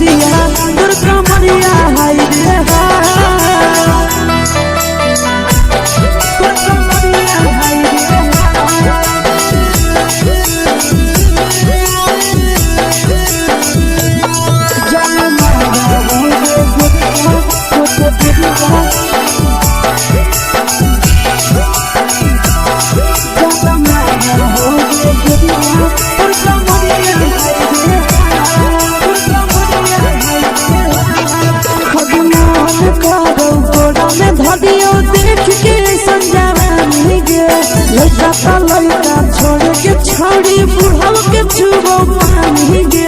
गोरिया तोर कमरिया हाय रे लड़का छोड़ के छौड़ी बुढ़ाव के छुबो पानी गे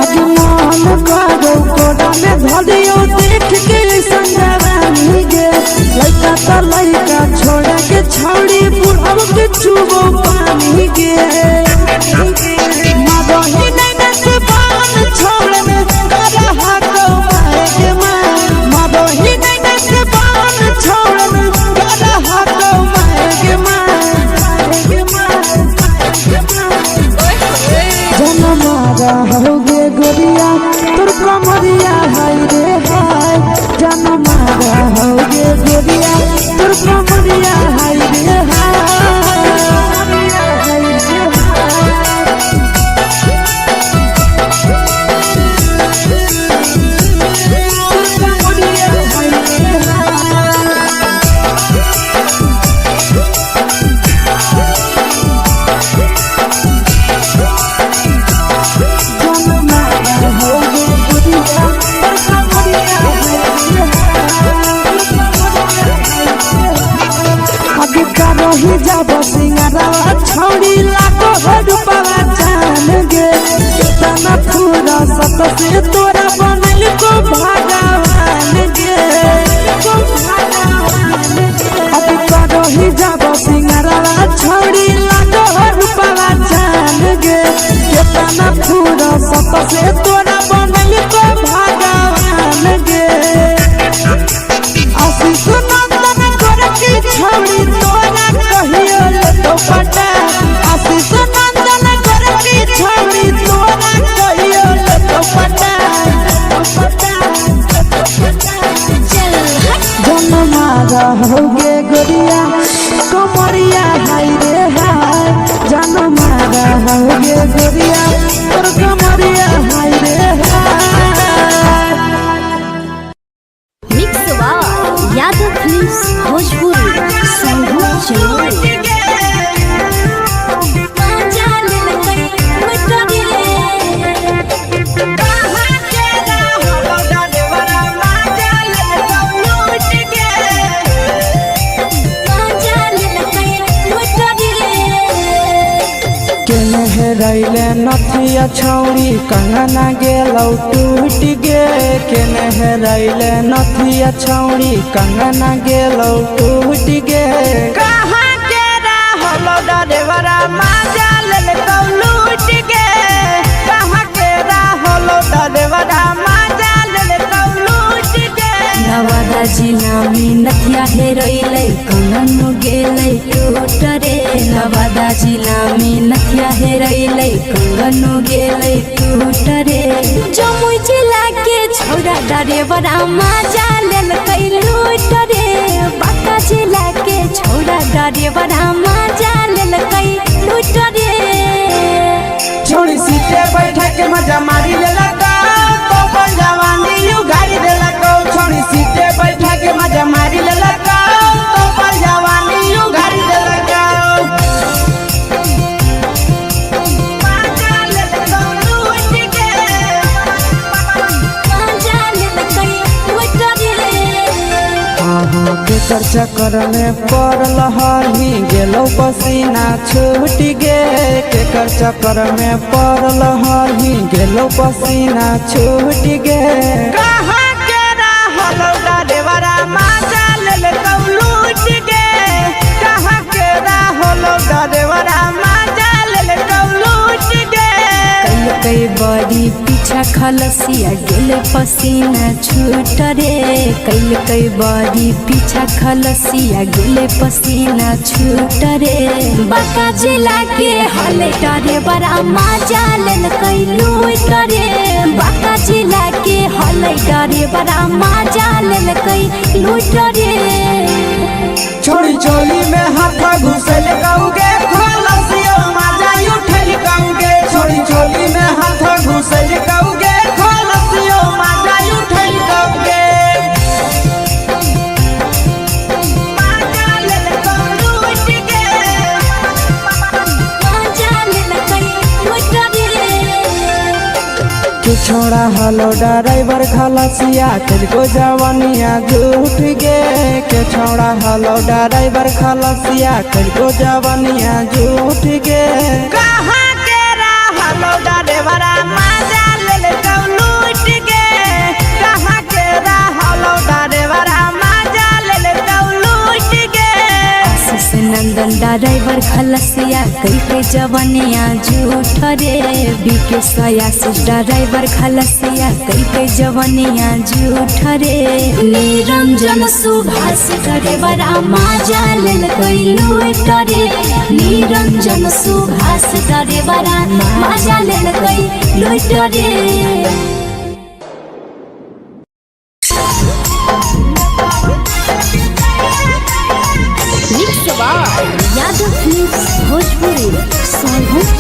अजमान करो कोड़ा में धरियो देख के संजवानी गे लड़का छोड़ के छौड़ी बुढ़ाव के छुबो पानी गे मदही नहीं से बान छोड़ में करा हाथो मारे के मां मदही नहीं से बान छोड़ में करा हाथो मारे के मां जनमारा होगे गोरिया तोर कमरिया हाय रे हाय जनमारा होगे गोरिया तोर कमरिया हाय रे ही जब सिंगारा छौड़ी लाखो रुपया जान गे कितना पूरा सत से तोरा बनल को भगवान गे अब करो ही जब सिंगारा छौड़ी लाखो रुपया जान गे कितना पूरा सत से तोरा बनल को भगवान गे आशीष नंदन कर के छौड़ी तोरा कहियो तो पटा आशीष नंदन कर के छौड़ी तोरा कहियो तो पटा जनमारा होगे गोरिया कमरिया हाय रे हाय जनमारा होगे गोरिया तोर कमरिया हाय रे हाय मिक्सवा यादव फिल्म्स भोजपुरी संगीत चैनल रैले नथिया छौड़ी कंगना गेलौ टूट गे केने रैले नथिया छौड़ी कंगना गेलौ टूट गे कहाँ के रहलो डरेवरा माजा लेलकौ लूट गे कहाँ के रहलो डरेवरा माजा लेलकौ लूट गे नवादा जिला में नथिया हेरैलै कंगन गेलै टूट रे नवादा जिला में नथिया हेरैलै कंगन गेलै टूट रे जमुई जिला के छौड़ा डरेवरा माजा लेलकै लूट रे बांका जिला के छौड़ा डरेवरा माजा लेलकै लूट रे छोड़ी सीटे बैठा के मजा मारी लेलकौ तो अपन जवानी उघारी देलकौ छोड़ी सीटे बैठा के मजा मारी लेलकौ तो अपन जवानी उघारी देलकौ केकर चक्कर में पड़ल हली गेलौ पसीना छूट गे केकर चक्कर में पड़ल हली गेलौ पसीना छूट गे कहाँ के रहलो डरेवरा माजा लेलकौ लूट गे कहाँ के रहलो डरेवरा माजा लेलकौ लूट गे कई बड़ी पीछा खलसिया गेले पसीना छूट रे कैल कई बड़ी पीछा खलसिया गेले पसीना छूट रे बाका जिला के हले डरे बड़ा मजा लेल कैलू करे बाका जिला के हले डरे बड़ा मजा लेल कैलू करे छोड़ी चोली में हाथ घुसल कौगे खलसिया मजा उठल कौगे छोड़ी चोली में हाथ घुसल कौगे खलसिया मजा उठल कौगे छोड़ा हलो ड्राइवर खलसिया तुझको जवानिया झूठ गे के छोड़ा हलो ड्राइवर खलसिया तुझको जवानिया झूठ गे कहाँ के हलो ड्राइवर मजा ले लूट गे कहाँ के हलो ड्राइवर मजा ले लूट गे आशीष नंदन ड्राइवर खलसिया कई के जवानिया झूठ रे बीके आशीष ड्राइवर खलसिया कई के जवानिया झूठ रे निरंजन सुभाष करे बड़ा मजा लेल कैलू करे निरंजन सुभाष करे बड़ा मजा लेल कैलू करे यादव फिल्म्स भोजपुरी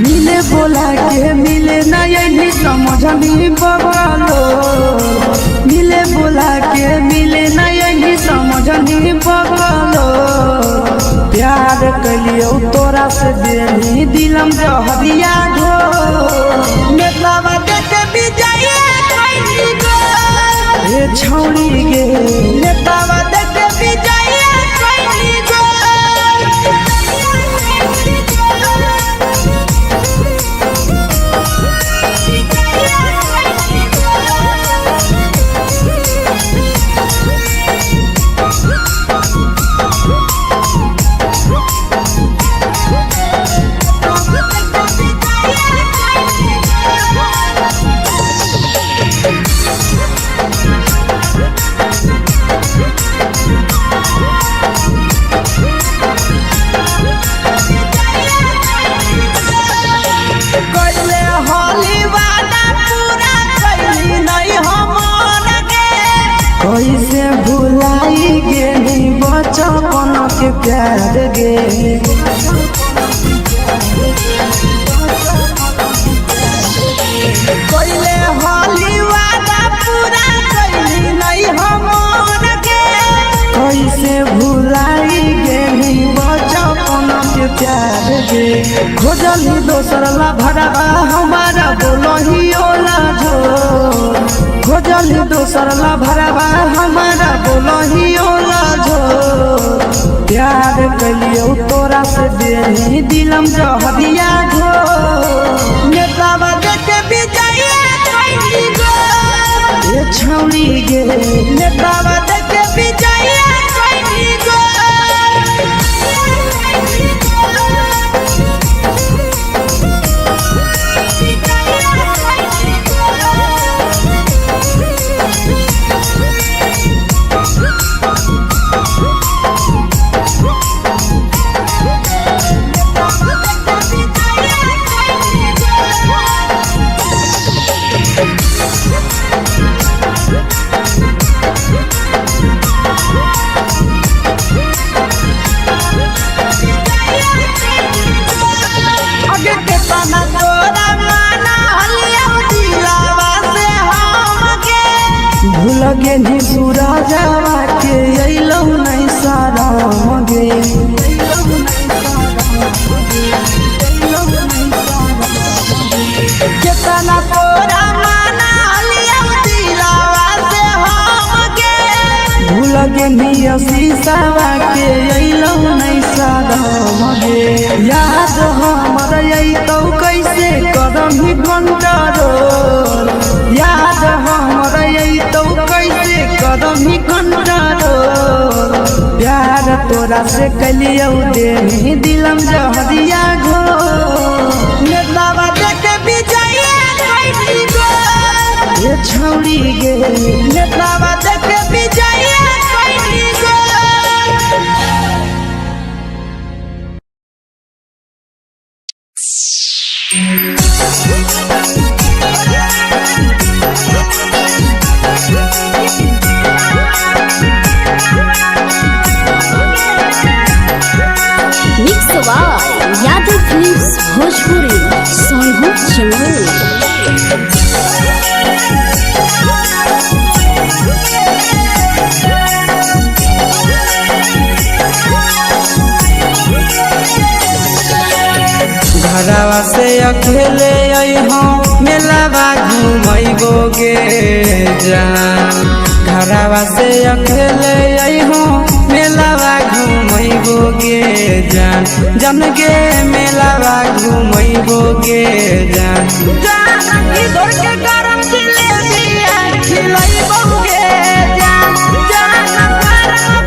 मिले बोला के मिले नहीं समझनी बगलो मिले बोला के मिले नहीं समझनी बगलो प्यार कलियो तोरा से देनी दिलम जहरिया घो नेतावा देखे विजय कैली गो ए छौड़ी गे नेतावा देखे विजय कैली गो कैसे भुलाई गेली बचपन के प्यार गे कैले होली वादा पूरा कैली नहीं हमर के कैसे भुलाई गेली बचपन के प्यार गे खोजली दोसर ला भरवा हमारा बोलही ओला झो खोजली दोसर ला भरवा हमारा बोलही ओला झो प्यार कलियो तोरा से देनी दिलम जहरिया घो नेतावा देखे विजय कैली गो ए छौड़ी गे नेतावा देखे विजय कैली गो लगे नी सूरजवा के अइलौ नहीं सारा गे केतना तोरा माना लिया दिलावा से हम गे भूल के निया शीशावा के अइलो नहीं सादम गे याद हमर अइतौ कैसे करम ही कंट्रोल याद हमर अइतौ कैसे करम ही कंट्रोल प्यार तोरा से कलियौ दे दिलम जहरिया घो नेतावा देखे विजय कैसी गो ये छौड़ी गे नेतावा देखे विजय कैसी गो मिक्स यादव फिल्म्स भोजपुरी सोनू चमोली। घरवा से अकेले अइहों मेलावा घूमैबो गे जान घरवा से अकेले अइहों मेलावा घूमैबो गे जान जन गे मेलावा घूमैबो गे जान जान की दौड़ के गरम जिलेबिया खिलैबो गे जान जान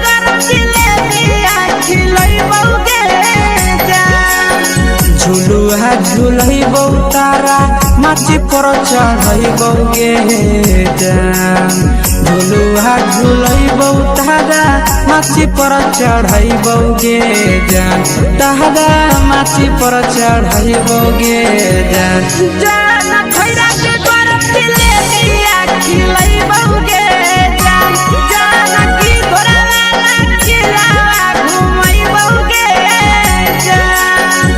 गरम जिलेबिया खिलैबो गे जान झुलुहा झुलैबो तारा माची पर चढ़ैबो गे जान झुलुहा झुलैबो तारा माची पर चढ़ैबो गे जान तारा माची पर चढ़ैबो गे जान जान खैरा के गरम जिलेबिया खिलैबो गे जान जान की घोड़ावाला खिलावा घुमैबो गे जान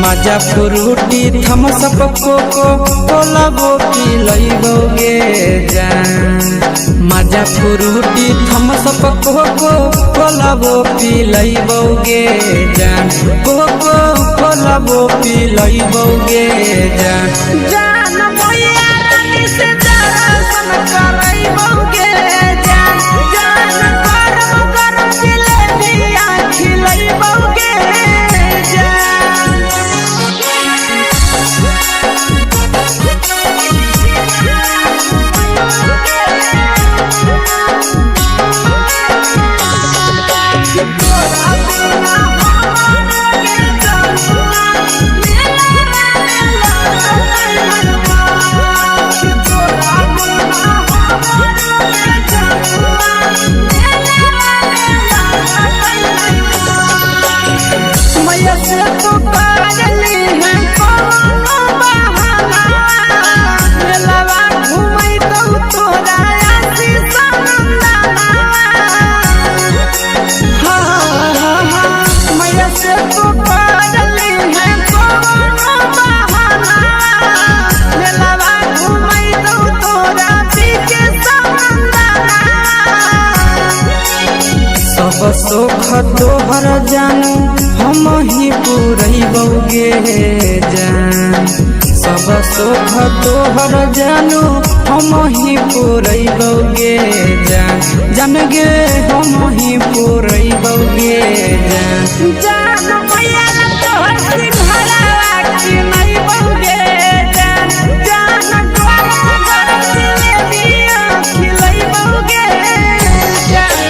मजा फ्रूटी थम्स अप कोको कोला वो पी लइबो गे जान मजा फ्रूटी थम्स अप कोको कोला वो पी लइबो गे जान कोको कोला वो पी लइबो गे जान जान मोया रानी से दर्शन करैबो गे जान जान गरम गरम जिलेबिया खिलैबो गे जान मैया से तो पागली है कोनो बहाना मेलावा घूमै तो तोरा आसी सनंदना मैया से तो पागली है कोनो बहाना मेलावा घूमै तो तोरा पीके सनंदना सब सुख तोहर जानू हम ही पुरैबो गे जान सब सुख तोहर जानू हम ही पुरैबो गे जान जान गे हम ही पुरैबो गे जान जान मैया तोहर सिंहरावा खिलैबो गे जान जान गरम गरम जिलेबिया खिलैबो गे जान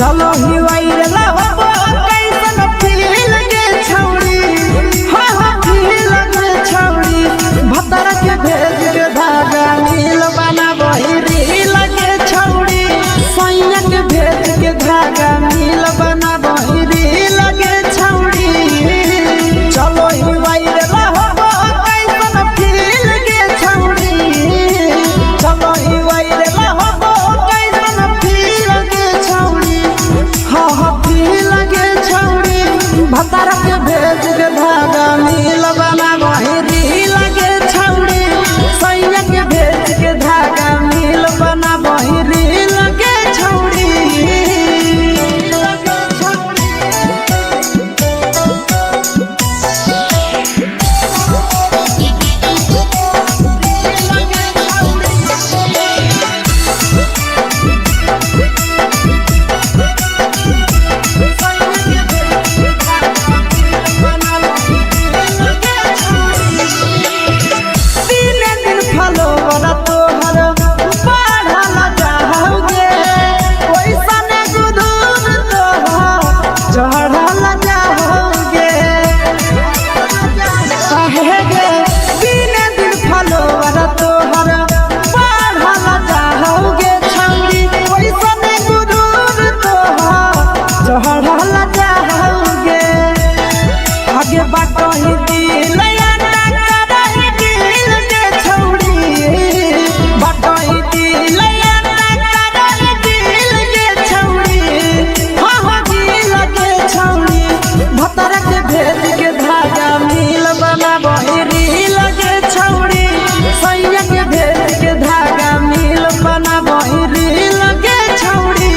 चलो ही वायरल हो कैसन फील के छौड़ी हाँ हाँ फील के छौड़ी भतर के भेज के धागा नील बना बहिरी लगे छौड़ी सैया के भेज के धागा नील बना बहिरी लगे छौड़ी चलो ही वायरल हो कैसन फील के छौड़ी चलो ही वायरल हो कैसन फील के छौड़ी हाँ हाँ फील के छौड़ी भतर के भेज के धागा नील बना बहिरी लगे छौड़ी सैया के भेज के धागा नील बना बहिरी लगे छौड़ी आगे बाटो ही दिल के छौड़ी बाटो ही दिल के छौड़ी हाँ हाँ दिल के छौड़ी भतर के भेज के धागा मिल बना बहिरी लगे छौड़ी सैया के भेज के धागा मिल बना बहिरी लगे छौड़ी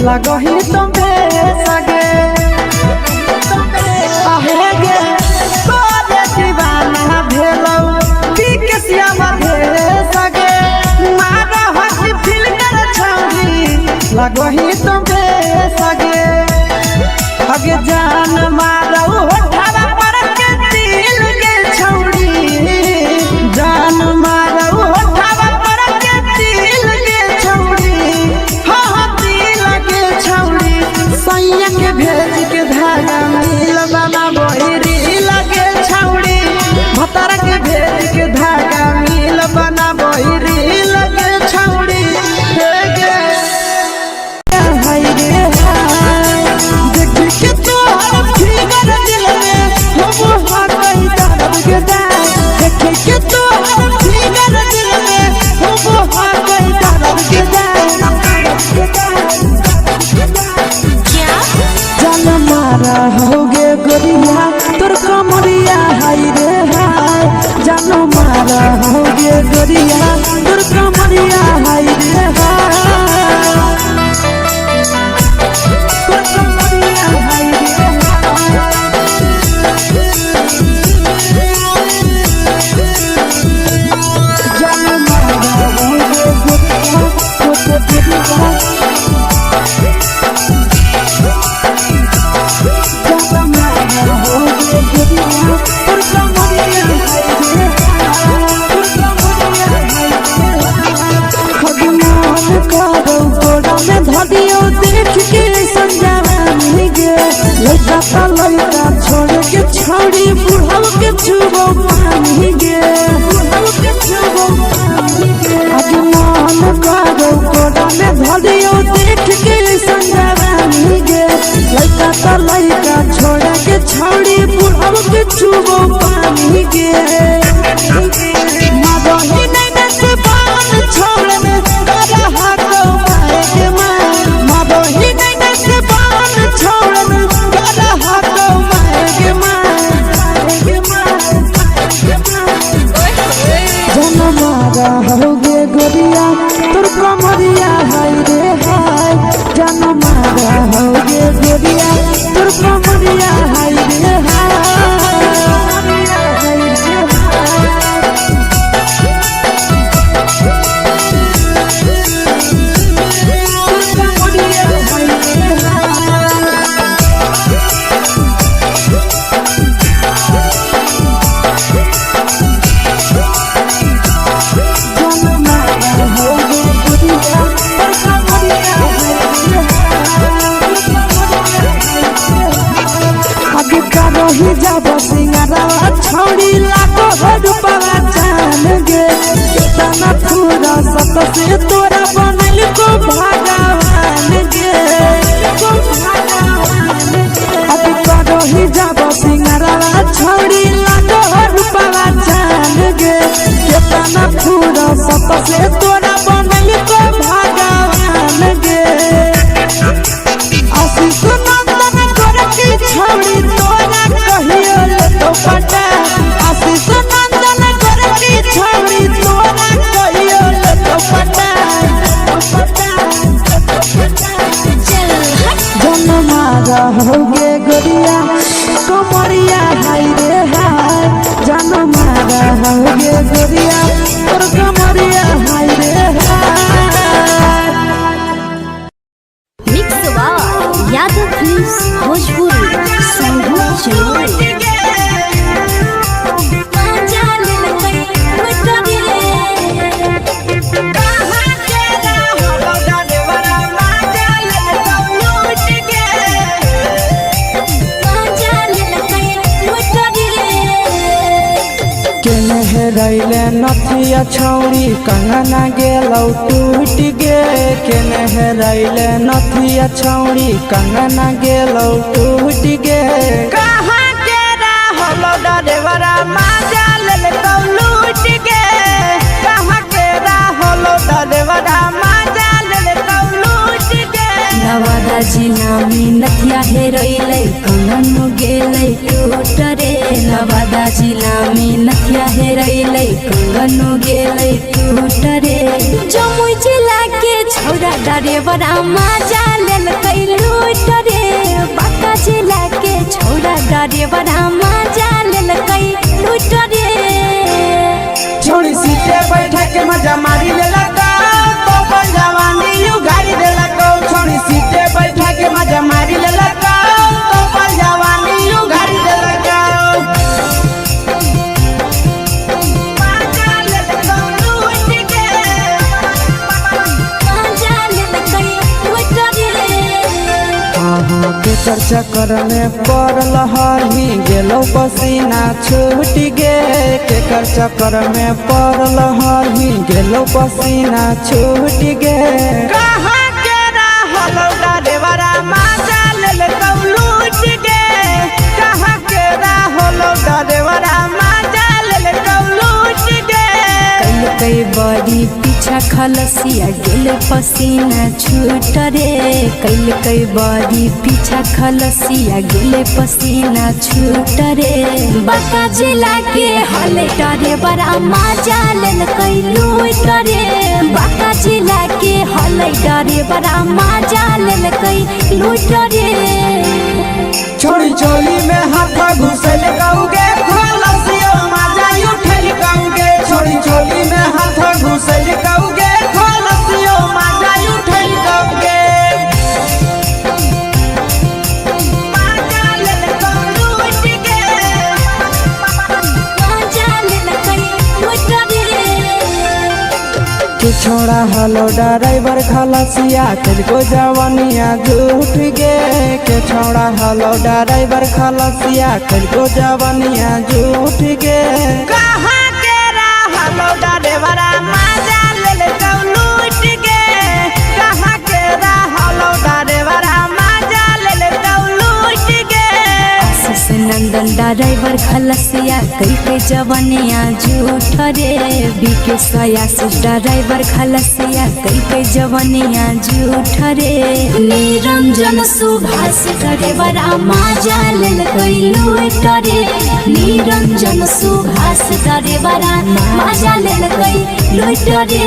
लगो ही तुम्हे सगे आहे गे तोरे दीवाना भेलौ बिकसिया मधे सगे मारा हसी फिल्टर छौड़ी लगो ही तुम्हे सगे अगे जान मारौ होठवा पर के दिल के छौड़ी जान मारौ होठवा पर के दिल के छौड़ी हाँ सैया के भेज के धागा मिल बना बहिरी लगे छौड़ी भतर के भेज के धागा मिल बना बहिरी लगे छौड़ी हाय रे हाय देख के तोहर फिगर दिल में हम हाथ दर्द के देख के तोहर फिगर दिल में हम हाथ दर्द के जान मारा होगे गोरिया तोर कमरिया हाय रे हाय जान मारा होगे गोरिया तोर कमरिया हाय रे हाय तोर कमरिया हाय रे जान मारा होगे गोरिया तोर कमरिया धदियो देख के संजावानी गे लइका लइका छोड़ के छौड़ी बुढ़ाव के छुबो पानी गे बुढ़ाव के छुबो पानी गे आगे मन करो कोडा में धदियो देख के संजावानी गे लइका छोड़ के छौड़ी बुढ़ाव के छुबो पानी गे मादही नहीं से बान छोड़ में करा हाथो माए के मां मादही नहीं से बान छोड़ में करा हाथो माए के मां जन मारा होगे गोरिया तोर कमरिया हाय रे मारा होगे गोरिया तोर कमरिया हाय रे ही जब सिंगारा छोड़ी लाखो रुपया जान गे कितना पूरा सत से तोरा बनल को भगवान गे अब करो ही जब सिंगारा छोड़ी लाखो रुपया जान गे कितना पूरा सत से तोरा बनल को भगवान गे आशीष नंदन कर की छोड़ी तोरा कहियो तो पटा आशीष नंदन कर की छोड़ी तोरा कहियो तो पटा जन्मा रहोगे गोरिया कमरिया हाय रे हाय जन्मा रहोगे गोरिया और कमरिया हाय रे हाय। Mix by Yadav films Bhojpuri संगीत चैनल। रैले नथिया छौड़ी कंगना गेलौ टूट गे केने रैले नथिया छौड़ी कंगना गेलौ टूट गे कहाँ के रहलो डरेवरा माजा लेलकौ लूट गे कहाँ के रहलो डरेवरा माजा लेलकौ लूट गे नवादा जिला में नथिया हेरैलै कंगनो गेलै टूट रे नवादा जिला में नथिया हेरैलै कंगनो गेलै टूट रे जमुई जिला के छौरा डरेवरा माजा लेलकै लूट रे बांका जिला के छौरा डरेवरा माजा लेलकै लूट रे छोड़ी सीटे बैठा के मजा मारी लेलकौ तो अपन जवानी यू गाड़ी देलकौ छोड़ी सीटे बैठा के मजा मारी लेलकौ तो अपन जवानी यू गाड़ी देलकौ केकर चक्कर में पड़ल हरही गेलौ पसीना छूट गे केकर चक्कर में पड़ल हरही गेलौ पसीना छूट गे कहाँ के रहलो डरेवरा माजा लेलकौ लूट गे कहाँ के रहलो डरेवरा माजा लेलकौ लूट गे कई बड़ी पीछा खलसिया गेल पसीना छूट रे कई बड़ी पीछा खलसिया गेल पसीना छूट रे बांका जिला के हले डरे बड़ा माजा लेलकै लूट रे बांका जिला के हले डरे बड़ा माजा लेलकै लूट रे छोड़ी चोली में हाथ घुसल कौगे खलसियो माजा उठल कौगे छोड़ी चोली में हाथ घुसल कौगे खलसियो माजा उठल कौगे माजा लेलकौ लूट गे माजा लेलकै लूट रे के छोड़ा हलो ड्राइवर खलसिया तेरे जवानिया झूठ गे के छोड़ा हलो ड्राइवर खलसिया तेरे जवानिया झूठ गे कहाँ के रहलो डरेवरा माजा लेलकौ लूट गे कहाँ के रहलो डरेवरा माजा लेलकौ लूट गे आशीष नंदन ड्राइवर खलसिया कई जवानिया झूठ रे बीके आशीष ड्राइवर खलसिया कई जवानिया झूठ रे निरंजन सुभाष ड्राइवरा माजा लेलकै लूट रे निरंजन सुभाष ड्राइवरा माजा लेलकै लूट रे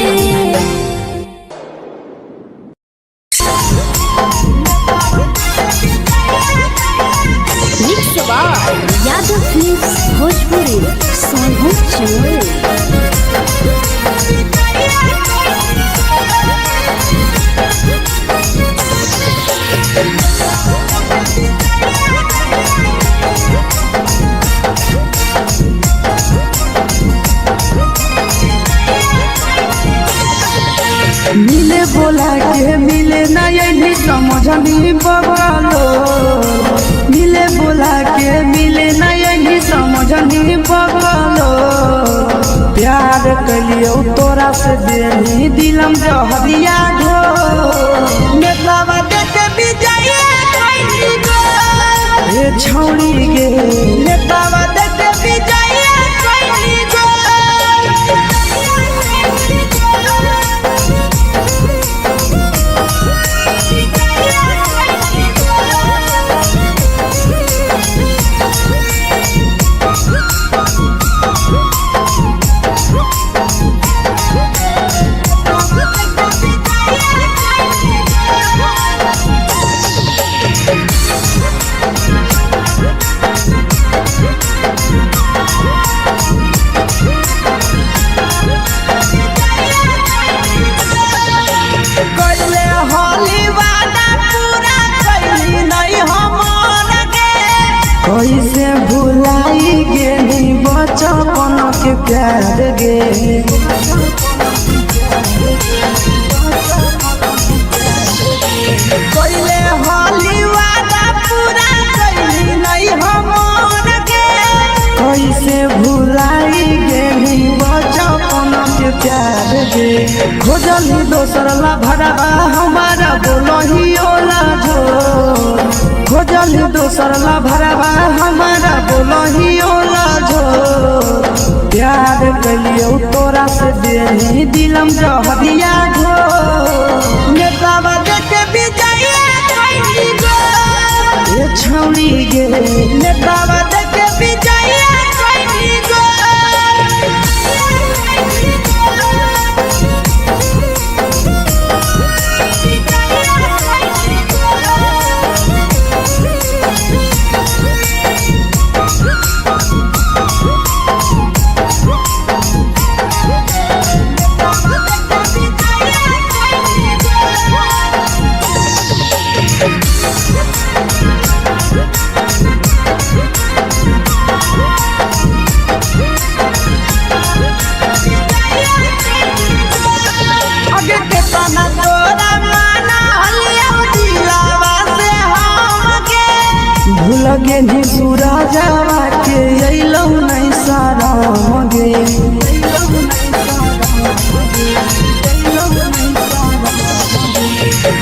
बाय यादव फिल्म्स भोजपुरी सोनू चमल। मिले बोला के मिले ना यही समझनी बगलो मिले बोला के मिले ना यही समझनी बगलो प्यार कलियो तोरा से देनी दिलम जहरिया घो मेलावा देखे विजय कैली गो ए छौड़ी गे मेलावा देखे विजय कैली गो कैसे भुलाई गेली बचपन के प्यार गे कैले होली वादा पूरा कैली नहीं हमर गे कैसे भुलाई गेली बचपन के प्यार गे खोजली दोसर ला भरवा हमारा बोलही ओला झो खोजल दोसर ला भरवा हमारा बोलही ओला झो प्यार कलियो तोरा से देनी दिलम जहरिया घो नेतावा देखे विजय कैली गो ए छौड़ी गे नेतावा देखे विजय कैली गो लगे नी सूरजवा के अइलौ नहीं सारा मगे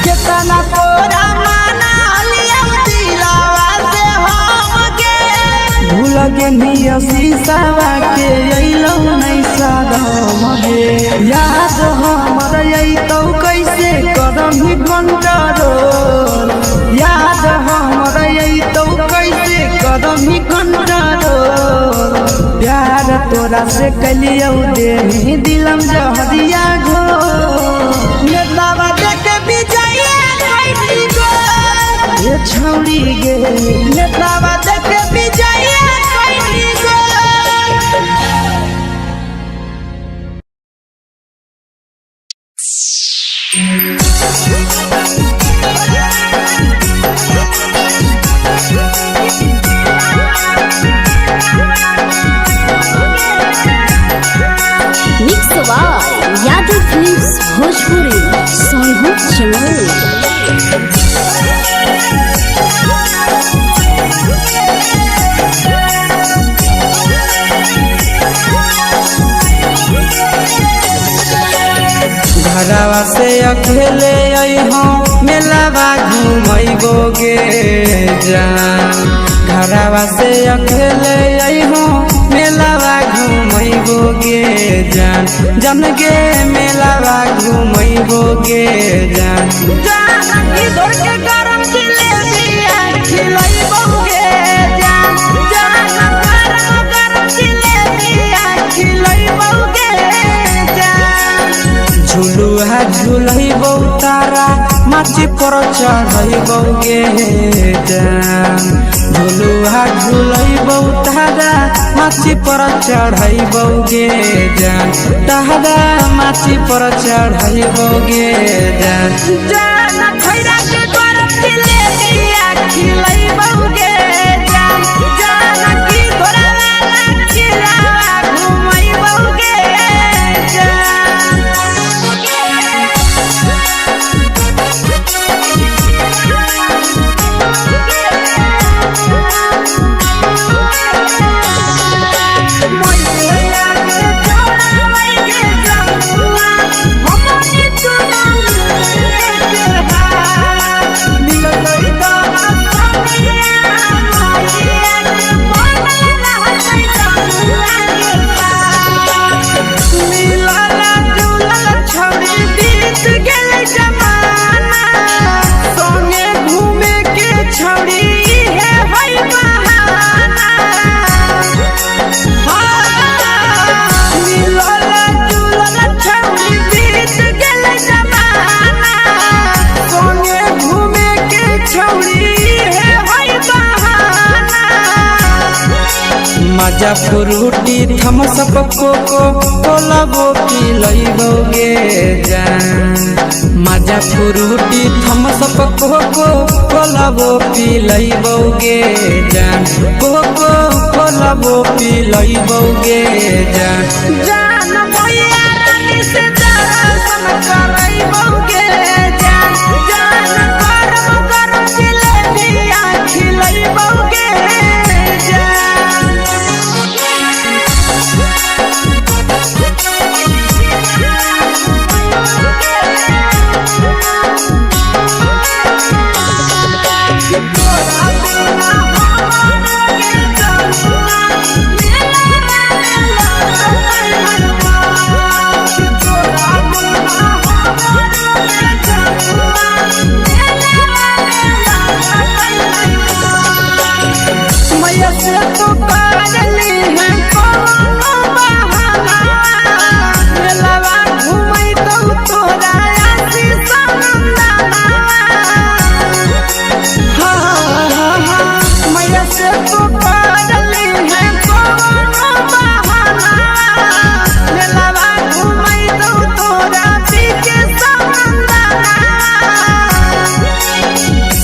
केतना तोरा माना लिया दिलावा से हमके भूल गे नी शीशावा के अइलौ नहीं सारा मगे याद हमर अइतौ कैसे करही कंट्रोल याद हमर अइतौ कैसे करही कंट्रोल प्यार तोरा से कलियो देनी दिलम जहरिया घो नेतावा देखे विजय कैली गो ए छौड़ी गे नेतावा देखे विजय कैली गो mix by Yadav films Bhojpuri Sonu channel. घरवा से अकेले अइहो मेलावा घूमैबो गे जान घरवा से अकेले अइहो मेलावा घूमैबो गे जान जन गे मेलावा घूमैबो गे जान जान इधर के गरम जिलेबिया खिलैबो गे जान जान गरम जिलेबिया खिलैबो गे जान झुलुहा झुलैबो तारा माची पर चढ़ैबो गे जान झुलुआ झुलैबौ तारा माछी पर चढ़ैबौ गे जान तारा माछी पर चढ़ैबौ गे जान जान खैरा के गरम जिलेबिया खिलैबौ गे जान जान की घोड़ावाला खिलावा घुमैबौ गे मजा फ्रूटी थमसप कोको कोलाबो पिलैबौ गे जान मजा फ्रूटी थमसप कोको कोलाबो पिलैबौ गे जान कोको कोलाबो पिलैबौ गे जान जान भैया रानी से दर्शन करैबौ गे जान जान गरम गरम जिलेबिया खिलैबौ गे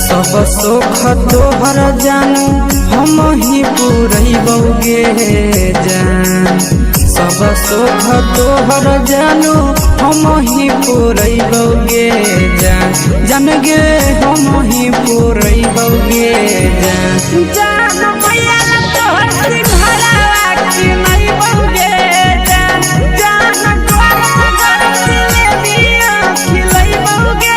सब सुख तोहर जानू हम ही पुरैबौ गे जान सब सुख तोहर जानू हम ही पुरैबौ गे जान जान गे हम ही पुरैबौ गे जान जान भैया तोहर सिंघारा खिलैबौ गे जान जान गरम गरम जिलेबिया खिलैबौ गे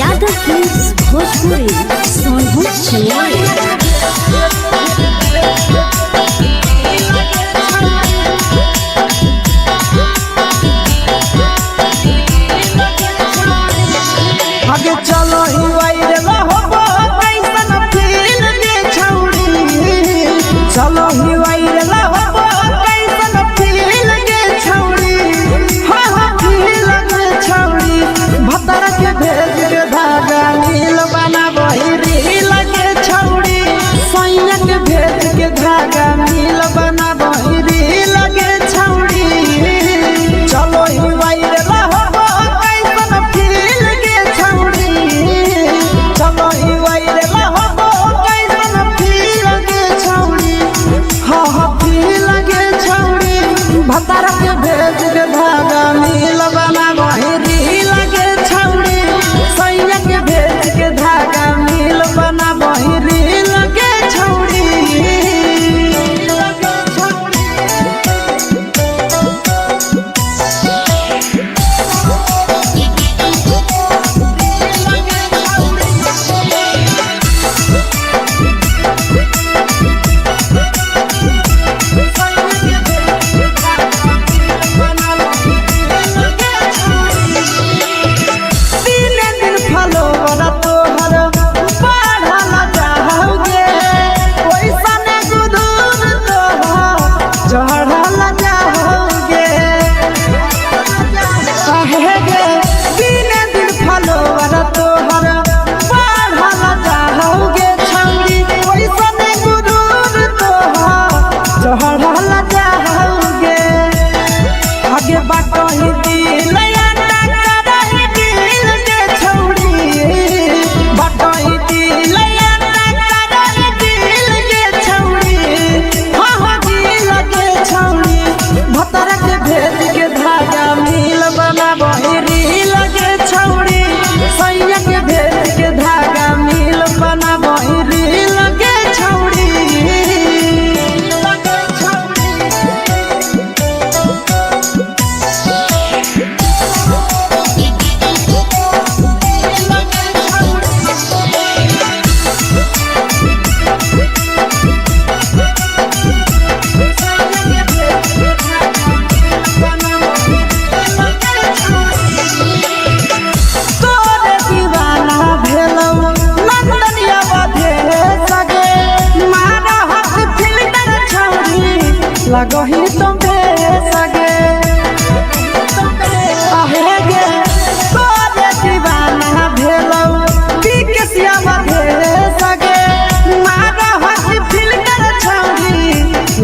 यादव फिल्म्स भोजपुरी सोनू छियाली आगे चलो ही वायरल होबो कैसन फील दे छौड़ी चलो ही वायरल होबो कैसन फील दे छौड़ी हो फील दे छौड़ी भतर के भेज के धागा नील बना वही रील के छौड़ी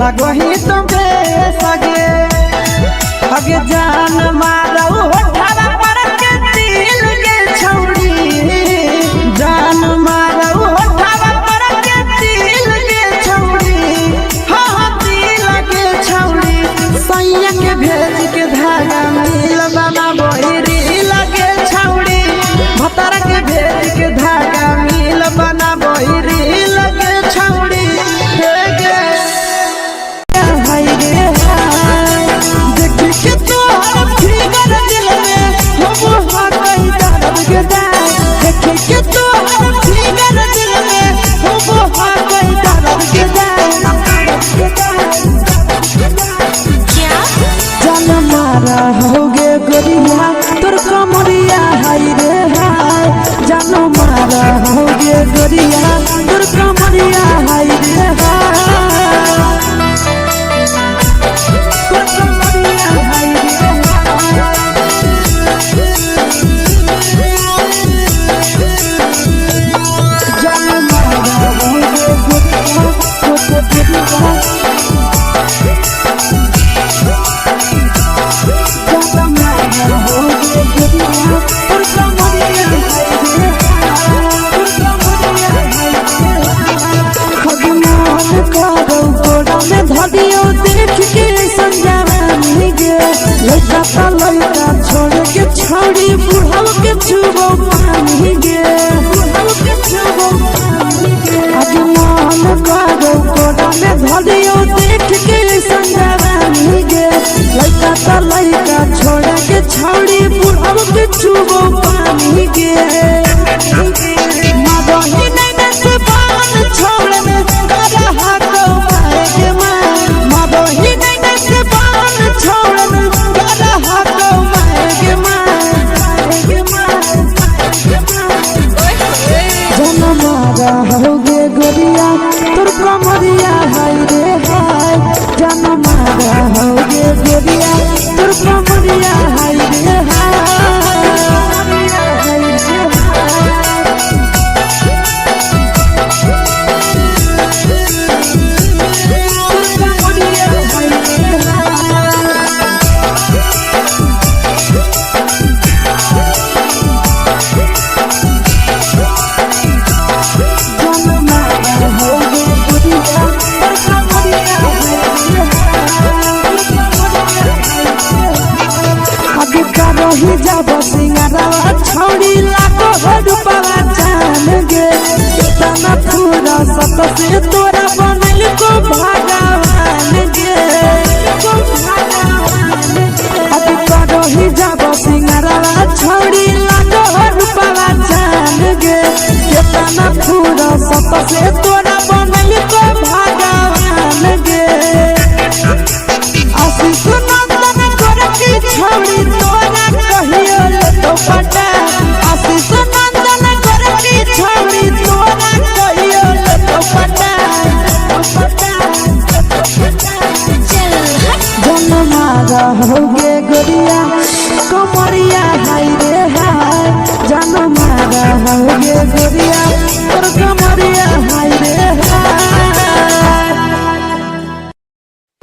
लगो ही तो सगे अगे जान मारो होठवा पर के दिल के छौड़ी जान मारो होठवा पर के दिल के छौड़ी हाँ दिल के छौड़ी सैया के भेज के धागा मिल बना बोहिरी लगे छौड़ी भतर के भेज के धागा मिल बना बोहिरी लगे छौड़ी होगे गोरिया तोर कमरिया हाय रे हाय जानो मारा होगे गोरिया तोर कमरिया हाय रे हाय तोर कमरिया हाय रे जानो मारा होगे गोरिया तोर कमरिया धदियो देख के संजावानी गे लइका ता लइका छोड़ के छौड़ी बुढ़ाव के छुबो पानी गे बुढ़ाव के छुबो पानी गे आज मन करो कोडा में धदियो देख के संजावानी गे लइका ता लइका छोड़ के छौड़ी बुढ़ाव के छुबो पानी गे मदही नहीं से बान छोड़ में करा हाको पाए मदही नहीं से बान छोड़ में करा हाको पाए जन मारा होगे गोरिया तोर कमरिया हाय रे हाय जन मारा होगे गोरिया तोर कमरिया हाय रे हाय रही जब सिंगारा छौड़ी लाखो रुपया जान गे इतना पूरा सत से तोरा बनल को भगवान गे अब रही जब सिंगारा छौड़ी लाखो रुपया जान गे इतना पूरा सत से तोरा बनल को भगवान गे आशीष नंदन गोरखी छौड़ी तोरा कहियो तो पटा आशीष नंदन गोरखी छौड़ी तोरा कहियो तो पटा जन मारा होगे गोरिया कमरिया हाय रे हाय जन मारा होगे गोरिया तोर कमरिया हाय रे हाय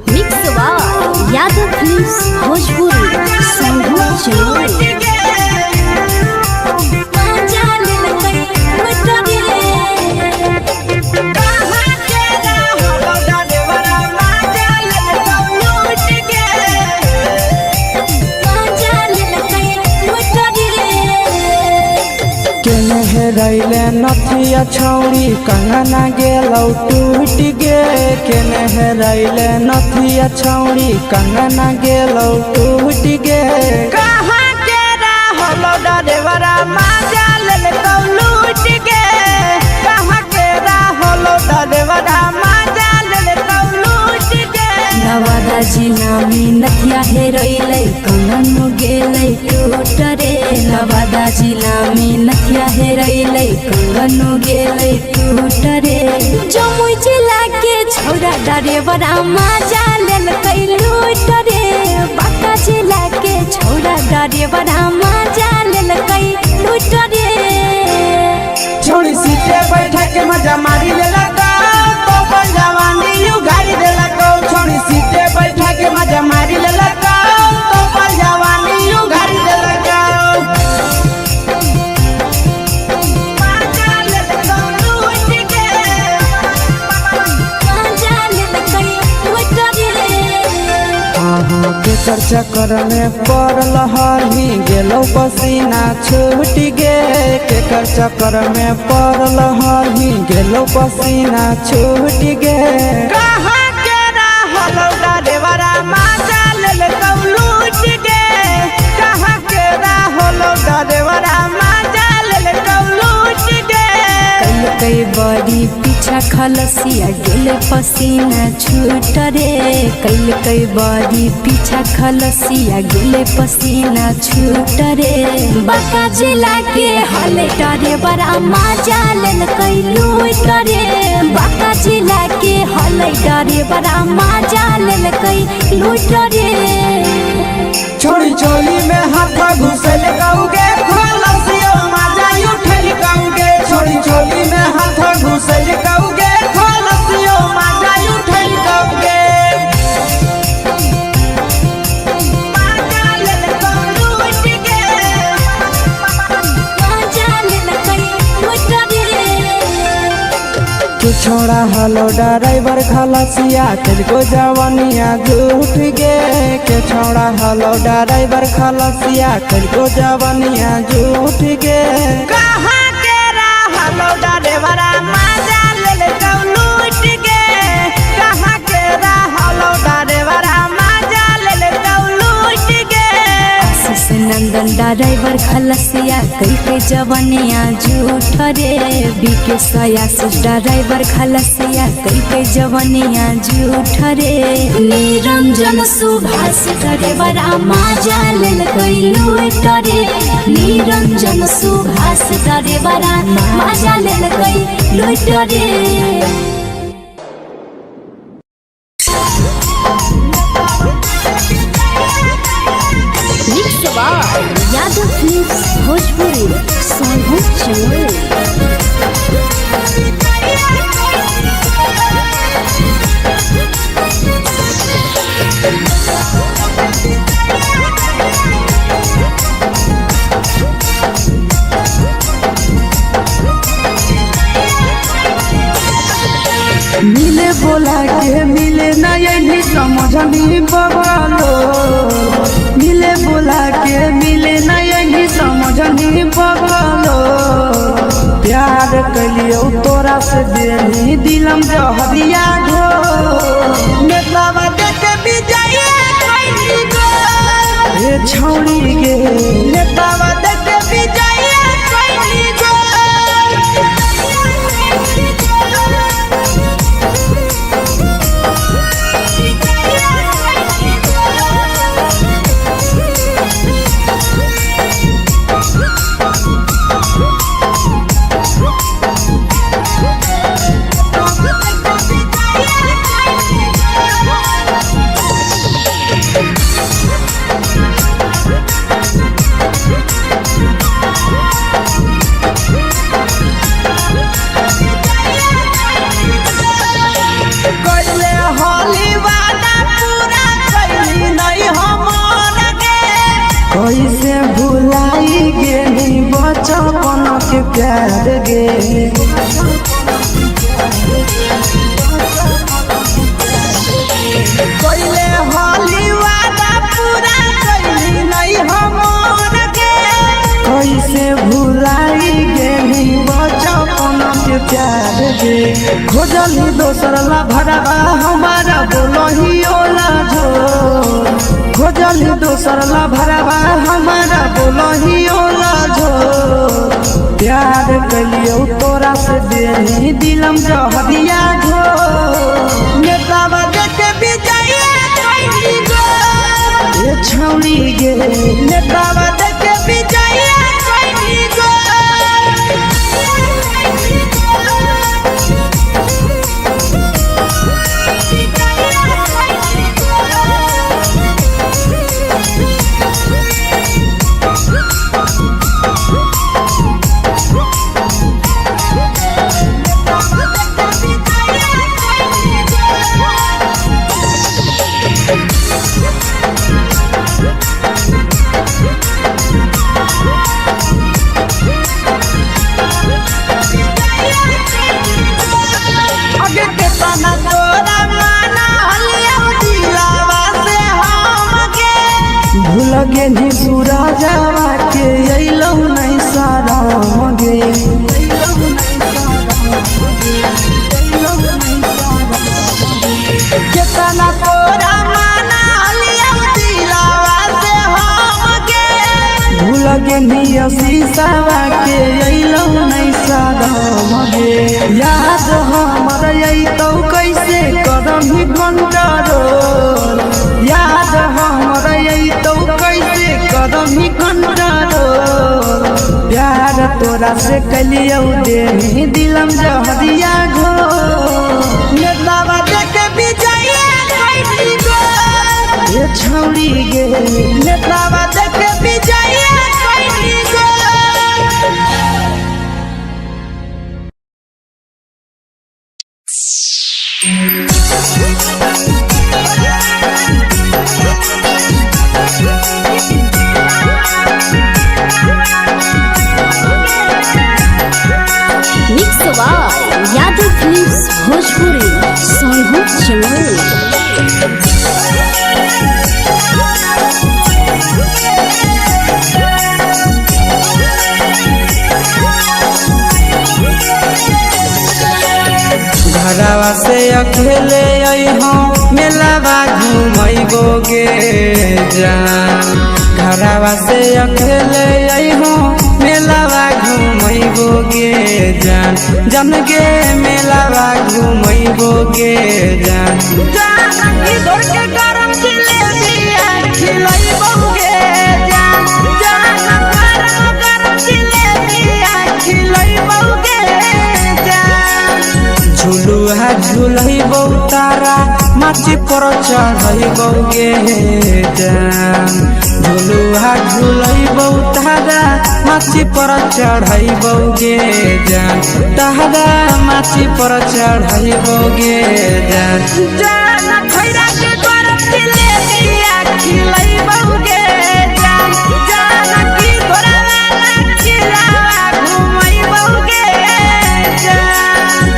मिक्स यादव फिल्म्स भोजपुरी संगीत चलो रैले नथिया छौड़ी कंगना गेलौ टूट गे केने हेरैले नथिया छौड़ी कंगना गेलौ टूट गे कहाँ के रहलो डरेवरा माजा लेलकौ लूट गे कहाँ के रहलो डरेवरा माजा लेलकौ लूट गे नवादा जिला में नथिया हेरैले कंगन गेलै टूट रे नवादा जिला में नथिया हेरैले कंगन गेलै टूट रे जमुई जिला के छौड़ा डरेवरा माजा लेलकै लूट रे बांका जिला के छौड़ा डरेवरा माजा लेलकै लूट रे छोड़ी सीटे बैठा के मजा मारी लेलका तो जवानी यू गाड़ी देलका केकर चक्कर में पड़ल हही गेलो पसीना छूट गे केकर चक्कर में पड़ल हही गेलो पसीना छूट गे कहाँ के रहलो डरेवरा माजा ले लूट गे कहाँ के रहलो डरेवरा माजा ले लूट गे कई बड़ी पीछा खलसिया गेले पसीना छूट रे कई बड़ी पीछा खलसिया गेले पसीना छूट रे बाका जिला के हले डरे बड़ा मजा लेल कई लूट रे बाका जिला के हले डरे बड़ा मजा लेल कई लूट रे छोड़ी चोली में हाथ घुसल गाऊगे खलसिया माजा उठल गाऊगे छोड़ी चोली में हाथ घुसल गाऊगे खलसिया माजा उठल गाऊगे माजा ले लूट गे मजा लेल कई लूट रे तू छोड़ा हलो ड्राइवर खलसिया तेलको जवानिया झूठ गे के छोड़ा हलो ड्राइवर खलसिया तेलको जवानिया झूठ गे कहाँ के रहलो डरेवरा माजा ले लूट गे कहाँ के रहलो डरेवरा माजा ले लूट गे आशीष नंदन ड्राइवर खलसिया कई के जवानिया झूठ रे बीके आशीष ड्राइवर खलसिया कई के जवानिया झूठ रे निरंजन सुभाष ड्राइवरा मजा लेल कई लूट रे निरंजन सुभाष ड्राइवरा मजा लेल कई लूट रे यादव फिल्म्स भोजपुरी सोनू चोर मिले बोला के मिले ना यही समझनी बगलो मिले बोला के मिले ना यही समझनी बगलो प्यार कलियो तोरा से देनी दिलम जहरिया घो नेतावा देख विजय कैली गो ए छौड़ी गे नेतावा देख विजय कैली गो कैले होली वादा पूरा कैली नहीं हमर गे कैसे भुलाई गेली बचपन के प्यार गे कैले होली वादा पूरा कैली नहीं हमर गे कैसे भुलाई गेली बचपन के प्यार गे खोजली दोसर ला भरवा हमारा बोलही ओला झो खोजली दोसर ला भरवा हमारा बोलही ओला झो प्यार कलियो तोरा से देनी दिलम जहरिया घो नेतावा देख विजय कैली गो ए छौड़ी गे नेतावा देख विजय कैली गो कितना तोरा माना लिया दिलावा से हमके भूल गे निया शीशावा के अइलो नहीं सादमगे याद हमर आई तो कैसे करही कंट्रोल याद हमर आई तो कैसे करही कंट्रोल प्यार तोरा से कलियो दे दिलम जहरिया घो नेतावा देखे विजया कैसी गो ये छौड़ी गे नेतावा देखे विजया कैसी गो mix by Yadav films Bhojpuri Sonu channel. घरवा से अकेले अइहो मेलावा घुमैबोगे जान घरवा से अकेले अइहो मेलावा घुमैबोगे जान जन गे मेलावा घुमैबोगे जान जानकी दौड़ के गरम जिलेबी खिलैबोगे जान जान गरम जिलेबी खिलैबोगे जान झुलुहा झुलैबो तारा माची पर चढ़ैबोगे जान झुलुहा झुलैबो तारा माची पर चढ़ैबोगे जान तारा माची पर चढ़ैबोगे जान जान खैरा के गरम जिलेबी खिलैबोगे जान जानकी घोड़ा वाला खिलावा घुमैबोगे जान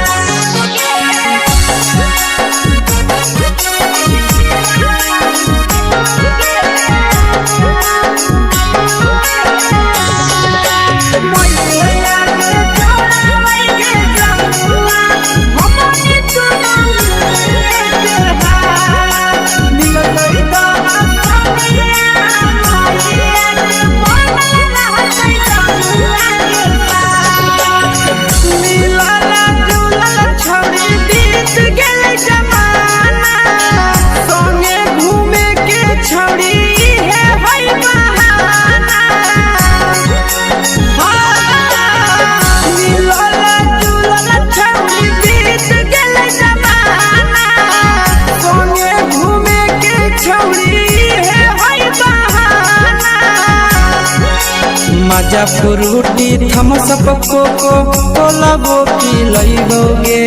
मजा फ्रूटी थम्स अप कोको कोला वो पी लइबोगे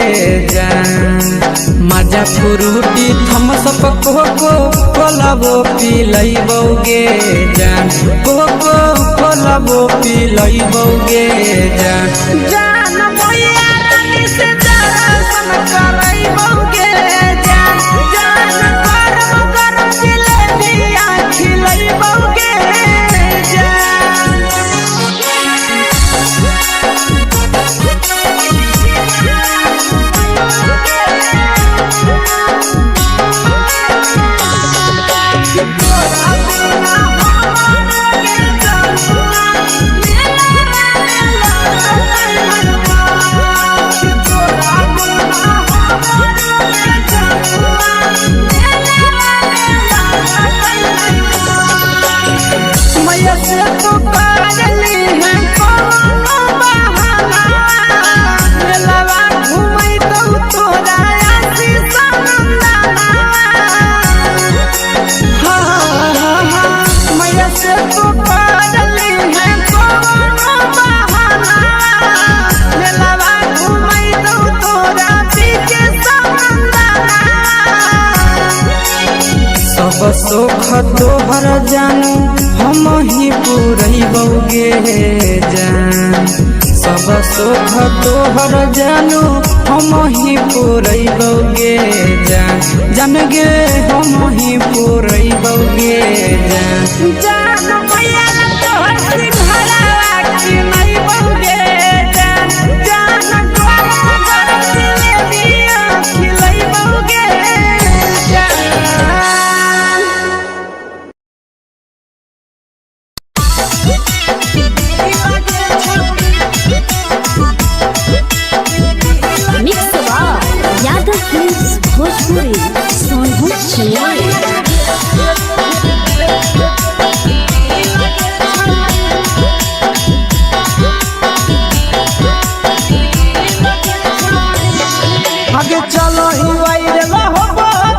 जान मजा फ्रूटी थम्स अप कोको कोला वो पी लइबोगे जान कोको कोला वो पी लइबोगे जान जान मोया रानी से दर्शन करैबोगे जान जान गरम गरम जिलेबी खिलैबोगे जान मैया से तो पागली है कोनो बहाना मेलावा घूमै तो तोरा आसी सनंदाना मैया से तो पागली है कोनो बहाना मेलावा घूमै तो तोरा पीछे सनंदाना सब सुख तोहर जानू हम ही पुरैबोगे जान सब सुख तोहर जानू हम ही पुरैबोगे जान जान गे हम ही पुरैबोगे जान जान मैया तोहर सिंघाड़ा खिलैबोगे जान जान गरम गरम आगे चलो ही वायरल हो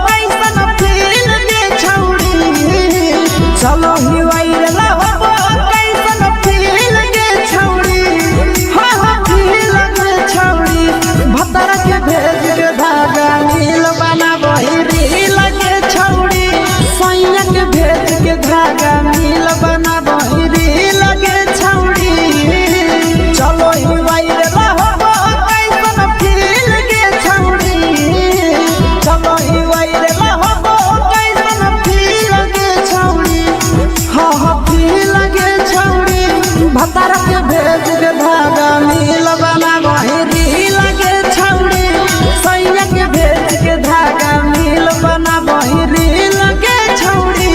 कैसन फील के छौड़ी चलो ही वायरल हो कैसन फील के छौड़ी हाँ हाँ फील के छौड़ी भतर के भेज के धागा नील बना वही रील के छौड़ी सैया के भेज के धागा नील बना वही रील के छौड़ी चलो ही वायरल हो कैसन फील के छौड़ी चलो ही वायरल हो कैसन फील के छौड़ी हाँ हाँ फील के छौड़ी भतर के भेज के धागा नील बना वही रील के छौड़ी सैया के भेज के धागा नील बना वही रील के छौड़ी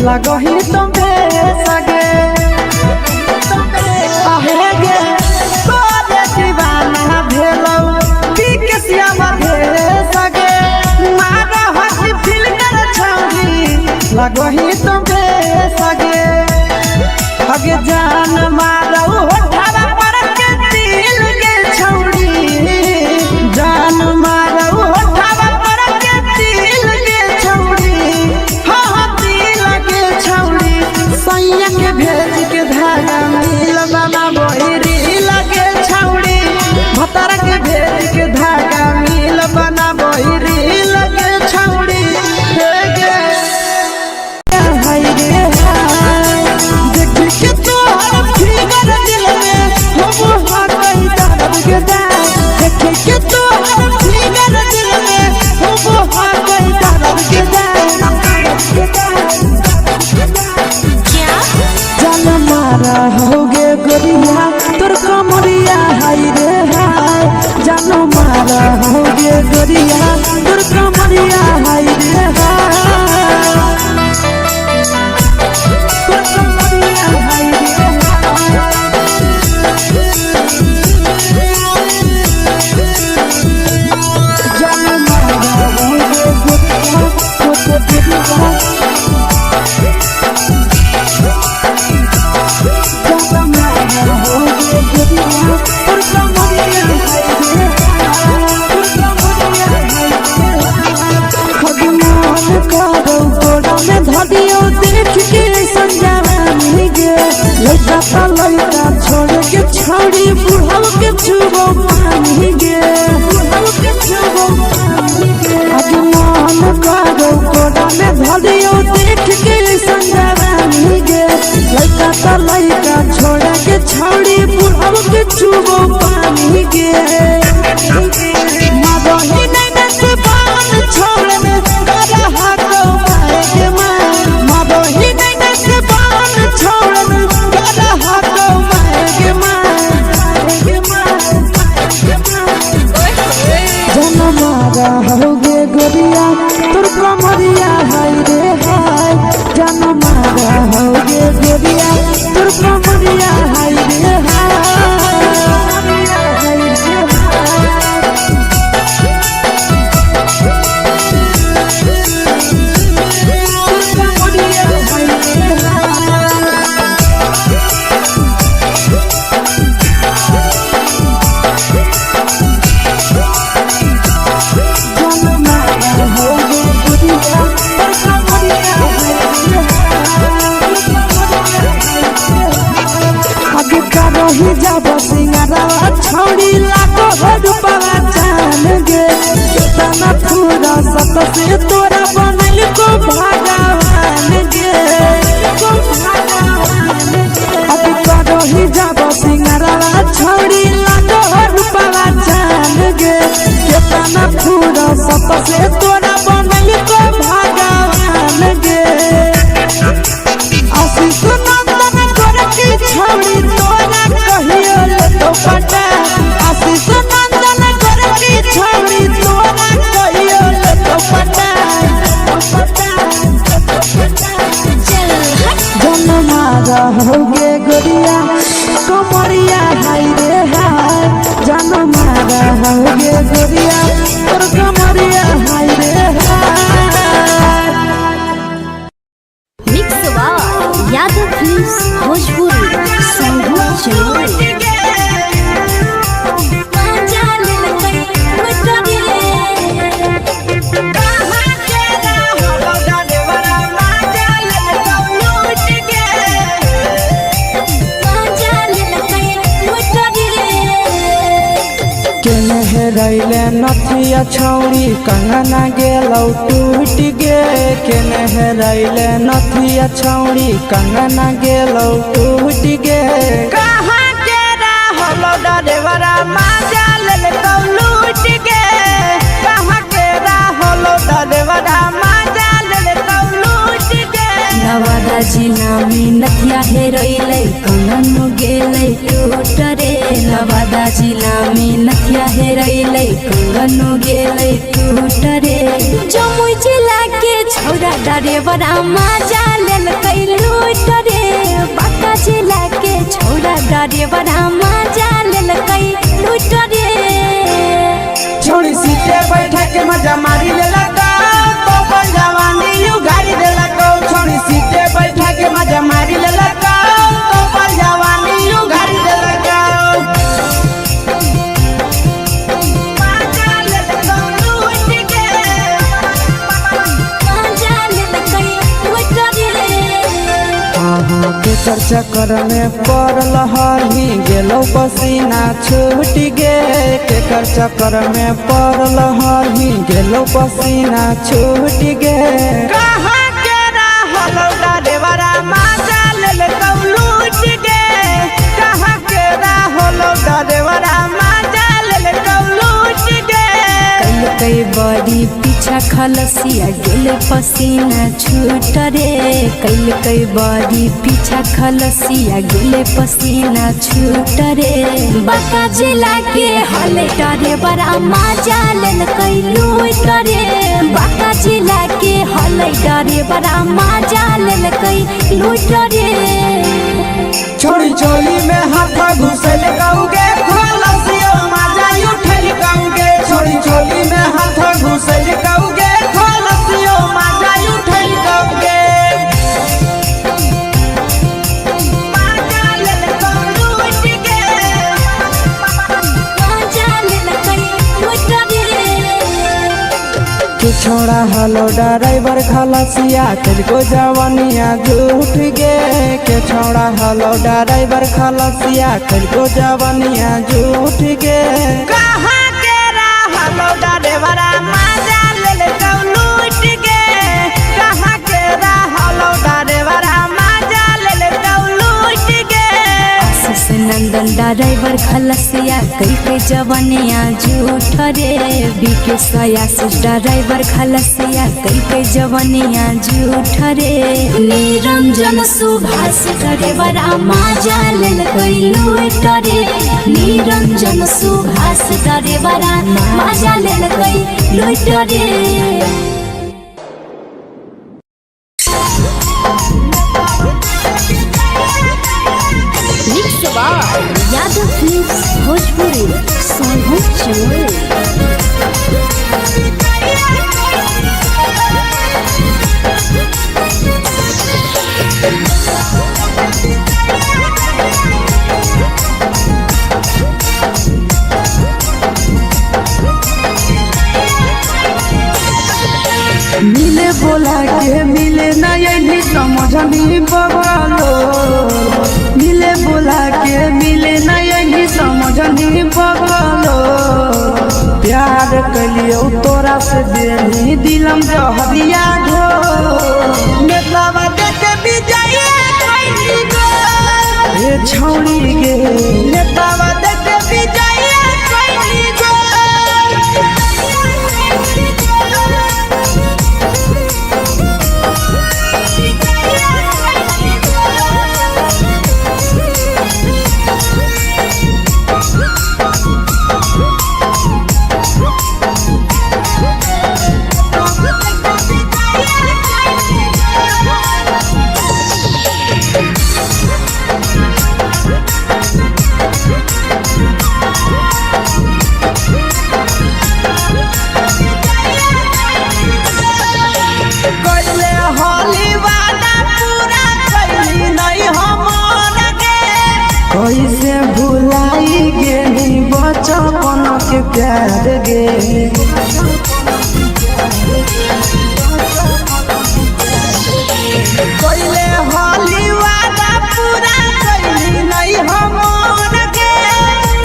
लगही तुम सगे आहे गे तोरे दीवाना भेलौ के सियावा भे सगे मारा हसी फिल्टर छौड़ी लगही तुम सगे अगे जान मारौ होठवा पर के दिल के छौड़ी जान मारौ होठवा पर के दिल के छौड़ी हाँ छौड़ी सैया के भेज के धागा नील बना वही रील के छौड़ी भतर के भेज के धागा नील बना वही रील के छौड़ी देख के तोहर फिगर दिल में हो हाथ दर्द के देख के तोहर फिगर दिल में हो हाथ दर्द के जान मारा होगे गोरिया तोर कमरिया हाय रे हाय जान मारा होगे गोरिया तोर कमरिया हाय रे हाय तोर कमरिया हाय रे जान मारा होगे गोरिया तोर कमरिया लड़का छोड़ के छौड़ी बुढ़ाव के छुबो पानी गे अभी मन करो कोड़ा में धरियो देख के संजवानी गे लड़का छोड़ के छौड़ी बुढ़ाव के छुबो पानी गे मादही नहीं से बान छोड़ में करा हाथो मारे के मादही नहीं से बान छोड़ में करा हाथो मारे के सबसे तोरा बनल को भगवान गे अभी करही जब सिंगारवा छौड़ी लाडो रूपवा जान गे केतना पूरा सबसे तोरा बनल को भगवान गे आशीष नंदन करती छौड़ी तोरा कहियो तो पटा आशीष नंदन करती छौड़ी तोरा कहियो तो पटा जन्मा रहोगे गोरिया कमरिया हाय रे हाय जन्मा रहोगे गोरिया और कमरिया हाय रे हाय। Mix by Yadav films Bhojpuri संगीत चैनल। रैले नथिया छौड़ी कंगना गेलौ टूट गे केने रैले नथिया छौड़ी कंगना गेलौ टूट गे कहाँ के रहलो डरेवरा माजा लेलकौ लूट गे कहाँ के रहलो डरेवरा माजा लेलकौ लूट गे नवादा जिला में नथिया हेरैलै कंगन गेलै टूट रे नवादा जिला में नथिया हेरैलै कंगन गेलै टूट रे जमुई जिला के छौड़ा डरेवरा माजा लेलकै लूट रे बांका जिला के छौड़ा डरेवरा माजा लेलकै लूट रे छोड़ी सीटे बैठा के मजा मारी लेलकौ तो जवानी यू गाड़ी देलकौ छोड़ी सीटे बैठा के मजा मारी लेलकौ तो जवानी यू गाड़ी देलकौ केकर चक्कर में पड़ल हली गेलौ पसीना छूट गे केकर चक्कर में पड़ल हली गेलौ पसीना छूट गे कहाँ के रहलो डरेवरा माजा लेलकौ लूट गे कहाँ के रहलो डरेवरा माजा लेलकौ लूट गे कई बड़ी पीछा खलसिया गेल पसीना छूट रे कई बड़ी पीछा खलसिया गेल पसीना छूट रे बांका जिला के हले डरे बड़ा माजा लेलकै लूट रे बांका जिला के हले डरे बड़ा माजा लेलकै लूट रे छोड़ी चोली में हाथ घुसल कौगे खलसियो माजा उठल कौगे छोड़ी चोली में हाथ घुसल कौगे खलसियो माजा उठल कौगे माजा लेलकौ लूट गे माजा लेलकै लूट रे तू छोड़ा हलो ड्राइवर खलसिया तेरे जवानिया झूठ गे के छोड़ा हलो ड्राइवर खलसिया तेरे जवानिया झूठ गे कहाँ के रहलो डरेवरा माजा लेलकौ लूट गे कहाँ के रहलो डरेवरा माजा लेलकौ लूट गे आशीष नंदन ड्राइवर खलसिया कई जवानिया झूठ रे बीके आशीष ड्राइवर खलसिया कई जवानिया झूठ रे निरंजन सुभाष ड्राइवरा माजा लेलकै लूट रे निरंजन सुभाष ड्राइवरा माजा लेलकै लूट रे mix by Yadav films Bhojpuri संगीत चैनल। मिले बोला के मिले नहीं समझनी बगलो मिले बोला के मिले नहीं समझनी बगलो प्यार कली कलियो तोरा से देनी दिलम जहरिया घो नेतावा देखे विजय कैली गो हे छौड़ी गे नेतावा देखे विजय कैली गो कैसे भुलाई गेली बचपन के प्यार गे कैले होली वादा पूरा कैली नहीं हमर के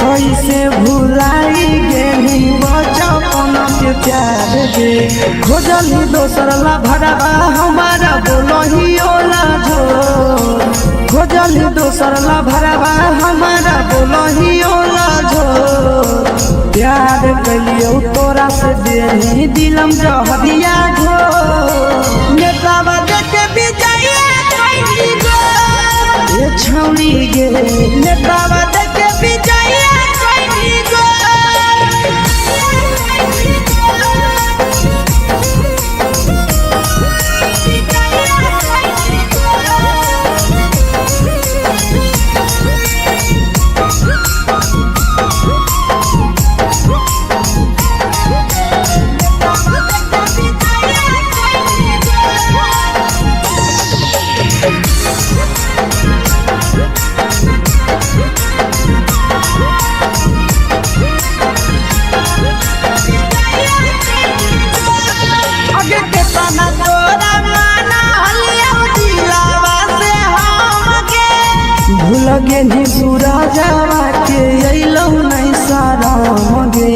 कैसे भुलाई गेली बचपन के प्यार गे खोजली दोसर ला भरवा हमारा बोलही ओला जो खोजली दोसर ला भरवा हमारा बोलही ओला जो प्यार कलियो तोरा से देनी दिलम जहरिया घो नेतावा देखे विजय कैली गो ये छौड़ी गे नेतावा देखे विजय कैली गो भूल गेली बुरा जावा के अइलौ नहीं सारा गे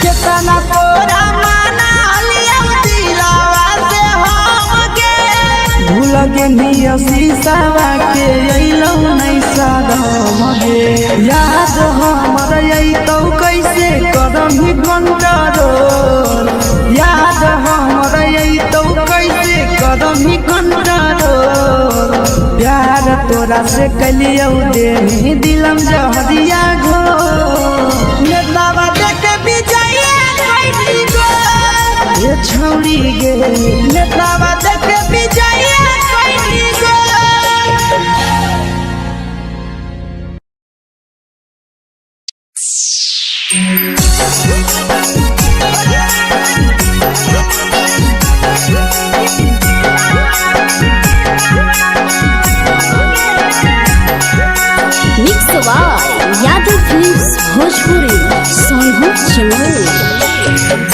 केतना तोरा माना लिया दिलावा से हम गे भूल गेली शीशावा के अइलौ नहीं सारा गे याद हमर अइतौ कैसे करम कंट्रोल याद हमर अइतौ कैसे करम कंट्रोल प्यार तोरा से कलियो देनी दिलम जहरिया घो नेतावा देखे विजय कैली गो ये छौड़ी गे नेतावा देखे विजय कैली गो mix by Yadav films Bhojpuri Sonu चमन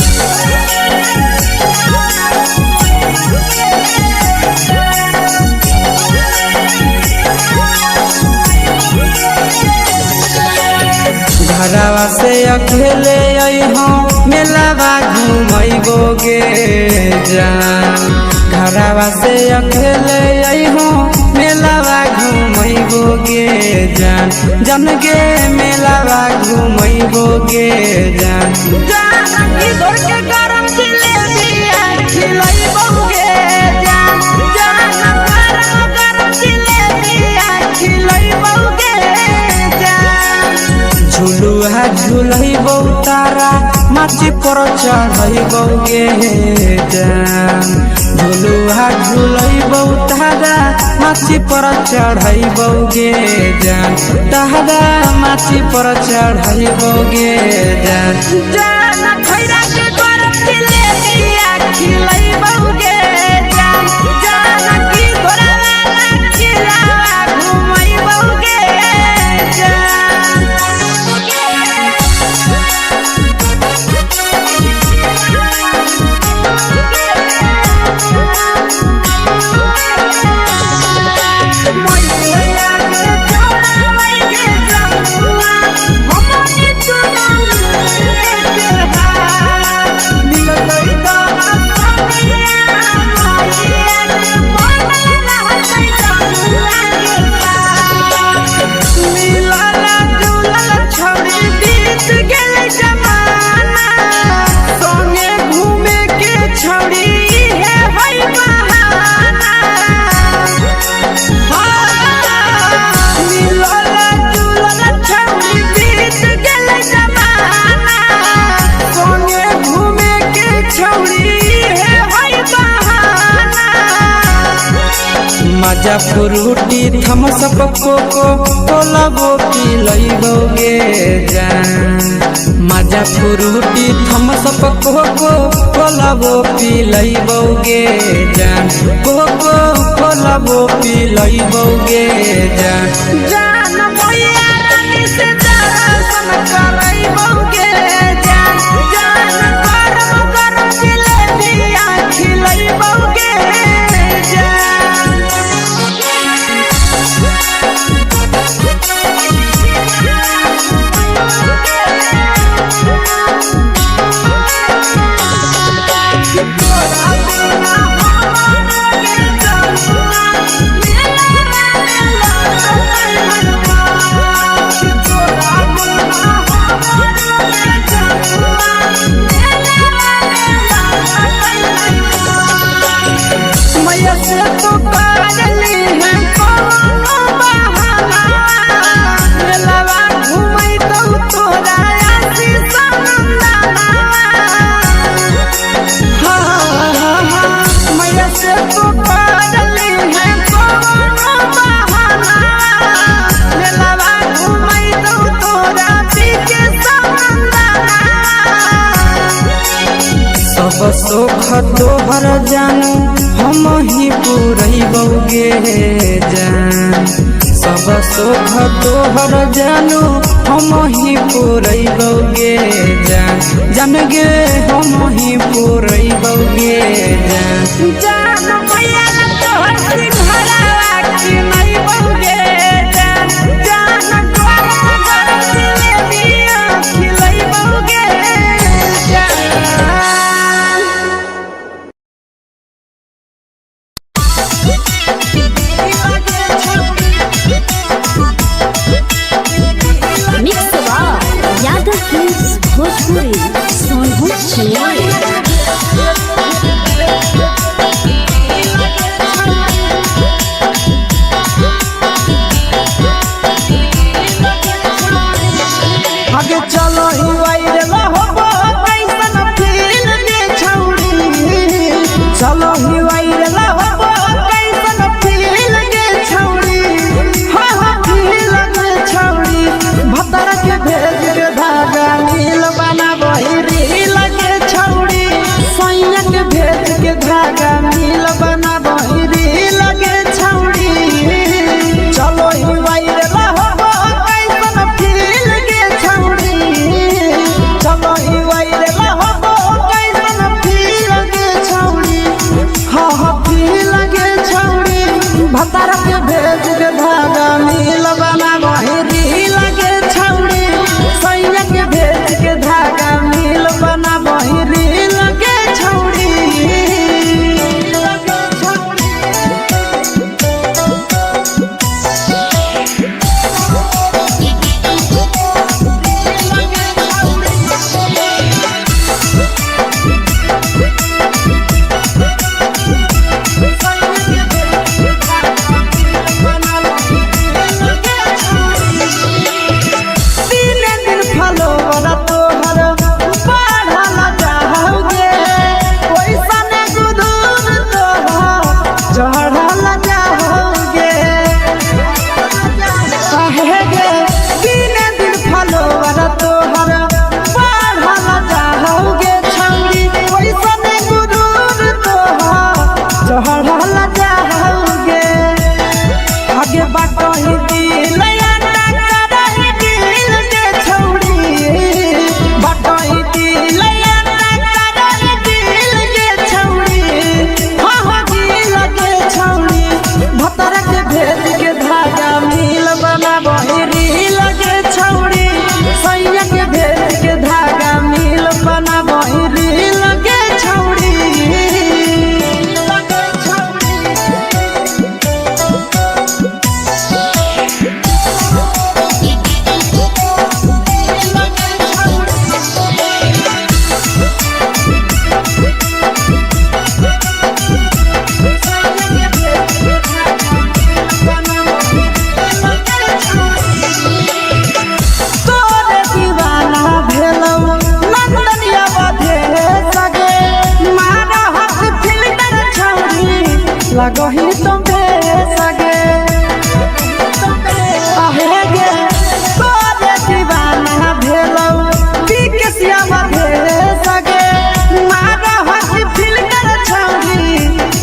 घरवा से अकेले अइहो मेलावा घूमैबो गे जान घरवा से अकेले अइहो मेलावा घूमैबो गे जान जन गे मेलावा घूमैबो गे जान जान की दौड़ के गरम जिलेबिया खिलैबो गे जान जान गरम जिलेबिया खिलैबो गे जान झुलुहा झुलैबो तारा माची पर चढ़ैबो गे जान झुलुहा झुलैबो तारा माची पर चढ़ैबो गे जान तारा माची पर चढ़ैबो गे जान जान खैरा के गरम जिलेबिया खिलैबो गे जान जान की घोड़ावाला खिलावा घुमैबो गे जान मैया के छोड़ा मजा फ्रूटी थम्स अप कोको कोला वो पी लइबोगे जान मजा फ्रूटी थम्स अप कोको कोला वो पी लइबोगे जान कोको कोला वो पी लइबोगे जान जान भैया रानी से दर्शन करइबोगे जान जान गरम गरम जिलेबिया खिलइबोगे सोख तोहर जानू हम ही पूरइबोगे जान सब सोख तोहर जानू हम ही पूरइबोगे जान जान गे हम ही पूरइबोगे जान जान भैया तोहर सिंघरावा खिलइबोगे जान जान गरम गरम जिलेबिया खिलइबोगे जान मिक्स यादव फिल्म्स भोजपुरी सोनू आगे चलो ही वायरल होबो कैसन फील दे छौड़ी चलो ही वायरल होबो कैसन फील दे छौड़ी हा हा फील दे छौड़ी भतर के भेज के धागा नील बनाबो रील के छौड़ी सैया के भेज के धागा नील बनाबो रील के छौड़ी चलो ही वायरल होबो कैसन फील के छौड़ी चलो ही वायरल होबो कैसन फील के छौड़ी हा हा फील के छौड़ी भतर के भेज के धागा नील बनाबो रील के छौड़ी सैया के भेज के धागा नील बनाबो रील के छौड़ी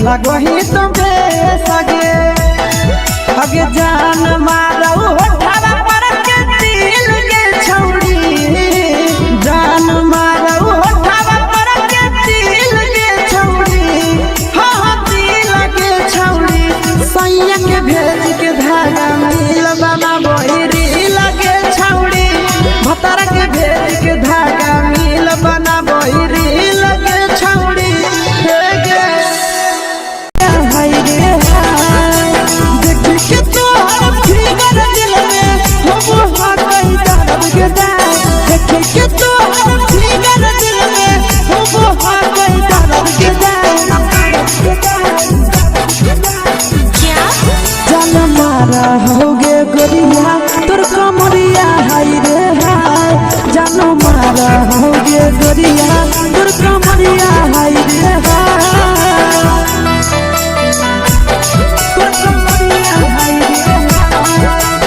लगो ही तुम सगे अगे जान मारो होठवा पर के दिल के छौड़ी जान मारो होठवा पर के दिल के छौड़ी हाँ दिल के छौड़ी सैया के भेज के धागा मिल बाबा बोहरी लगे छौड़ी भतार के भेज के धागा मिल बना बोहरी लगे छौड़ी होगे गोरिया तोर कमरिया हाय रे हाय जानो मारा होगे गोरिया तोर कमरिया हाय रे हाय तोर कमरिया हाय रे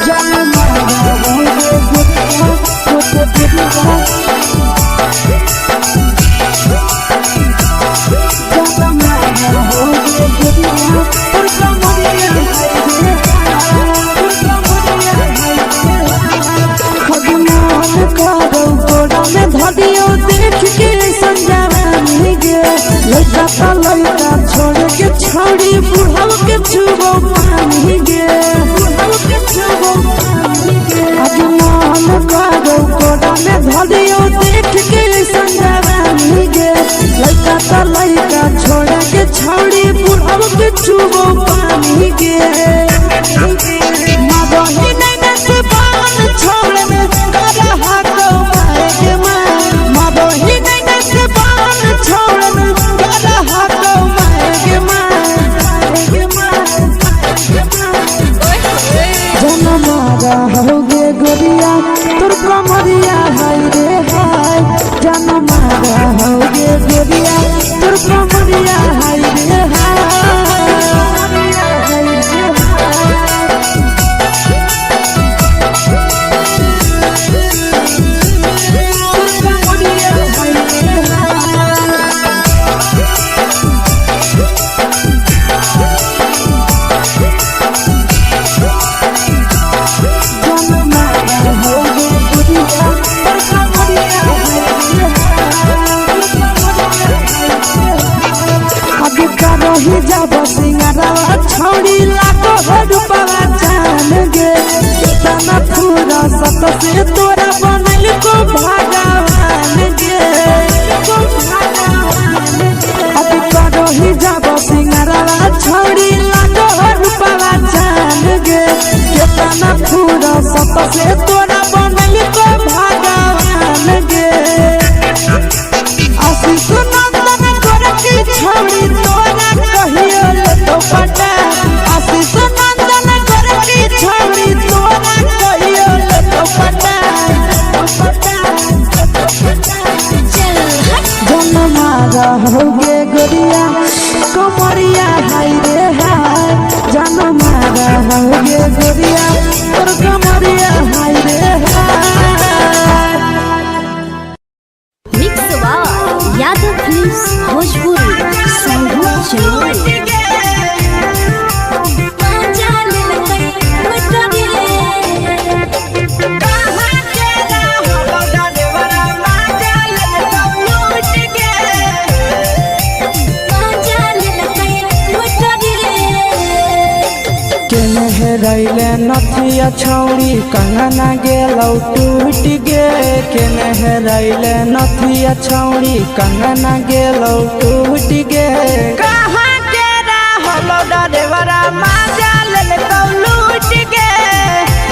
जानो मारा होगे गोरिया तोर कमरिया धदियो देख के संजावानी गे लइका ता लइका छोड़ के छौड़ी बुढ़ाव के छुबो पानी गे बुढ़ाव के छुबो पानी गे आज मन करो कोडा में धदियो देख के संजावानी गे लइका ता लइका छोड़ के छौड़ी बुढ़ाव के छुबो पानी गे मादही नहीं से बान छोड़ में करा हाथों मारे के मादही नहीं से बान छोड़ में करा हाथों मारे के जन मारा होगे गोरिया तोर कमरिया हाय रे हाय जन मारा होगे गोरिया तोर कमरिया हाय रे हाय ही जब सिंगारा छौड़ी लाखो रुपवा जान गे तना पूरा सत से तोरा बनल को भगवान गे अब करो ही जब सिंगारा छौड़ी लाखो रुपवा जान गे तना पूरा सत से तोरा बनल को भगवान गे आशीष नंदन कर की छौड़ी तोरा कहियो ले तो पटा आशीष नंदन कर की छौड़ी तोरा कहियो ले तो पटा जन मारा होगे गोरिया कमरिया हाय रे हाय जन मारा होगे गोरिया तोर कमरिया हाय रे हाय मिक्स वाह यादव फिल्म्स भोजपुरी संगीत चलो रैले नथिया छौड़ी कंगना गेलौ टूट गे केने रैले नथिया छौड़ी कंगना गेलौ टूट गे कहाँ के रहलो डरेवरा माजा लेलकौ लूट गे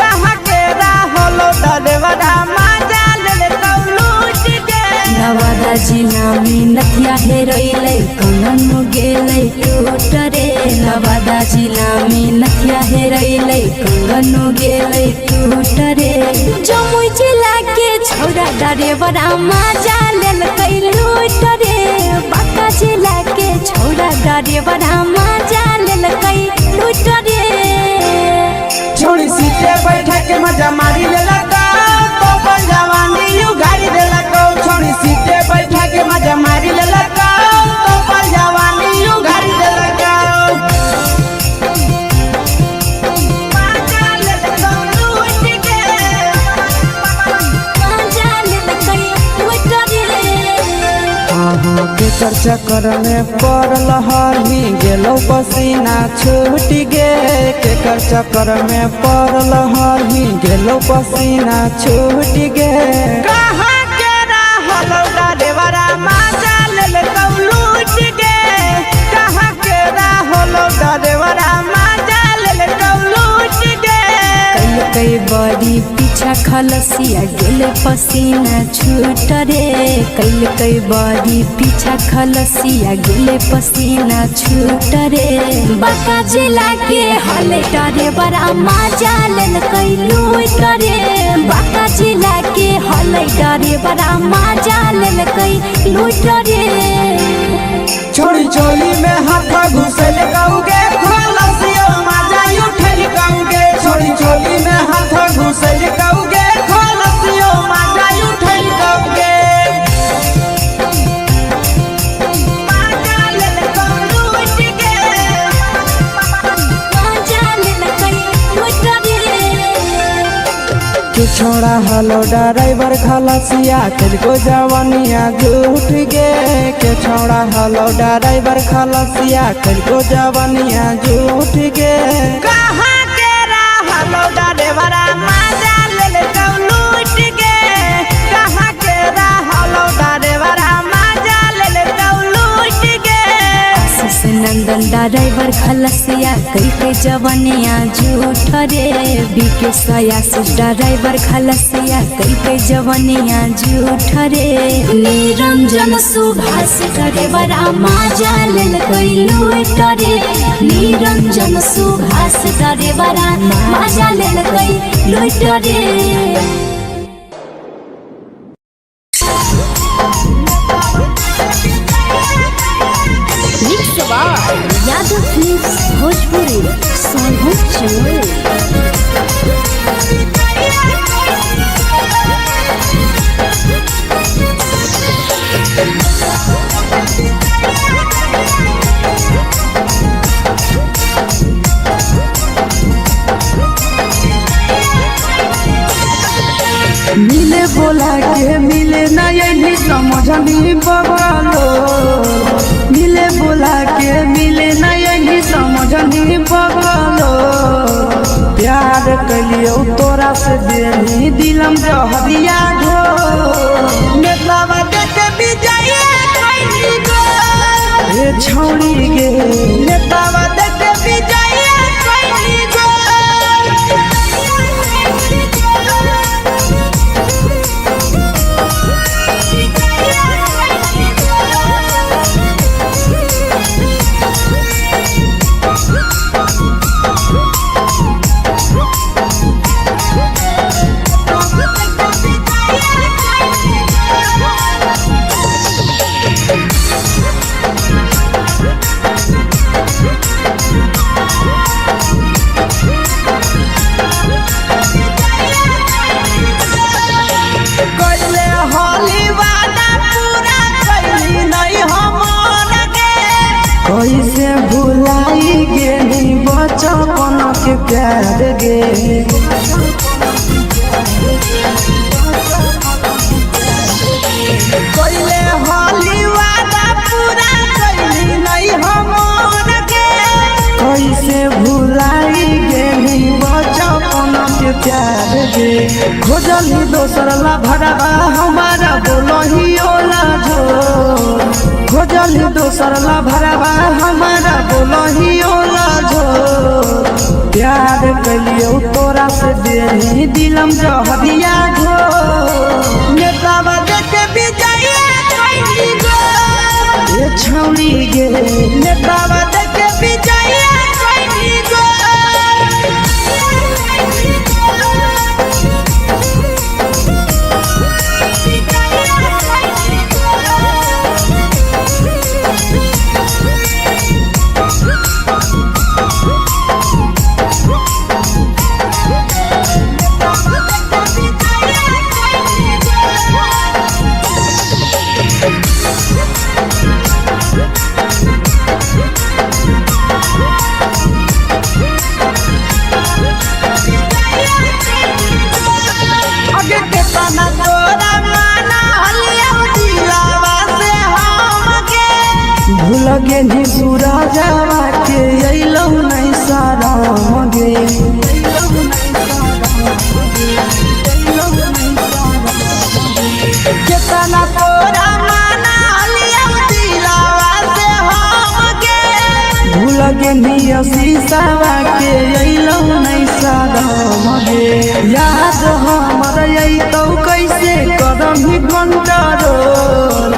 कहाँ के रहलो डरेवरा माजा लेलकौ लूट गे नवादा जिला में नथिया हेरोइले कंगन गेले टूट रे नवादा जिला में नथिया हेरोइले कंगन गेले टूट रे जमुई जिला के छौड़ा डरेवरा माजा लेलकै लूट रे बांका जिला के छौड़ा डरेवरा माजा लेलकै लूट रे छोड़ी सीटे बैठा के मजा मारी लेलकौ तो जवानी यू गाड़ी देलकौ चक्कर में पड़ल हरही गेलो पसीना छूट गे केकर चक्कर में पड़ल हरही गेलो पसीना छूट गे कहाँ के रहलो डरेवरा माजा लेल लूट गे कहाँ के रहलो डरेवरा माजा लेल लूट गे कई बड़ी पीछा खलसिया गेले पसीना छूट रे कई बड़ी पीछा खलसिया गेले पसीना छूट रे बांका जिला के हले डरे बड़ा मजा लेल कई लूट रे बांका जिला के हले डरे बड़ा मजा लेल कई लूट रे छोड़ी चोली में हाथ घुसल कौगे खलसियो माजा उठल कौगे छोड़ी चोली में हाथ घुसल कौगे खलसियो माजा उठल कौगे माजा लेल लूट गे मजा लेल कई लूट रे के छोड़ा हलो ड्राइवर खलसिया तेरे जवानिया झूठ गे के छोड़ा हलो ड्राइवर खलसिया तेरे जवानिया झूठ गे कहाँ के रहलो डरेवरा माजा लेल लूट गे कहाँ के रहलो डरेवरा माजा लेल लूट गे आशीष नंदन ड्राइवर खलसिया कई जवानिया झूठ रे बीके आशीष ड्राइवर खलसिया कई जवानिया झूठ रे निरंजन सुभाष ड्राइवरा मजा लेल कई लूट रे निरंजन सुभाष ड्राइवरा मजा लेल कई लूट रे यादव फिल्म्स भोजपुरी सोनू चोर मिले बोला के मिले नहीं समझनी बगलो मिले बोला के मिले नहीं समझनी बगलो प्यार कलियो तोरा से देनी दिलम जहरिया घो नेतवा देख विजय कैली गो ए छौड़ी गे नेतवा देख विजय कैली गो कैले होली वादा पूरा कैली नहीं हमर गे कैसे भुलाई गेली बचपन के प्यार गे कैले होली वादा पूरा कैली नहीं हमर गे कैसे भुलाई गेली बचपन के प्यार गे खोजली दोसर ला भरवा हमारा बोलही ओला झोर खोजली दोसर ला भरवा हमारा बोलही ओला झोर प्यार कलियो तोरा से देनी दिलम जहरिया घोर नेतवा देख विजय कैली गो ए छौड़ी गे नेतवा देख विजय कैली गो के निसुरा जावा के अइलौ नहीं सारा मगे कितना तोरा माना लिया दिलावा से हमके भूल के निया शीशावा के अइलौ नहीं सारा मगे याद हमर अइतौ कैसे करही कंट्रोल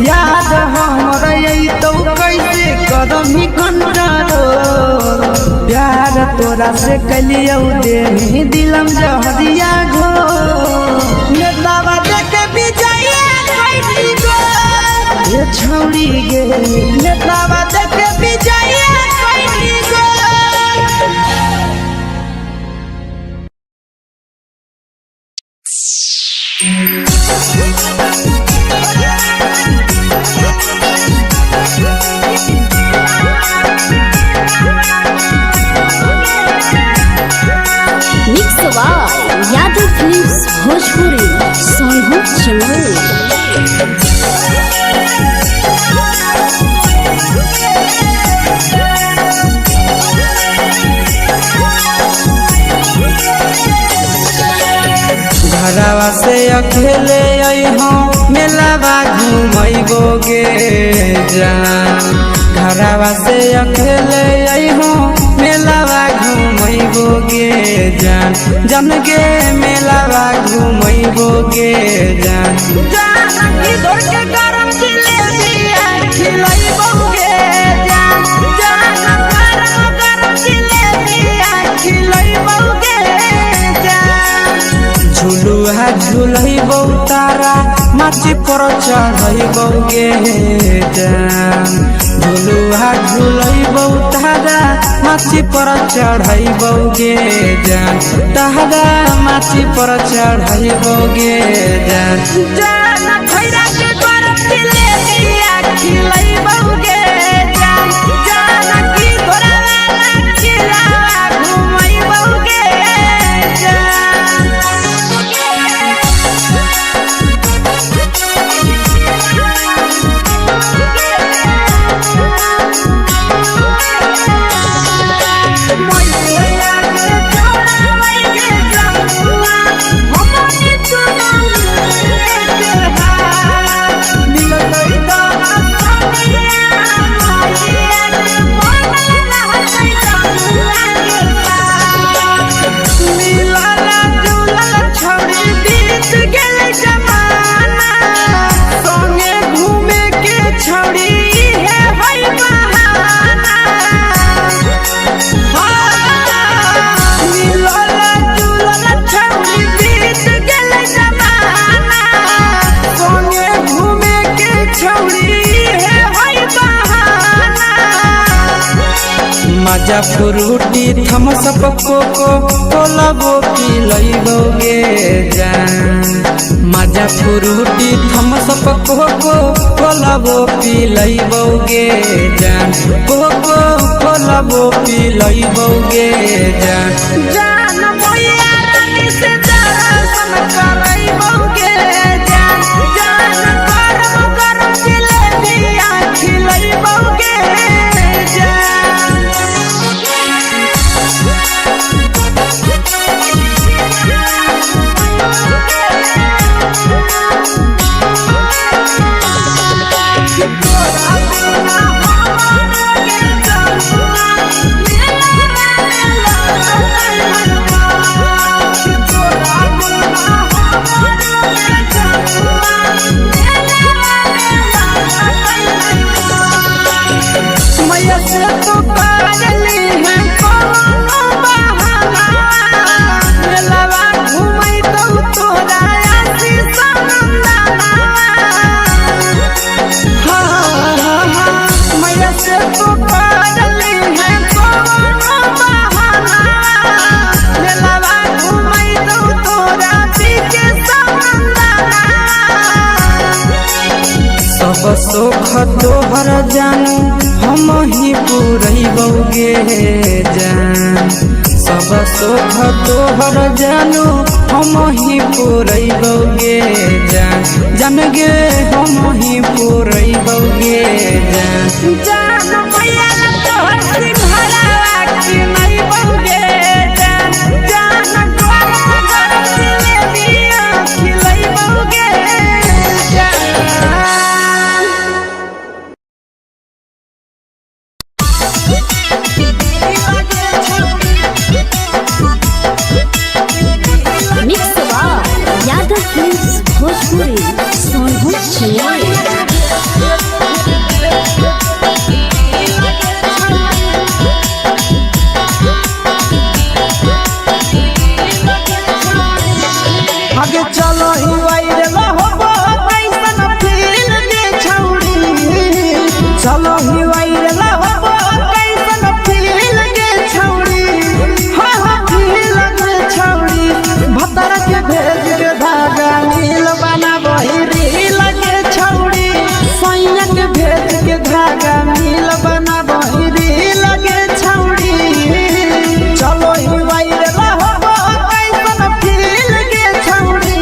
याद हमर अइतौ कैसे करही कंट्रोल प्यार तोरा से कलियौ दे दिलम जहरिया घो नेतावा देखे विजय कैसी गो ये छौड़ी गे नेतावा देखे विजय कैसी गो mix by Yadav films Bhojpuri Sonu channel. घरवा से अकेले अइहो मेलावा घुमैबो गे जान घरवा से अकेले अइहो मेलावा घुमैबो गे जान जन गे मेलावा घुमैबो गे जान जान की दौड़ के गरम जिलेबिया खिलैबो गे जान जान गरम जिलेबिया खिलैबो गे जान झुलुहा झुलैबौ तारा माची पर चढ़ैबौ गे जान झुलुहा झुलैबौ तारा माची पर चढ़ैबौ गे जान तारा माची पर चढ़ैबौ गे जान जान खैरा के गरम जिलेबिया खिलैबौ गे जान जान की घोड़ावाला खिलावा घुमैबौ गे जान मजा फ्रूटी थमसप कोको कोलाबो पिलैबौ गे जान मजा फ्रूटी थमसप कोको कोलाबो पिलैबौ गे जान कोको कोलाबो पिलैबौ गे जान जान मोया रानी से दर्शन करैबौ गे जान जान गरम गरम जिलेबिया खिलैबौ गे जान सब सुख तोहर जानू हम ही पुरैबौ गे जान सब सुख तोहर जानू हम ही पुरैबौ गे जान जान गे हम ही पुरैबौ गे जान जान वायरल हो कैसन फील के छौड़ी हाँ हाँ फील के छौड़ी भतर के भेज के धागा नील बना बहिरी लगे छौड़ी सैया के भेज के धागा नील बना बहिरी लगे छौड़ी चलो ही वायरल हो कैसन फील के छौड़ी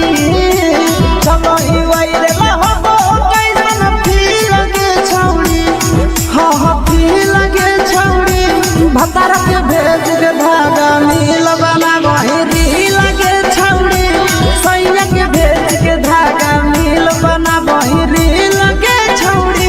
चलो ही वायरल हो कैसन फील के छौड़ी हाँ हाँ फील के छौड़ी भतर के भेज के धागा नील बना बहिरी लगे छौड़ी सैया के भेज के धागा नील बना बहिरी लगे छौड़ी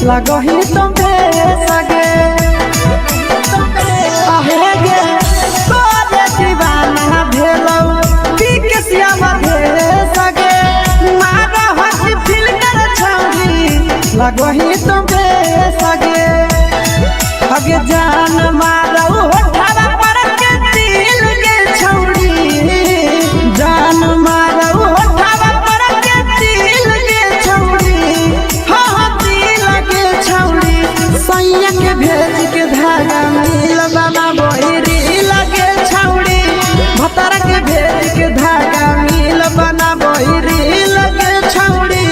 लगही तुम्हे सगे आहे गे तोरे दीवाना भेलौ बिकसिया बधे सगे मारा हसी फिल्टर छौड़ी लगही तुम्हे सगे अगे जान मारौ होठवा पर के दिल के छौड़ी जान मारौ होठवा पर के दिल के छौड़ी हाँ हाँ सैया के भेज के धागा नील बना बहिरी लगे छौड़ी भतर के भेज के धागा नील बना बहिरी लगे छौड़ी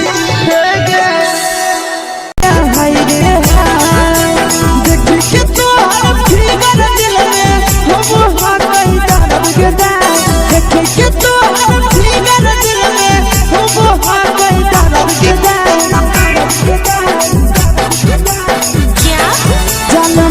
हाय रे हाय देख के तोहर फिगर दिल में हम हो गई दर्द के दाग देख के तोहर फिगर दिल में हम हो गई दर्द के दाग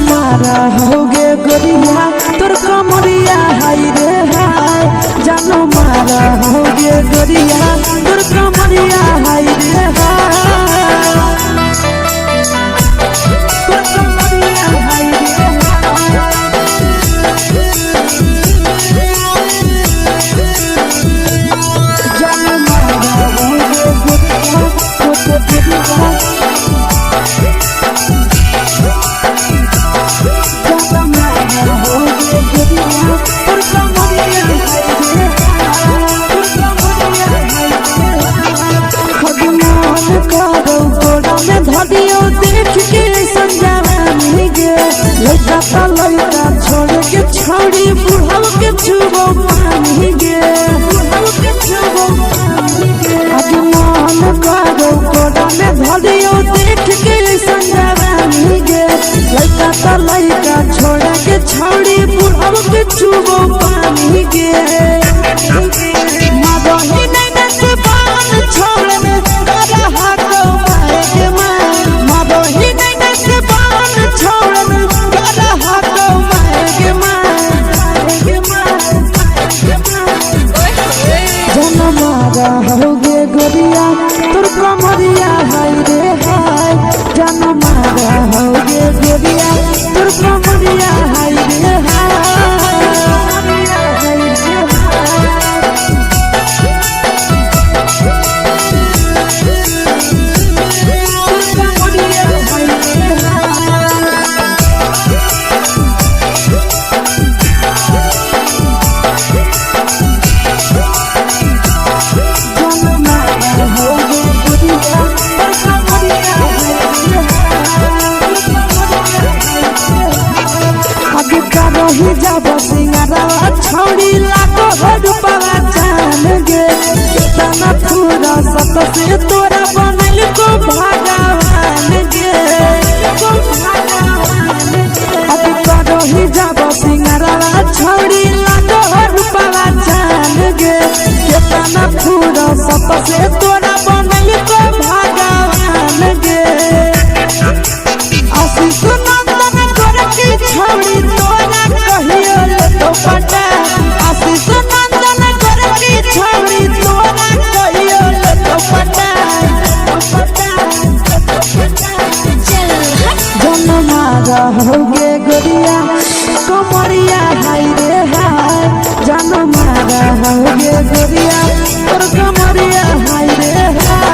मारा होगे गोरिया तोर कमरिया हाय रे हाय जानो मारा होगे गोरिया तोर कमरिया हाय रे हाय तोर कमरिया हाय रे जानो मारा होगे गोरिया तोर कमरिया धदियो देख के संजानी गे लइका ता लइका छोड़ के छौड़ी बुढ़ाव के छुबो पानी गे बुढ़ाव के छुबो पानी गे आज मन करो कोड़ा में धदियो देख के संजानी गे लइका ता लइका छोड़ के छौड़ी बुढ़ाव के छुबो पानी गे मदही नैना से बान छोड़ में करा हाको माए के मदही नैना से बान छोड़ में करा हाको माए के जनमारा होगे गोरिया तोर कमरिया हाय रे हाय जान मारा होगे गोरिया तोर कमरिया हाय रे रही जब सिंगारा छौड़ी लागो रूपवा जान गे तना पूरा सत से तोरा बनल को भगवान गे अब रही जब सिंगारा छौड़ी लागो रूपवा जान गे तना पूरा सत से तोरा बनल को भगवान गे आशीष नंदन गोरखी छौड़ी तोरा कहियो तो पटा आशीष नंदन गोरखी छौड़ी तोरा कहियो तो पटा जन्मा रहोगे गोरिया कमरिया हाय रे हाय जन्मा रहोगे गोरिया और कमरिया हाय रे हाय।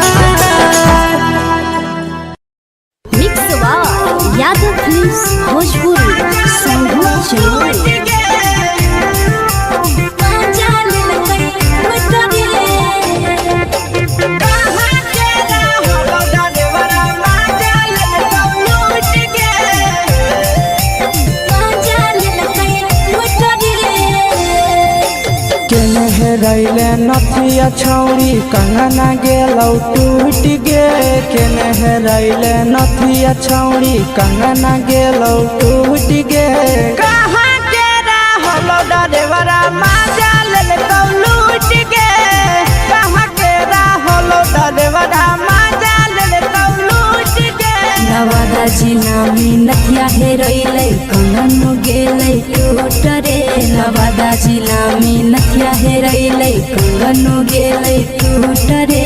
मिक्स यादव फिल्म्स भोजपुरी संगीत चलो रैले नथिया छौड़ी कंगना गेलौ टूट गे केने रैले नथिया छौड़ी कंगना गेलौ टूट गे कहाँ के रहलो डरेवरा माजा ले तो लूट गे कहाँ के रहलो डरेवरा माजा ले तो लूट गे नवादा जिला में नथिया हेरैले कंगन गेलै टूट रे नवादा जिला में नथिया हेरैले कंगन गेलै टूट रे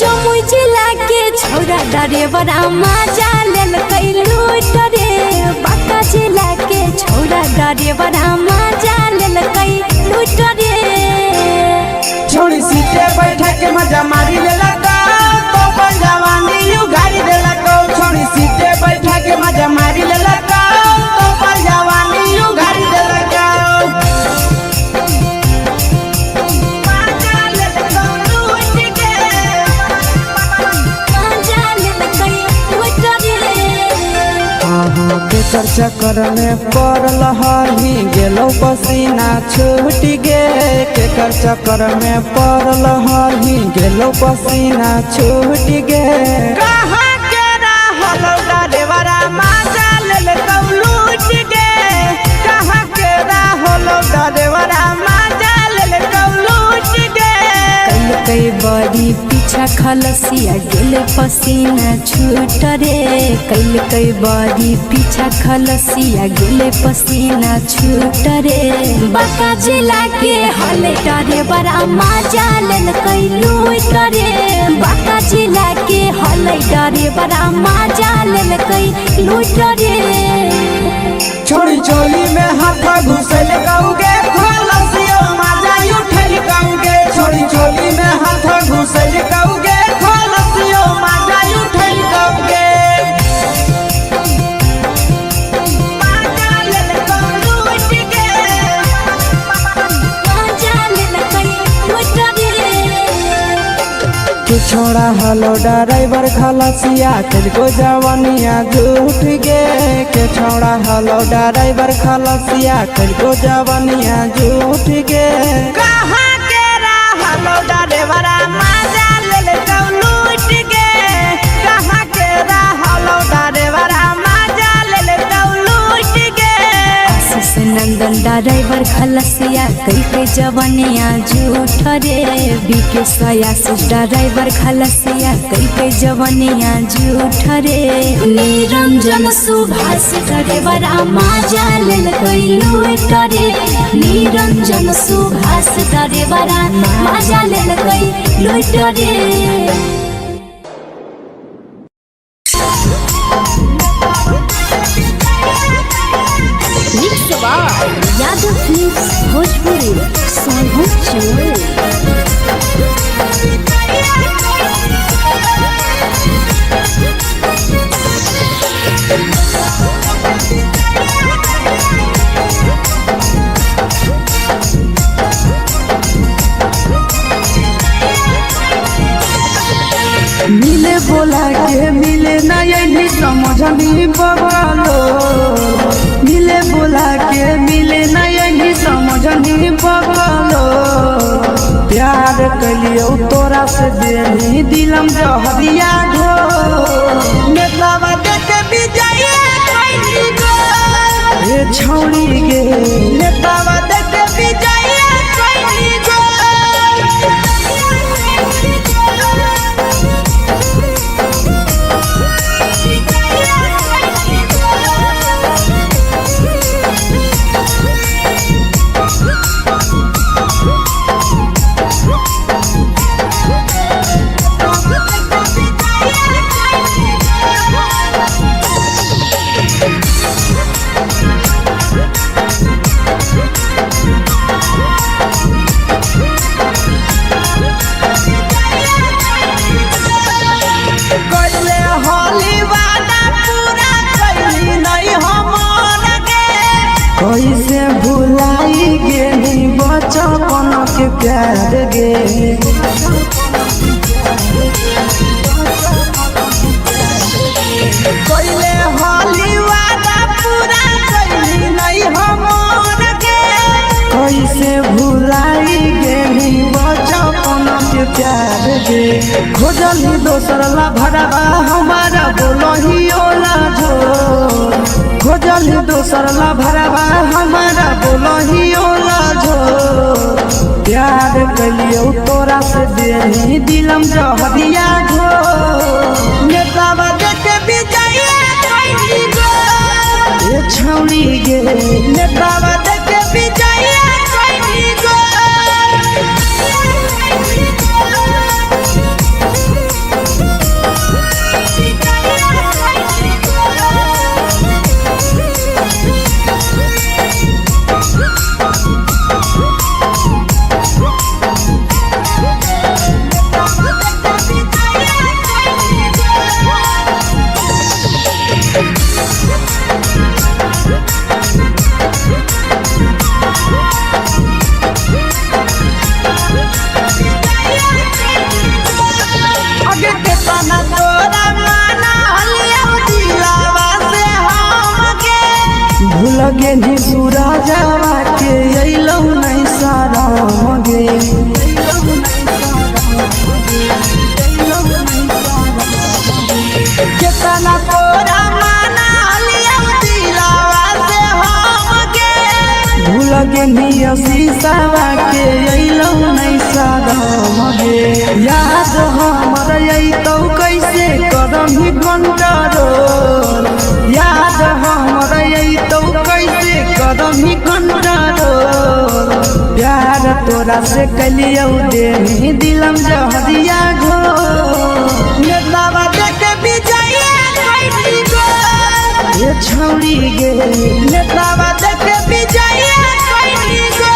जमुई जिला के छौरा डरेवरा माजा लेलकै लूट रे बांका जिला के छौरा डरेवरा माजा लेलकै लूट रे छोड़ी सीटे बैठा के मजा मारी लेला तो पर जवानी यू गाड़ी देला को छोड़ी सीटे बैठा के मजा मारी लेला तो पर जवानी यू गाड़ी देला केकर चक्कर में पड़ल हही गेलो पसीना छूट गे केकर चक्कर में पड़ल हही गेलो पसीना छूट गे कहाँ के रहलो डरेवरा माजा ले तो लूट गे कहाँ के रहलो डरेवरा माजा ले तो लूट गे कई बड़ी पीछा खलसिया गेल पसीना छूट रे कई बड़ी पीछा खलसिया गेल पसीना छूट रे बांका जिला के हले डरे बड़ा माजा लेल कई लूट रे बांका जिला के हले डरे बड़ा माजा लेल कई लूट रे छोड़ी चोली में हाथ घुसल गाऊंगे खलसियो माजा उठल गाऊंगे छोड़ी चोली में हाथ घुसल गाऊंगे खलसियो माजा उठल गाऊंगे छोड़ा हलो ड्राइवर खलसिया तेरे जवानिया झूठ गे के छोड़ा हलो ड्राइवर खलसिया तेरे जवानिया झूठ गे कहाँ के रहलो ड्राइवरा माजा ले तो लूट गे कहाँ के रहलो ड्राइवरा माजा ले तो लूट गे आशीष नंदन ड्राइवर खलसिया कई जवानिया झूठ रे बीके आशीष ड्राइवर खलसिया कई जवानिया झूठ रे निरंजन सुभाष ड्राइवरा माजा लेल कई लूट रे निरंजन सुभाष ड्राइवरा माजा लेल कई लूट रे फिल्म्स भोजपुरी सोनू चमोली। मिले बोला के मिले ना यही समझनी बगलो, मिले बोला के मिले ना यही समझनी बगलो। प्यार कलियो तोरा से देनी दिलम जहरिया घो, नेतावा देखे विजय कैली गो ए छौड़ी गे, नेतावा देखे विजय कैली गो। कैसे भुलाई गेली बचपन के प्यार गे, कैले होली वादा पूरा कैली नहीं हमर गे। कैसे भुलाई गेली बचपन के प्यार गे, खोजली दोसर ला भरवा हमारा बोलही ओला झो, खोजली दोसर ला भरवा हमारा बोलही ओला झो। प्यार कलियो तोरा से देनी दिलम जहरिया घो, नेतावा देखे विजय कैली गो ए छौड़ी गे, नेतावा देखे विजय कैली गो। भूलगे नी सूरजवा के अइलौ नहीं सारा मगे, केतना तोरा माना लिया दिलावा से हमगे। भूलगे नी शीशावा के अइलौ नहीं सारा मगे, याद हमर अइतौ कैसे करही कंट्रोल, याद हमर अइतौ कैसे करही कंट्रोल। प्यार तोरा से कलियो देनी दिलम जहरिया घो, नेतावा देखे विजय कैली गो ए छौड़ी गे, नेतावा देखे विजय कैली गो।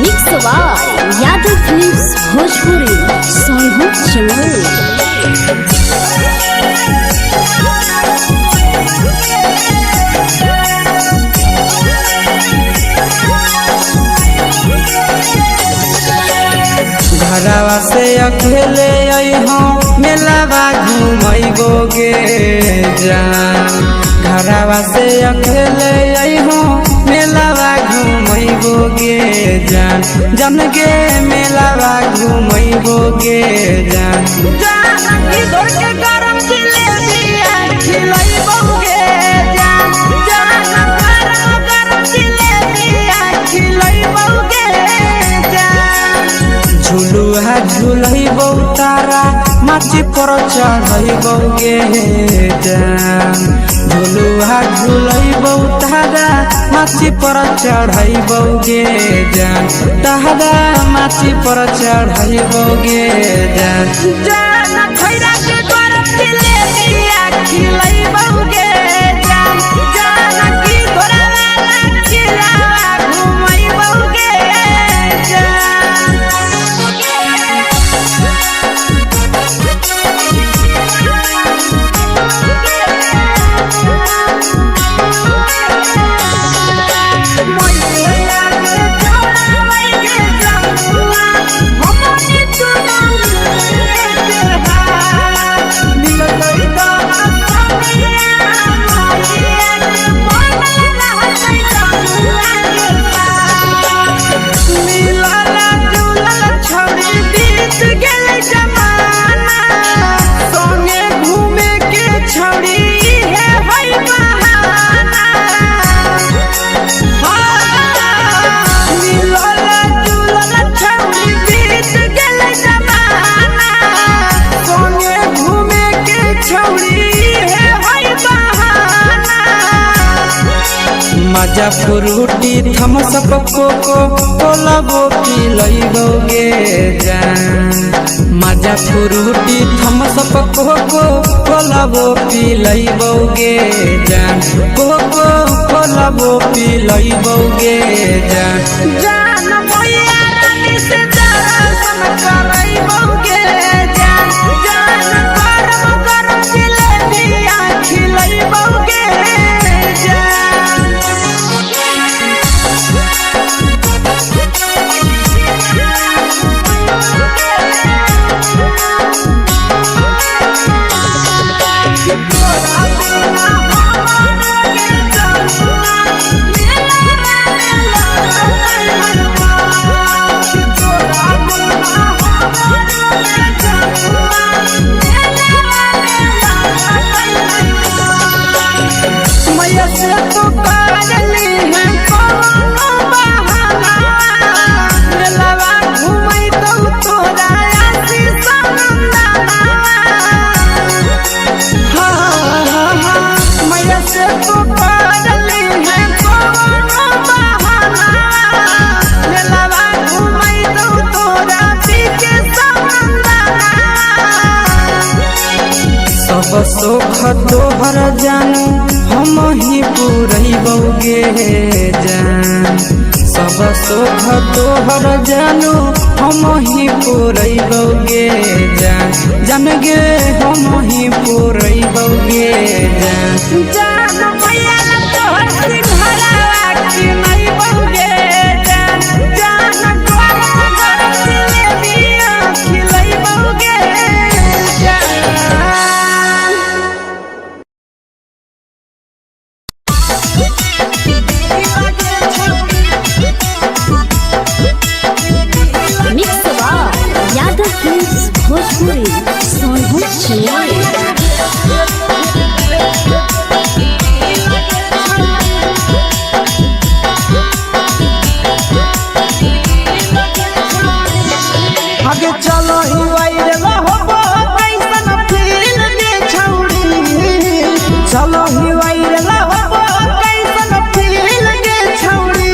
Mix by Yadav films Bhojpuri Sonu चमोली। घरवा से अकेले अइहो मेलावा घूमैबो गे जान, घरवा से अकेले अइहो मेलावा घूमैबो गे जान, जन गे मेलावा घूमैबो गे जान। जान की दौड़ के गरम जिलेबिया खिलैबो गे जान, जान गरम जिलेबिया खिलैबो गे जान। झुलुहा झुलैबो तारा माची पर चढ़ैबौगे जान झुलुहा झुलैबौ तारा माची पर चढ़ैबौगे जान तारा माची पर चढ़ैबौगे जान जान खैरा के गरम दिले दिया खिलैबौगे जान जान की घोड़ा वाला चिला घुमैबौगे जान मजा फ्रूटी थम्स अप कोको कोला वो पी लैबौगे जान मजा फ्रूटी थम्स अप कोको कोला वो पी लैबौगे जान कोको कोला वो पी लैबौगे जान जान मैया रानी से दर्शन करैबौगे जान जान गरम गरम जिलेबिया खिलैबौगे जान सब सुख तोहर जानू हम ही पुरैबौगे जान सब सुख तोहर जानू हम ही पुरैबौगे जान जान गे हम ही पुरैबौगे जान जान मैया तोहर सिंघरावा खिलैबौगे जान जान गरम गरम जिलेबिया खिलैबौगे जान भोजपुरी सोनू आगे चलो ही वायरल होबो कैसन फील दे छौड़ी चलो ही वायरल होबो कैसन फील दे छौड़ी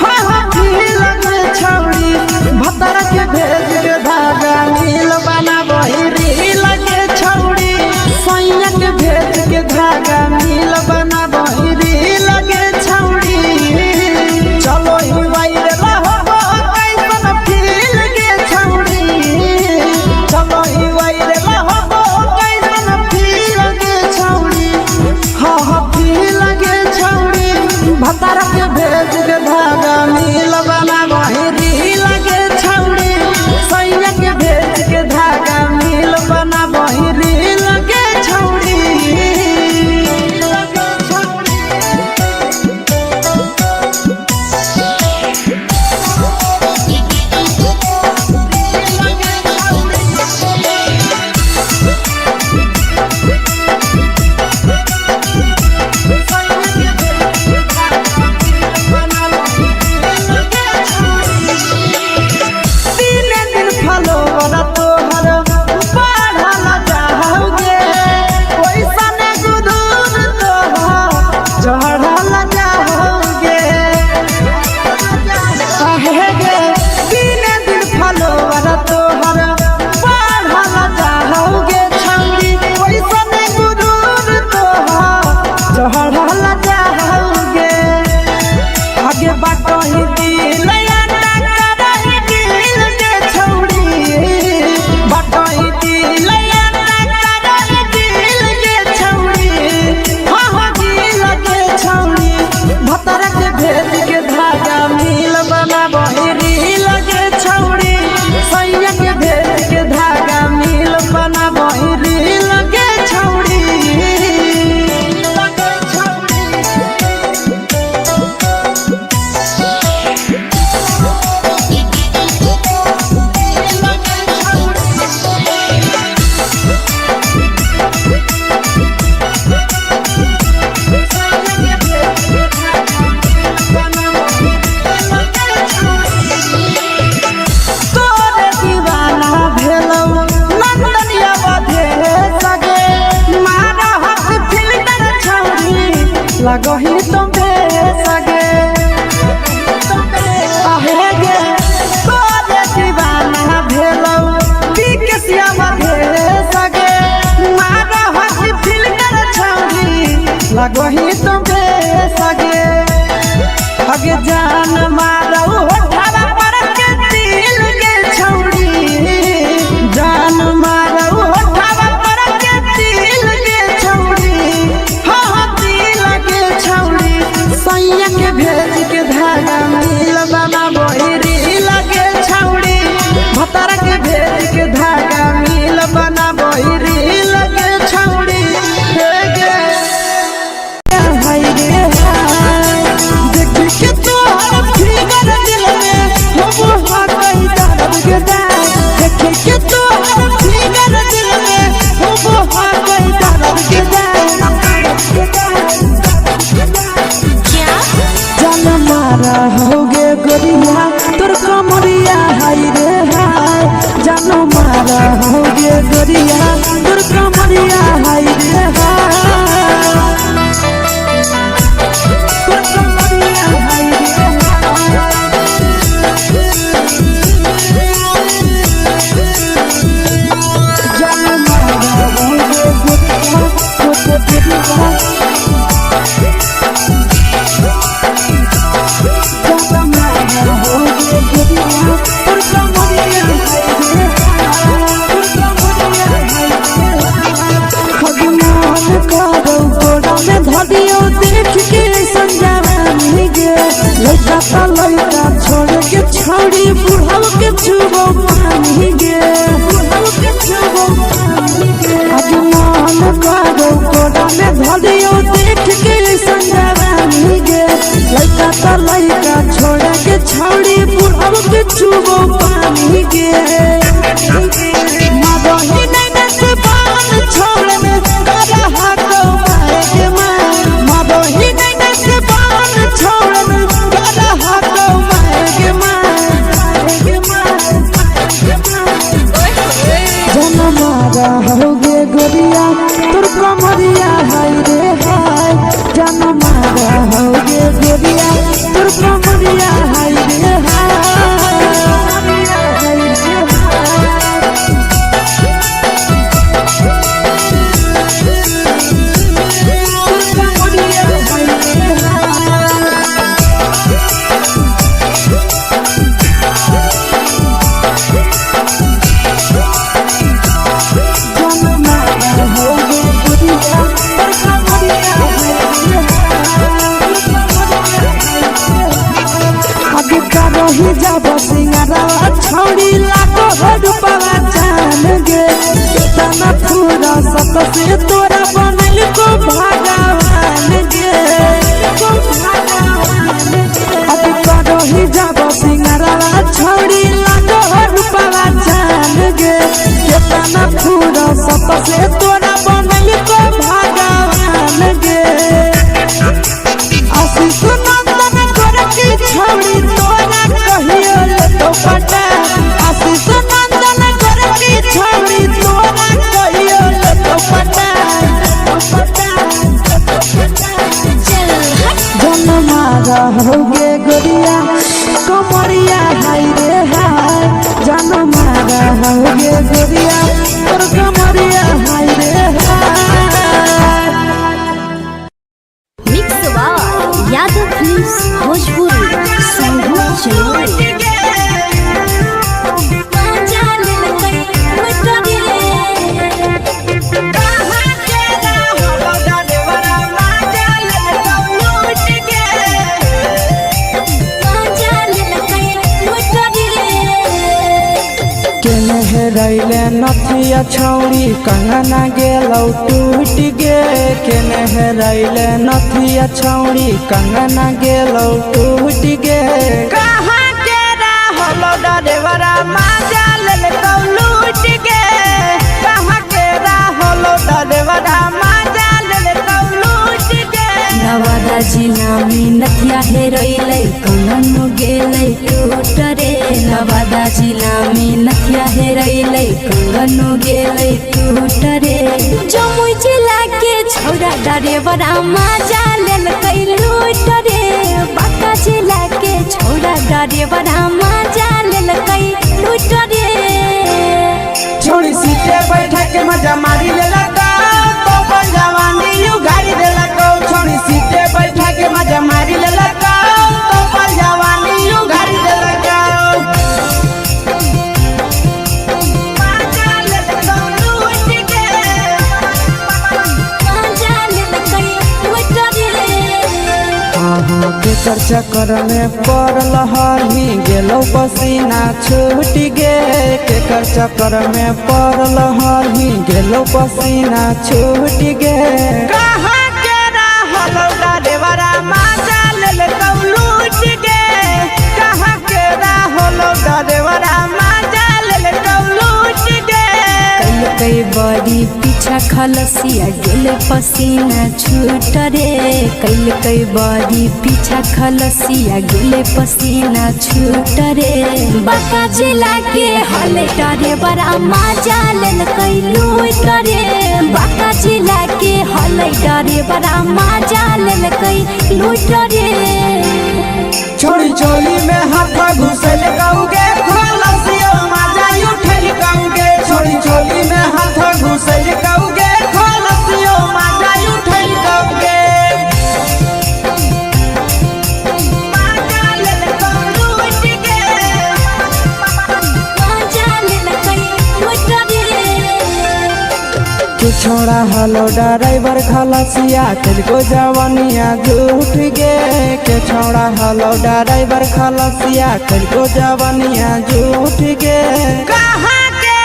हां हां फील दे छौड़ी भतर के भेज के धागा नील बना वही रील के छौड़ी लगही तुम सगे आहे गे तोरे दीवाना भेलौ बिकसिया भेल सगे मारा हसी फिल्टर छौरी लगही तुम सगे अगे जान मारौ होठवा पर के दिल के छौरी जान मारौ होठवा पर के दिल के छौरी हाँ दिल के छौरी सैया के भेज के धागा मिल बना बहिरी लगे छौरी भतर के भेज के धागा मिल बना बहिरी लगे छौरी हे गे हाय गे देख के तोहर फिगर दिल में हो हाथ दर्द के देख के तोहर फिगर दिल में हो हाथ दर्द के जान मारा होगे गोरिया तोर कमरिया हाय रे हाय जान मारा होगे गोरिया तोर कमरिया हाय रे हाय तोर कमरिया हाय रे जान मारा होगे गोरिया तोर कमरिया लड़का छोड़ के छौड़ी बुढ़ाव के छुबो पानी गे आज मन करो कोड़ा में धरियो देख के संजवानी गे लड़का छोड़ के छौड़ी बुढ़ाव के छुबो पानी गे मदही नहीं से बान छोड़ में करा हाथो मारे के मां मदही नहीं से बान छोड़ में करा हाथो मारे के मां जन मारा होगे गोरिया तोर कमरिया हाय रे हाय जन मारा होगे गोरिया तोर कमरिया हाय रे हाय ही जब सिंगारा छौड़ी लाखो रुपवा जान गे तना पूरा सत से तोरा बनल को भगवान गे अब करो ही जब सिंगारा छौड़ी लाखो रुपवा जान गे तना पूरा सत से तोरा बनल को भगवान गे आशीष नंदन कर की छौड़ी तोरा कहियो तो पटा आशीष नंदन कर की छौड़ी तोरा कहियो तो पटा जन मारा होगे गोरिया कमरिया हाय रे हाय जन मारा होगे गोरिया तोर कमरिया हाय रे हाय मिक्स वाह यादव फिल्म्स भोजपुरी संगीत चलोरी रैले नथिया छौड़ी कंगना गेलौ टूट गे केने रैले नथिया छौड़ी कंगना गेलौ टूट गे कहाँ के रहलो डरेवरा माजा लेलकौ लूट गे कहाँ के रहलो डरेवरा माजा लेलकौ लूट गे नवादा जिला में नथिया हेरोइलै कंगन गेलै टूट रे नवादा जिला में नथिया हेरोइलै कंगन गेलै टूट रे जमुई जिला के छौड़ा डरेवरा माजा लेलकौ डरे बड़ा मजा लेल कई लूट रे छोड़ी सीटे बैठा के मजा मारी लेला तो अपन जवानी यू गाड़ी देला को छोड़ी सीटे बैठा के मजा मारी लेला तो अपन जवानी यू गाड़ी देला केकर चक्कर में पड़ल हही गेलो पसीना छूट गे केकर चक्कर में पड़ल हही गेलो पसीना छूट गे कहाँ के रहल देवरा मजा लेल लूट गे कहाँ के रहल देवरा मजा लेल लूट गे कई बड़ी पीछा खलसिया गेले पसीना छूट रे कई बड़ी पीछा खलसिया गेले पसीना छूट रे बाका जिला के हले डरे बड़ा मजा लेल कई लूट रे बाका जिला के हले डरे बड़ा मजा लेल कई लूट रे छोड़ी चोली में हाथ घुसल गाऊगे खलसिया मजा उठल गाऊगे छोड़ी चोली में हाथ घुसल गाऊगे खलसिया मजा उठल गाऊगे छोड़ा हलो ड्राइवर खलसिया तेरे जवानिया झूठ गे के छोड़ा हलो ड्राइवर खलसिया तेरे जवानिया झूठ गे कहाँ के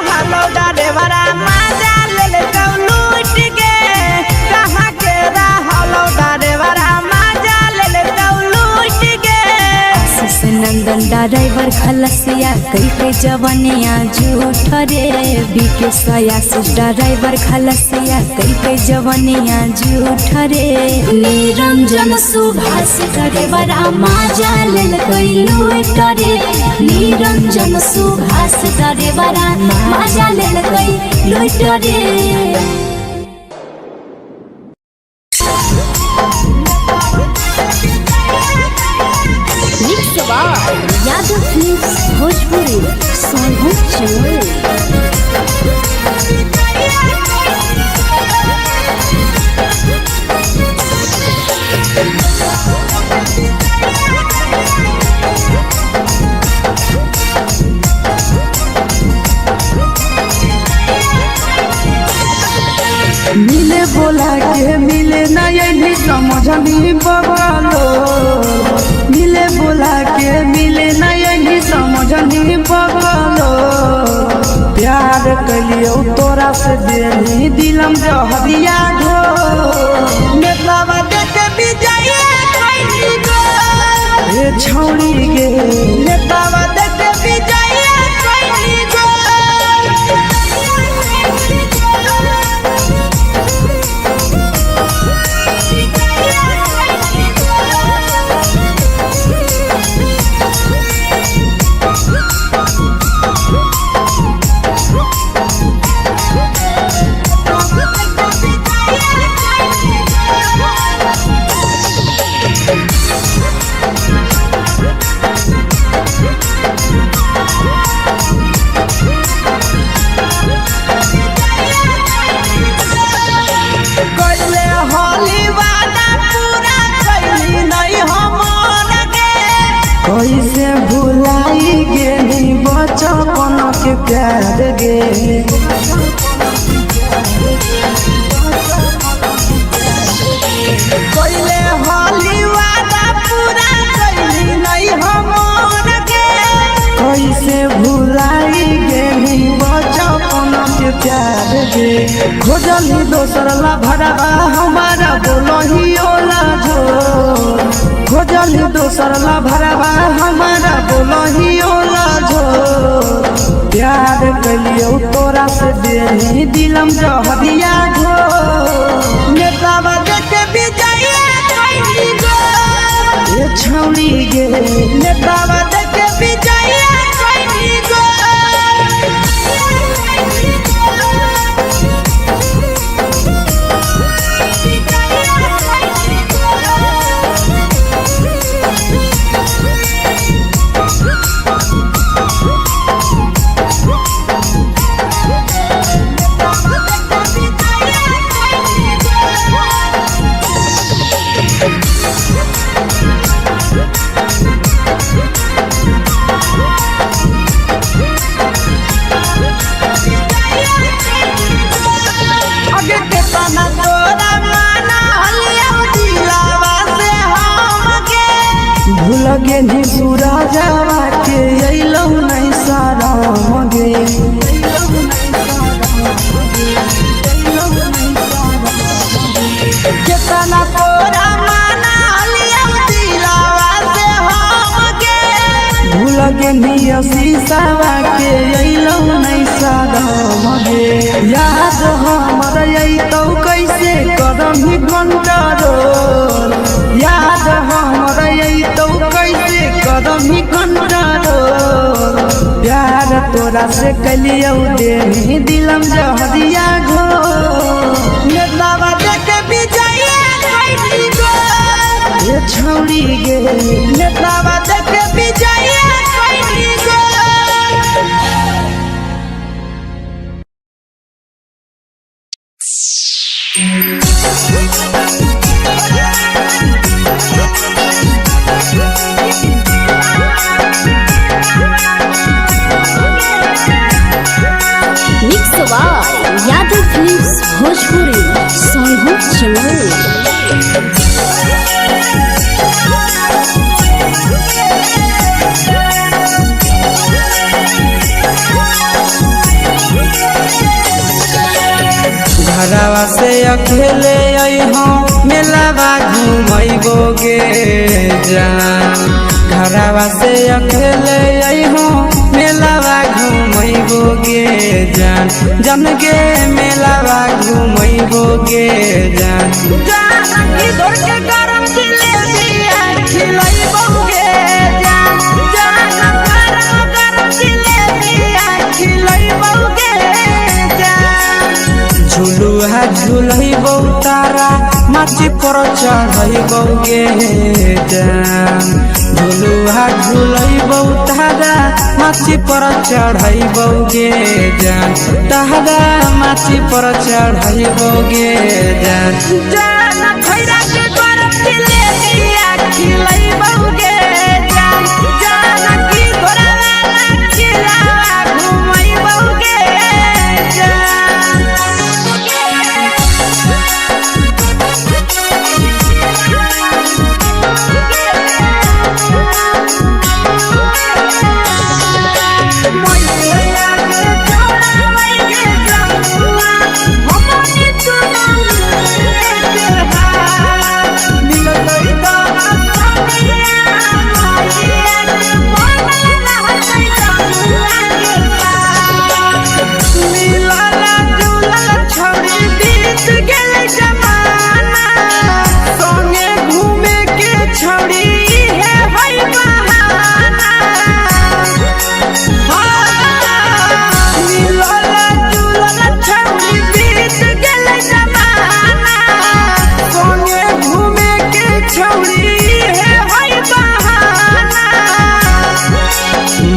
हलो ड्राइवर मजा लेल लूट गे कहाँ के हलो ड्राइवर मजा लेल लूट गे नंदन ड्राइवर खलसिया कई जवानिया झूठ रे बीके सयासी ड्राइवर खलसिया कई जवानिया झूठ रे निरंजन सुभाष ड्राइवर मजा लेल कई लूट रे निरंजन सुभाष ड्राइवर मजा लेल कई लूट रे यादव फिल्म्स भोजपुरी सोनू मिले बोला के मिले नहीं समझनी बगलो मिले बोला के मिले नहीं समझनी बगलो प्यार कलियो तोरा से देनी दिलम जहरिया घो नेतावा देखे विजय कैली गो ए छौड़ी गे नेतावा देखे विजय कैली गो कैसे भुलाई गेली बचपन के प्यार गे कैले होली वादा पूरा कैली नहीं हमर गे कैसे भुलाई गेली बचपन के प्यार गे खोजली दोसर ला भरवा हमारा बोलही ओला जो खोजली दोसर ला भरवा हमारा बोलही ओला झो प्यार कलियो तोरा से देनी दिलम जहरिया झो नेतावा देखे विजय कैली गो ए छौड़ी गे नेतावा देखे विजय कैली गो के केतना तोरा माना हलिया दिलावा से हमके भूल गे नी पूरा जावा के अइलौ नहीं सारा मगे केतना तोरा माना हलिया दिलावा से हमके भूल गे नी शीशावा के अइलौ नहीं सारा मगे याद हमर अइतौ कैसे करम ही घंटा रोल याद हमर अइतौ कैसे करम ही घंटा रोल प्यार तोरा से कलियौ देही दिलम जहरिया घो नेतावा देख विजय खैली गो ये छौड़ी गे नेतावा देख विजय खैली गो mix by Yadav films Bhojpuri Sonu channel. घरवा से अकेले अइहो मेलावा घुमैबो गे जान घरवा से अकेले अइहो मेलावा घुमैबो गे जान जन गे मेलावा घुमैबो गे जान जान की दौड़ के गरम जिलेबिया खिलैबो गे जान जान गरम जिलेबिया खिलैबो गे जान झुलुहा झुलैबौ तारा माची पर चढ़ैबौ गे जान झुलुहा झुलैबौ तारा माची पर चढ़ैबौ गे जान तारा माची पर चढ़ैबौ गे जान जान खैरा के गरम जिलेबिया खिलैबौ गे जान जान की घोड़ावाला खिलावा घुमैबौ गे जान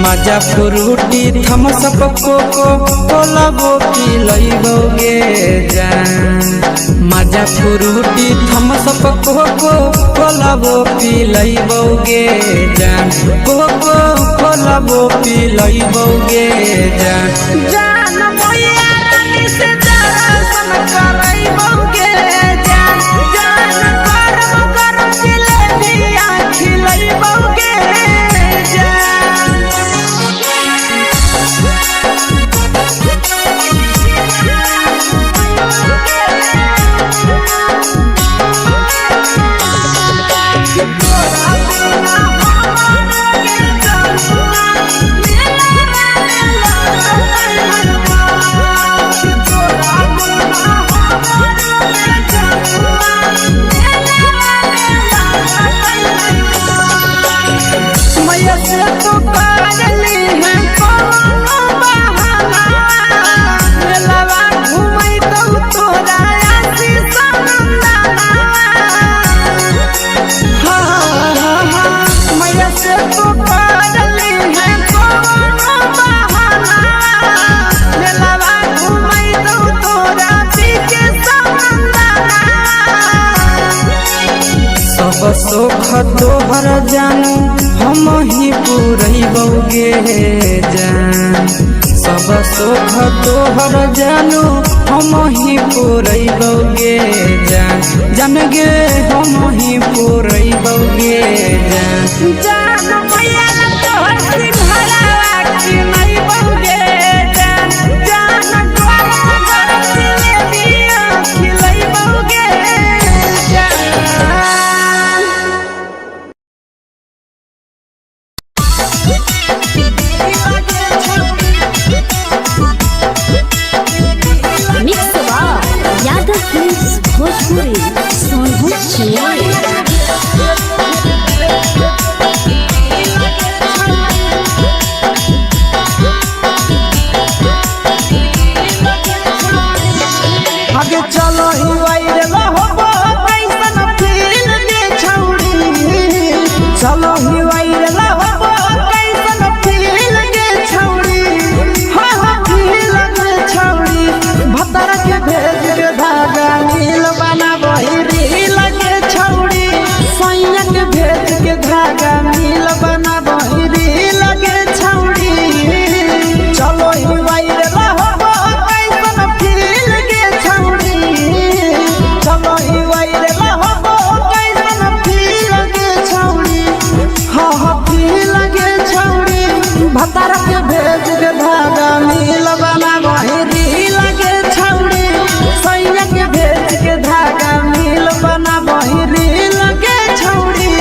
मजा फ्रूटी थम्स अप कोको कोलाबो पिलैबौ गे जान मजा फ्रूटी थम्स अप कोको कोलाबो पिलैबौ गे जान कोको कोलाबो पिलैबौ गे जान जान मैया रानी से दर्शन करैबौ गे जान जान गरम गरम जिलेबिया खिलैबौ गे जान सोख तोहर जानू हम ही पुरैबौ गे जान सब सोख तोहर जानू हम ही पुरैबौ जान मैया तोहर सिंघाड़ा की नहीं बहुगे जान द्वार दिले दिया खिलई बहुगे मिक्स यादव फिल्म्स भोजपुरी सोनू चिड़िया आगे चलो ही वायरल होबो कैसन फील दे छौड़ी चलो ही वायरल होबो कैसन फील दे छौड़ी हां हां फील दे छौड़ी भतर के भेज के धागा नील बना बहिरी लगे छौड़ी सैया के भेज के धागा नील बना बहिरी लगे छौड़ी चलो ही वायरल होबो कैसन फील दे छौड़ी चलो ही वायरल होबो कैसन फील दे छौड़ी हां हां फील दे छौड़ी भतर के भेज के धागा नील बना बहिरी लगे छौड़ी सैया के भेज के धागा नील बना बहिरी लगे छौड़ी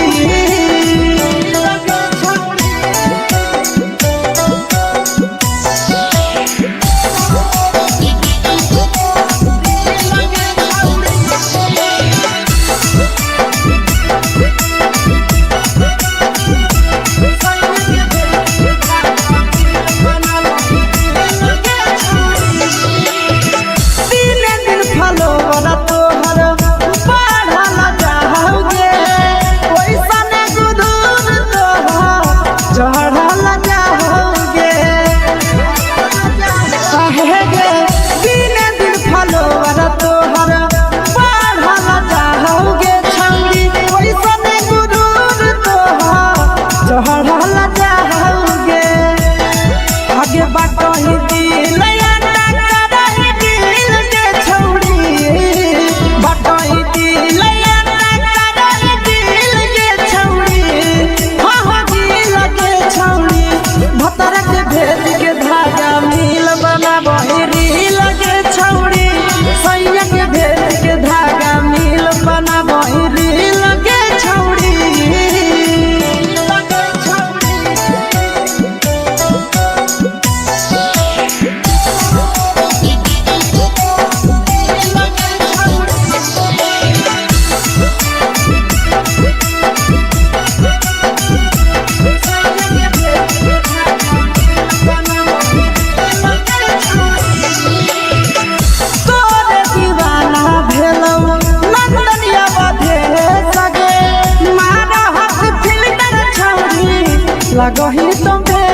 लगही तुम्हे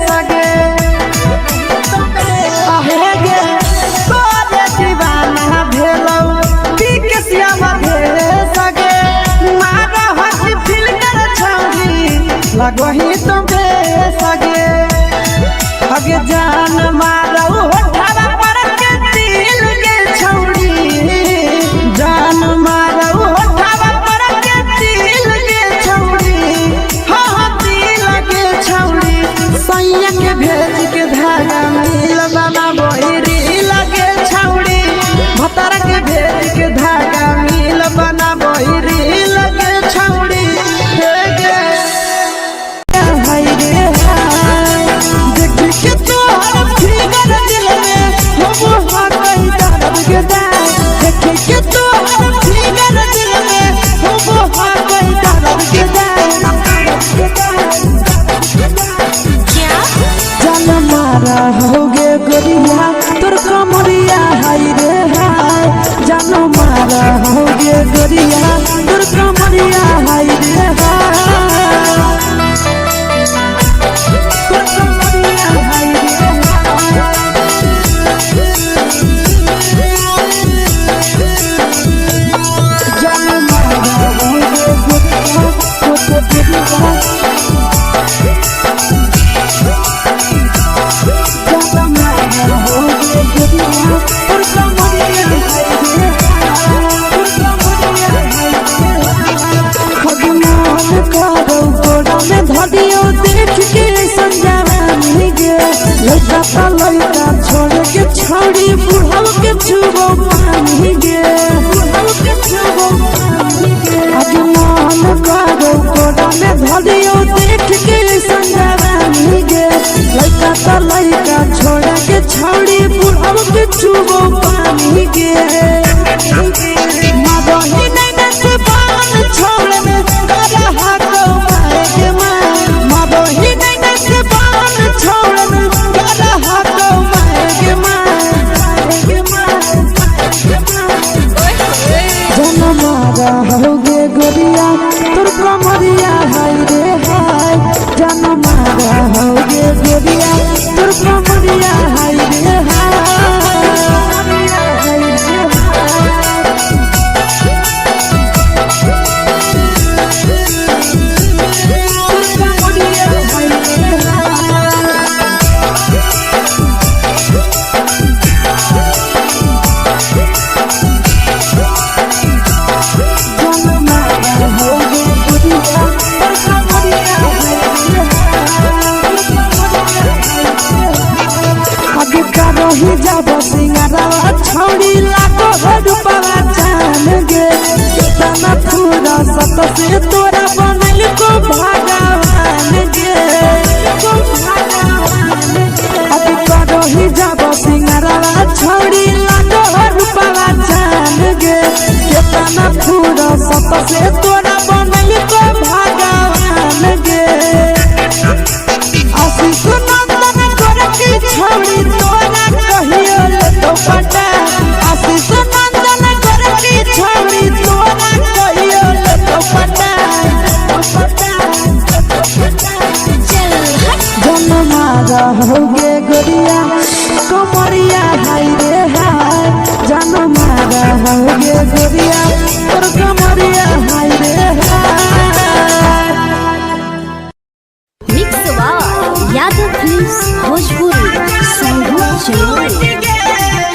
सगे आहे गे तोरे दीवाना भेलौ बिकसिया भे सगे मारा हसी फिल्टर छौरी लगही तुम्हे सगे अगे जान मारौ होठवा पर के दिल के छौरी जान मारौ होठवा पर के दिल के छौरी हां दिल के छौरी सैया के भेज के धागा मिल बना बहिरी लगे छौरी भतर के भेज के धागा मिल बना बहिरी लगे छौरी हे गे हाय रे हाय देख के तोहर फिगर दिल में हो हा कहीं दर्द के दाग देख के तोहर फिगर दिल में हो हा कहीं दर्द के दाग जान मारा होगे गोरिया तोर कमरिया हाय रे हाय जान मारा होगे गोरिया तोर कमरिया हाय रे हाय तोर कमरिया हाय रे जान मारा होगे गोरिया तोर कमरिया भगवान को रही जब सिंगारवा छौड़ी लागो रूपवा जान गे केतना पूरा सत से तोरा बनल को भगवान गे अभी रही जब सिंगारवा छौड़ी लागो रूपवा जान गे केतना पूरा सत से तोरा बनल को भगवान गे आशीष नंदन गोरखी छौड़ी तोरा कहियो ले तो पटा आशीष नंदन गोरखी छौड़ी तोरा कहियो ले तो पटा जनमा रहोगे गोरिया कमरिया हाय रे हाय जनमा रहोगे गोरिया और कमरिया हाय रे हाय। Mix by Yadav films Bhojpuri संगीत चैनल।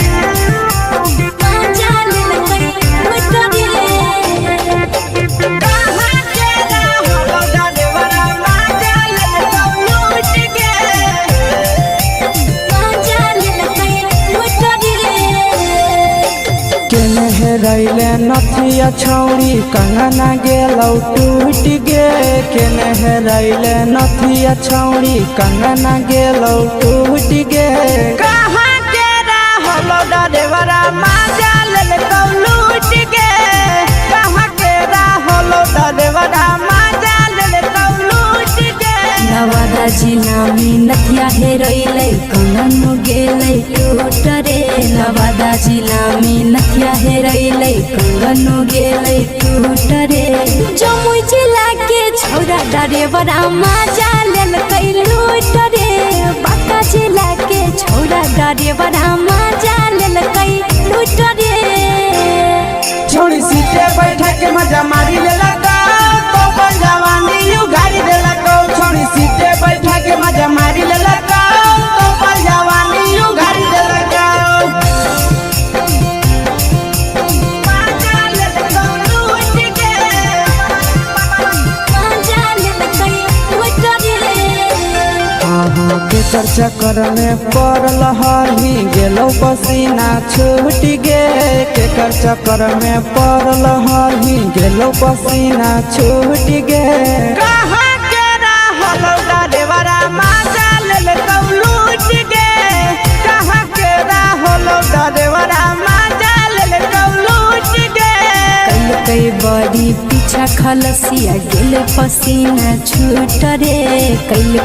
रैले नथिया छौड़ी कंगना गेलौ टूट गे केने रैले नथिया छौड़ी कंगना गेलौ टूट गे कहाँ के रहलो डरेवरा माजा लेलकौ लूट गे कहाँ के रहलो डरेवरा माजा लेलकौ लूट गे नवादा जिला में नथिया हेरैलै कंगन गेलै टूट रे नवादा जिला में नथिया हेरैलै कंगन गेलै टूट रे जमुई जिला के छौरा डरेवरा माजा लेलकै लूट रे बांका जिला के छौरा डरेवरा माजा लेलकै लूट रे छोड़ी सीटे बैठा के मजा मारी लेलकौ तो अपन जवानी यू गाड़ी देलकौ छोड़ी सीटे बैठा के मजा मारी लेलकौ तो अपन जवानी यू गाड़ी देलकौ माजा लेलकौ लूट गे माजा लेलकै लूट रे के चक्कर में पड़ल हही गेलौ पसीना छूट गे केकर चक्कर में पड़ल हही गेलौ पसीना छूट गे कहाँ के रहलो डरेवरा माजा लेलकौ लूट गे कहाँ के रहलो डरेवरा माजा लेलकौ लूट गे कई बड़ी पीछा खलसिया गेल पसीना छूट रे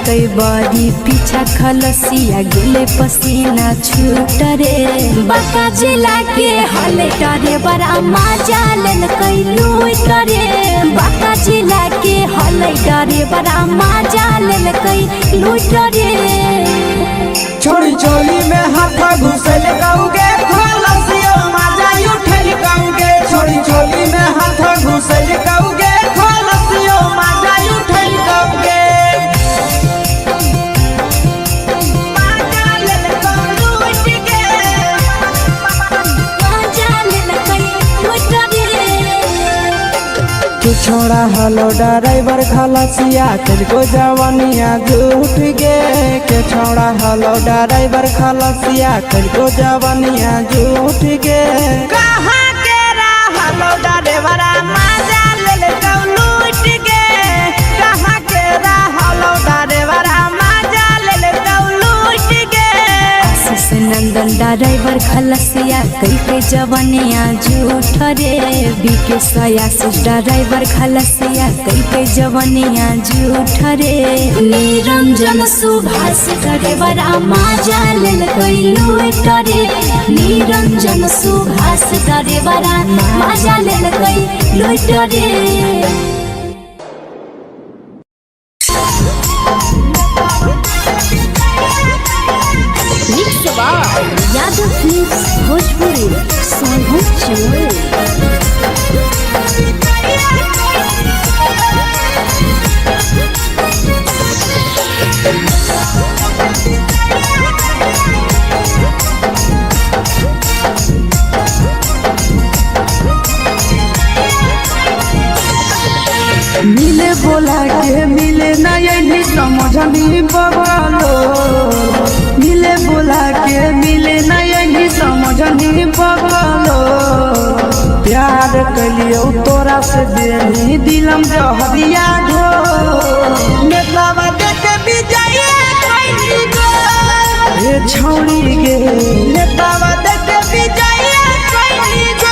कई बड़ी पीछा खलसिया गेल पसीना छूट रे बांका जिला के हले डरे बड़ा माजा लेलकै लूट रे बांका जिला के हले डरे बड़ा माजा लेलकै लूट रे छोड़ी चोली में हाथ घुसल गौगे खलसियो माजा उठल गौगे छोड़ी चोली में हाथ घुसल गौगे खलसियो माजा उठल गौगे माजा लेलकौ लूट गे माजा लेलकै लूट रे तू छोड़ा हलो ड्राइवर खलसिया तुझको जवानिया झूठ गे के छोड़ा हलो ड्राइवर खलसिया तुझको जवानिया झूठ गे कहाँ के रहलो डरेवरा माजा लेलकौ लूट गे कहाँ के रहलो डरेवरा माजा लेलकौ लूट गे आशीष नंदन ड्राइवर खलसिया कई जवानिया झूठ रे बीके आशीष ड्राइवर खलसिया कई जवानिया झूठ रे निरंजन सुभाष ड्राइवरा माजा लेलकै लूट रे निरंजन सुभाष ड्राइवरा माजा लेलकै लूट रे mix by Yadav films Bhojpuri संगीत चैनल। मिले बोला के मिले नहीं समझनी बगलो मिले बोला के मिले नहीं जनी बगलो प्यार कलियो तोरा से देनी दिलम जहरिया ढो नेतावा देख विजय कैली गो ए छौड़ी गे नेतावा देख विजय कैली गो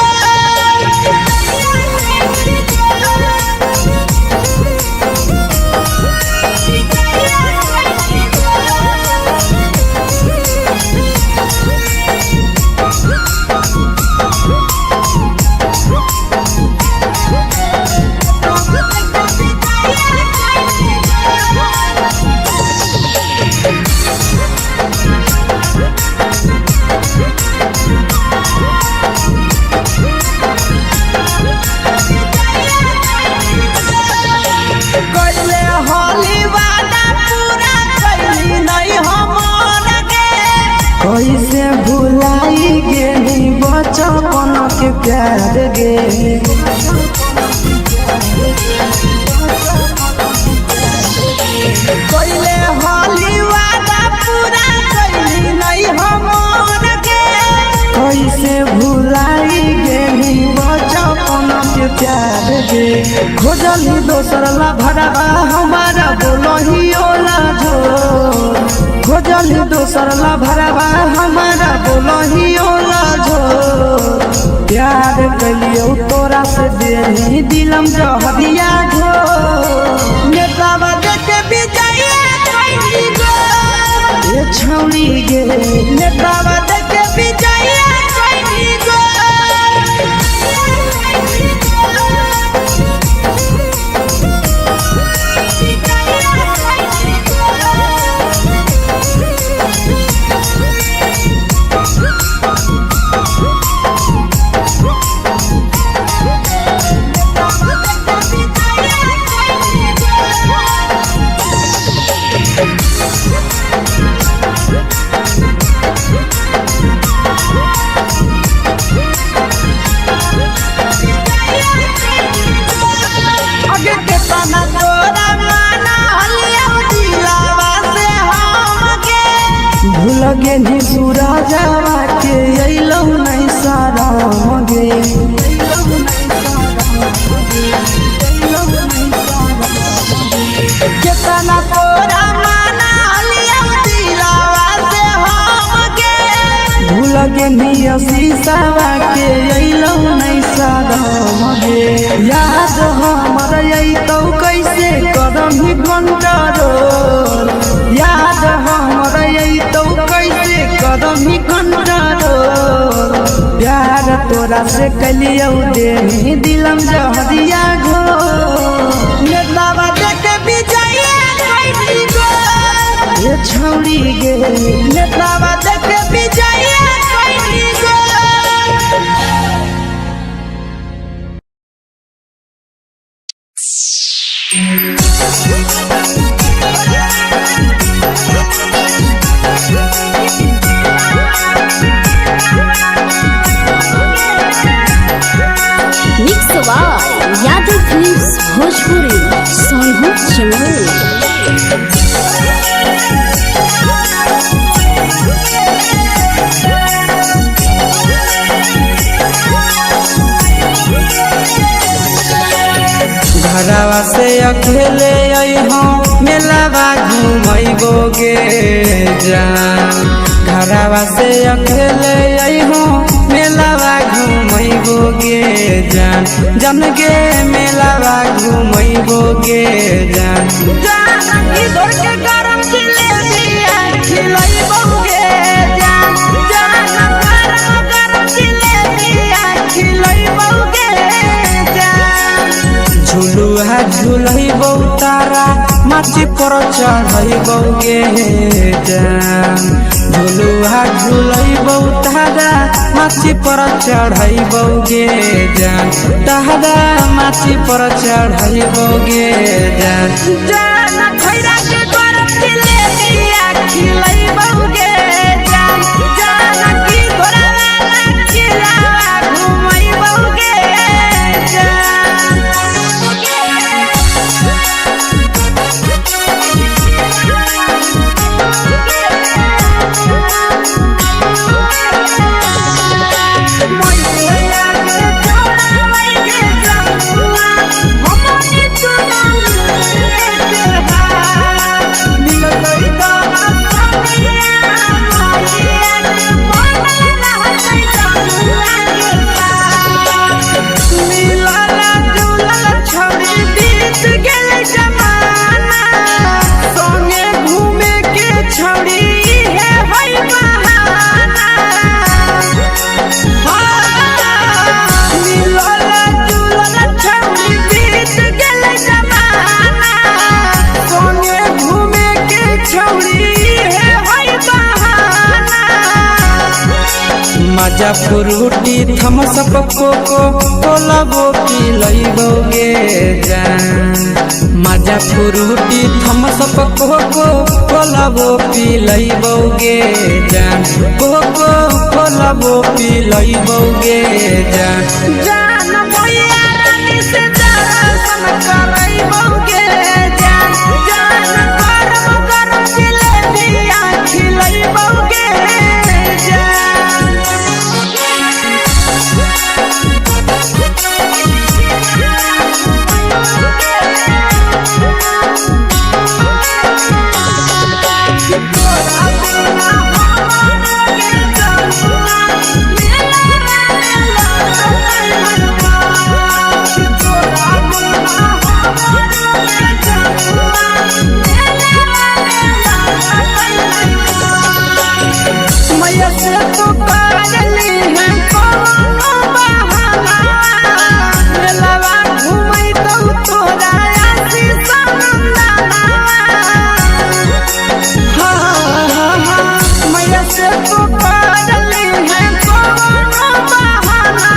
कैसे भुलाई गेली बचपन के प्यार गे कोइले होली वादा पूरा कैली नहीं हमर गे कैसे भुलाई गेली बचपन के प्यार गे खोजली दोसर ला भरवा हमारा बोलही ओला झो खोजली दोसर ला भरवा हमारा बोलही ओला झो प्यार कलियो तोरा से देनी दिलम जहरिया ढो नेतावा देख विजय कैली गो ए छौड़ी गे नेतावा देख विजय कैली गो आगे के तना तोरा माना हलिया दिलावा से हम गे भूल गेली सूरजवा के अइलौ नहीं सारा गे केतना तोरा माना हलिया दिलावा से हम गे भूल गेली शीशवा के अइलौ नहीं सारा गे याद हमर अइतौ कैसे करही कंट्रोल याद हमर अइतौ कैसे करही कंट्रोल प्यार तोरा से कलियौ देनी दिलम जहरिया घो नेतावा देख विजय कैली गो ए छौड़ी गे नेतावा देख विजय कैली गो mix by Yadav films Bhojpuri Sonu चमोली घरवा से अकेले अइहो मेलावा घुमैबो गे जान घरवा से अकेले अइहो मेलावा घुमैबो गे जान जन गे मेलावा घुमैबो गे जान जानकी दौड़ के गरम जिलेबिया खिलैबो गे जान गरम जिलेबिया खिलैबो गे जान झुलुहा झुलैबो तारा माची पर चढ़ैबो गे जान झुलुहा झुलैबो तारा माची पर चढ़ैबो गे जान तारा माची पर चढ़ैबो गे जान जान खैरा के गरम जिलेबिया खिलैबो गे जान जानकी घोड़ा वाला खिलावा घुमैबो गे जान माजा फ्रूटी थम्स अप कोको कोला वो पी लइबोगे जान माजा फ्रूटी थम्स अप कोको कोला वो पी लइबोगे जान कोको कोला वो पी लइबोगे जान जान भैया रानी से दर्शन करइबोगे जान जान गरम गरम जिलेबिया खिलइबोगे जान मैया से तो करली है कोनो बहाना मेलावा घूमै तो तोरा आसी सनंदना हाँ मैया से तो करली है कोनो बहाना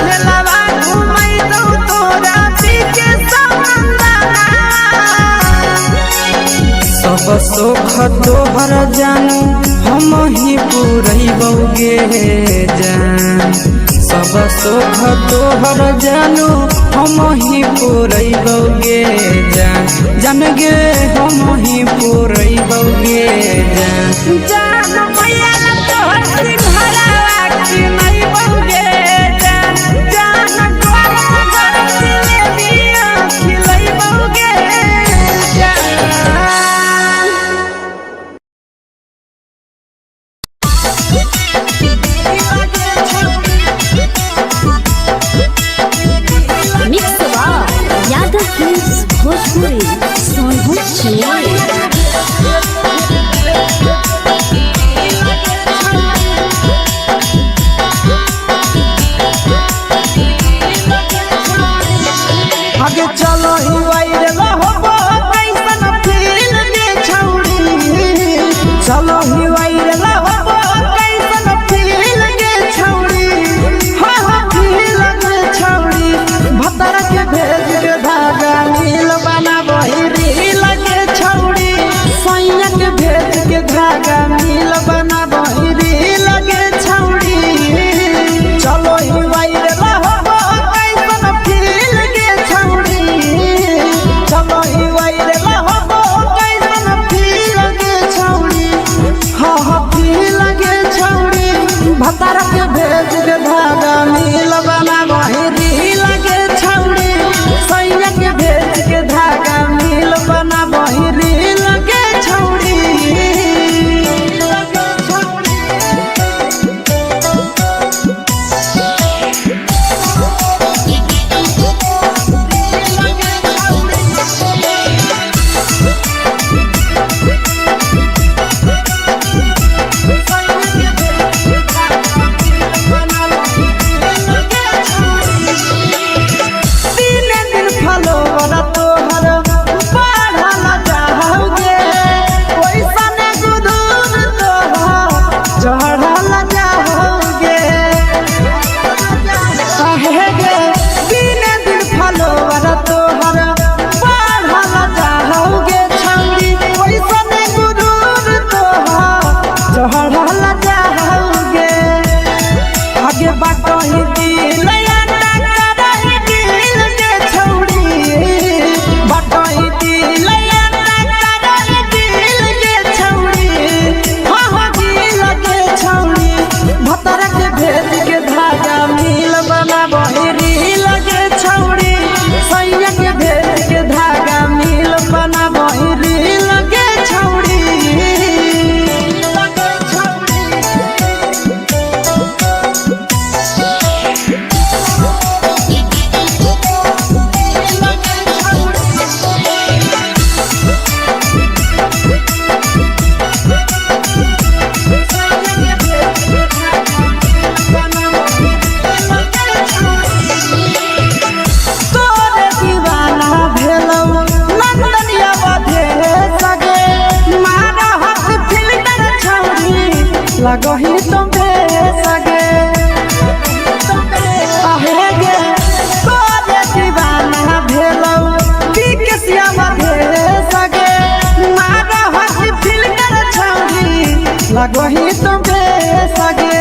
मेलावा घूमै तो तोरा पीके सनंदना सब सुख तोहर जानू हम ही पूरइबोगे जान सब सुख तोहर जानू हम ही पूरइबोगे जान जान गे हम ही पूरइबोगे जान जान भैया तोहर सिंघरावा खिलइबोगे जान जान गरम गरम जिलेबिया खिलइबोगे जान मिक्स यादव फिल्म्स भोजपुरी सोनभद्र छियाली। कहीं तो सगे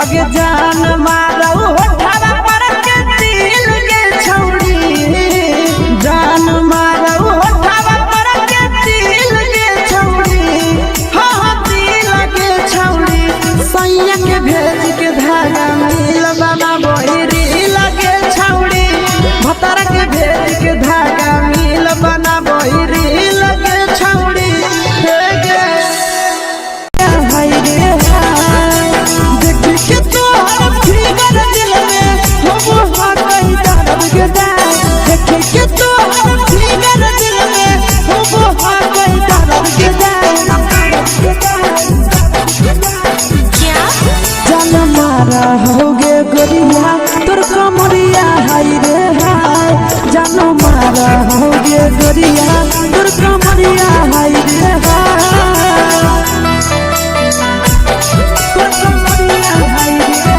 अगे जान मारो होठवा पर के दिल के छौड़ी जान मारो होठवा पर के दिल के छौड़ी हाँ दिल के छौड़ी सैया के भेज के धागा मिल बाबा बहिरी लगे छौड़ी भतार के भेज के धागा मिल बना बहिरी लगे छौड़ी होगे गोरिया तोर कमरिया हाय रे हाय जानो मारा होगे गोरिया तोर कमरिया हाय रे हाय तोर कमरिया हाय रे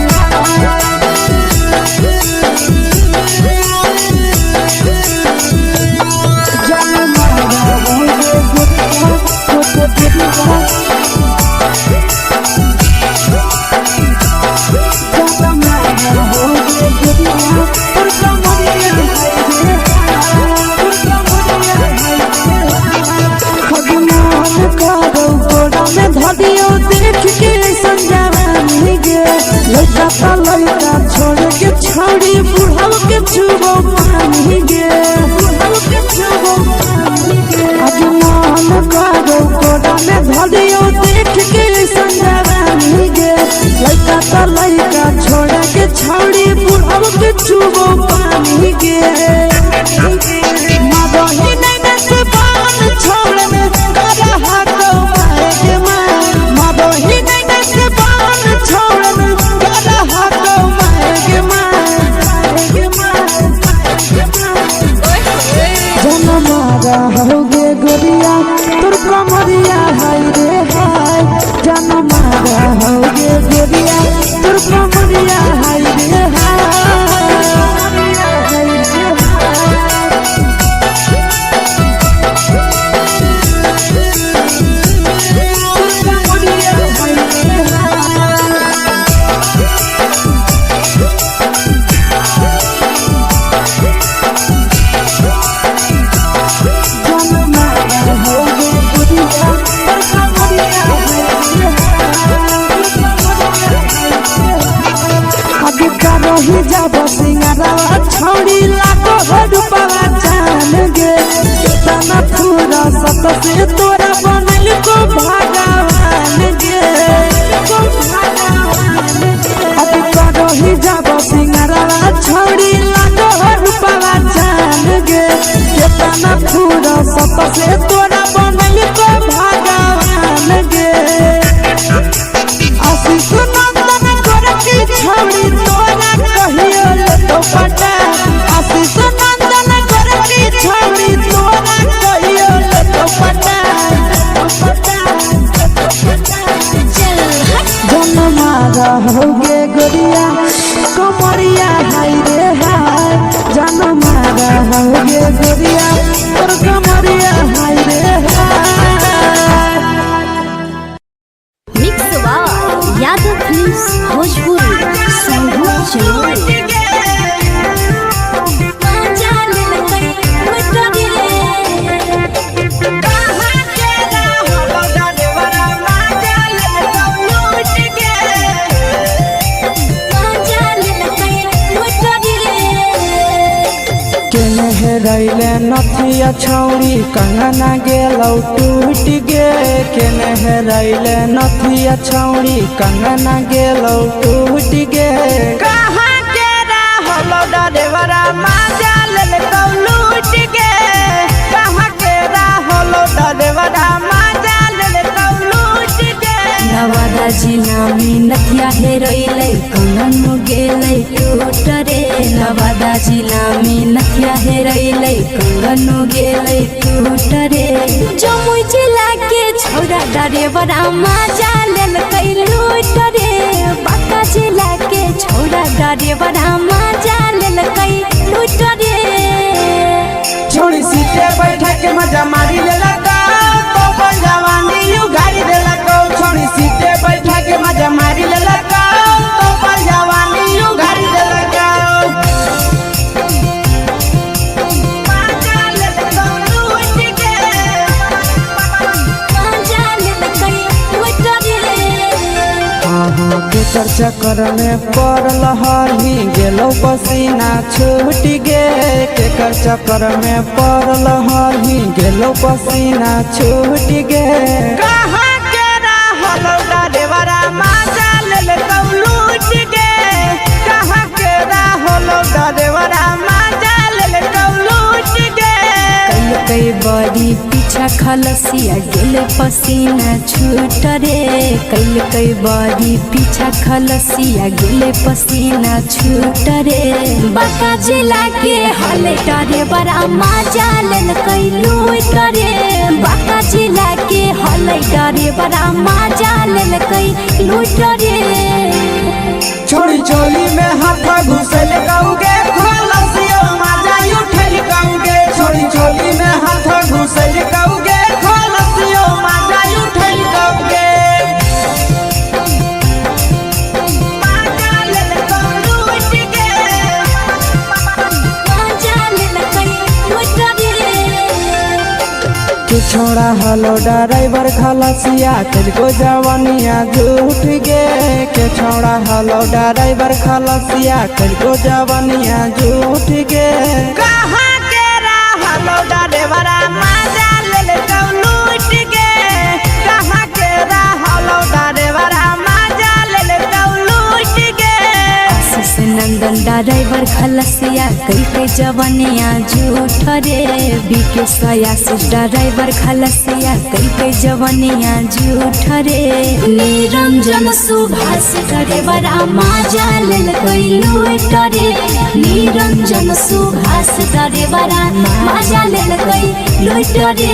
जानो मारा होगे गोरिया तोर कमरिया लड़का छोड़ के छौड़ी बुढ़ाव के छुबो पानी गे आज मान करो कोड़ा में धरियो देख के संजवानी गे लड़का छोड़ के छौड़ी बुढ़ाव के छुबो पानी गे मगही नहीं से बान छोड़ में करा हाथ मारे के मां मगही नहीं से बान छोड़ में करा हाथ मारे के मां जन मारा होगे गोरिया तोर कमरिया हाय रे हाय जन मारा होगे गोरिया तोर कमरिया हाय रे रही जब सिंगारा छौड़ी लाखो रुपवा जान गे कितना पूरा सत से तोरा बनल को भगवान गे अब रही जब सिंगारा छौड़ी लाखो रुपवा जान गे कितना पूरा सत से तोरा बनल को भगवान गे आशीष नंदन गोरखी छौड़ी तोरा कहियो तो पटा आशीष नंदन गोरखी छौड़ी तोरा कहियो तो पटा जन मारा होगे गोरिया कमरिया हाय रे हाय जन मारा होगे गोरिया तोर कमरिया हाय रे हाय मिक्स यादव फिल्म्स भोजपुरी संगीत चलो रैले नथिया छौड़ी कंगना गेलौ टूट गे केने रैले नथिया छौड़ी कंगना गेलौ टूट गे कहाँ के रहलो डरेवरा माजा लेलकौ लूट गे कहाँ के रहलो डरेवरा माजा लेलकौ लूट गे नवादा जिला में नथिया हेरोइले कंगन गेलै टूट रे नवादा जिला में नथिया हेरोइले कंगन गेलै टूट रे जमुई जिला के छौरा डरेवरा माजा लेलकै लूट रे बांका जिला के छौरा डरेवरा माजा लेलकै लूट रे छोड़ी सीटे बैठा के मजा मारी लेलकौ तो जवानी यू गाड़ी देलकौ छोड़ी केकर चक्कर में पड़ल हही गेलो पसीना छूट गे केकर चक्कर में पड़ल हही गेलो पसीना छूट गे कहाँ के रहलो डरेवरा माजा ले लूट गे कहाँ के रहलो डरेवरा माजा ले लूट गे कई बड़ी पीछा खलसिया गेले पसीना छूट रे कई बड़ी पीछा खलसिया गेले पसीना छूट रे बाका जिला के हले डरे बड़ा मजा लेल कई लूट रे बाका जिला के हले डरे बड़ा मजा लेल कई लूट रे छोड़ी चोली में हाथ घुसल गाऊगे खलसियो माजा उठल गाऊगे छोड़ी चोली में हाथ घुसल गाऊगे खलसियो माजा उठल गाऊगे माजा ले लूट गे मजा लेल कई लूट रे तू छोड़ा हलो ड्राइवर खलसिया तुझको जवानिया झूठ गे के छोड़ा हलो ड्राइवर खलसिया तुझको जवानिया झूठ गे कहाँ के रहलो डरेवरा माजा ले लूट गे कहाँ के रहलो डरेवरा माजा ले लूट गे आशीष नंदन ड्राइवर खलसिया कई जवनिया झूठ रे बीके आशीष ड्राइवर खलसिया कई जवनिया झूठ रे निरंजन सुभाष ड्राइवर मजा लेल कई लूट रे निरंजन सुभाष ड्राइवर मजा लेल कई लूट रे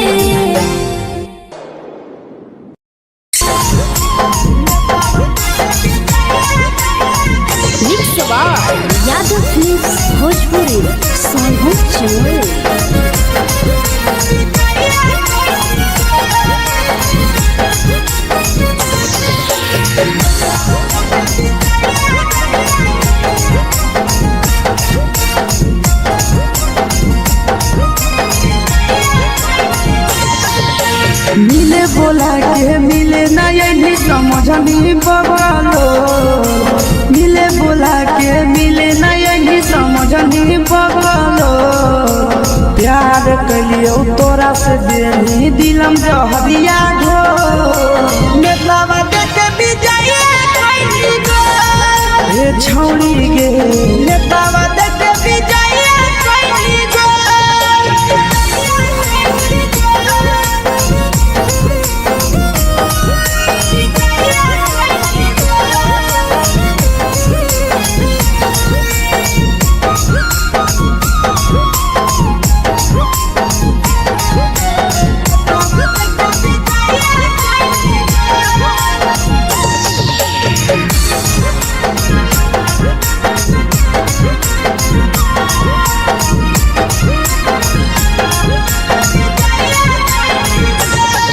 यादव फिल्म्स भोजपुरी सोनू चोर मिले बोला के मिले ना यही समझनी बगलो मिले बोला के मिले ना यही समझनी बगलो प्यार कलियो तोरा से देनी दिलम जहरिया घो नेतावा देखे विजय कैली गो ए छौड़ी गे नेतावा देखे विजय कैली गो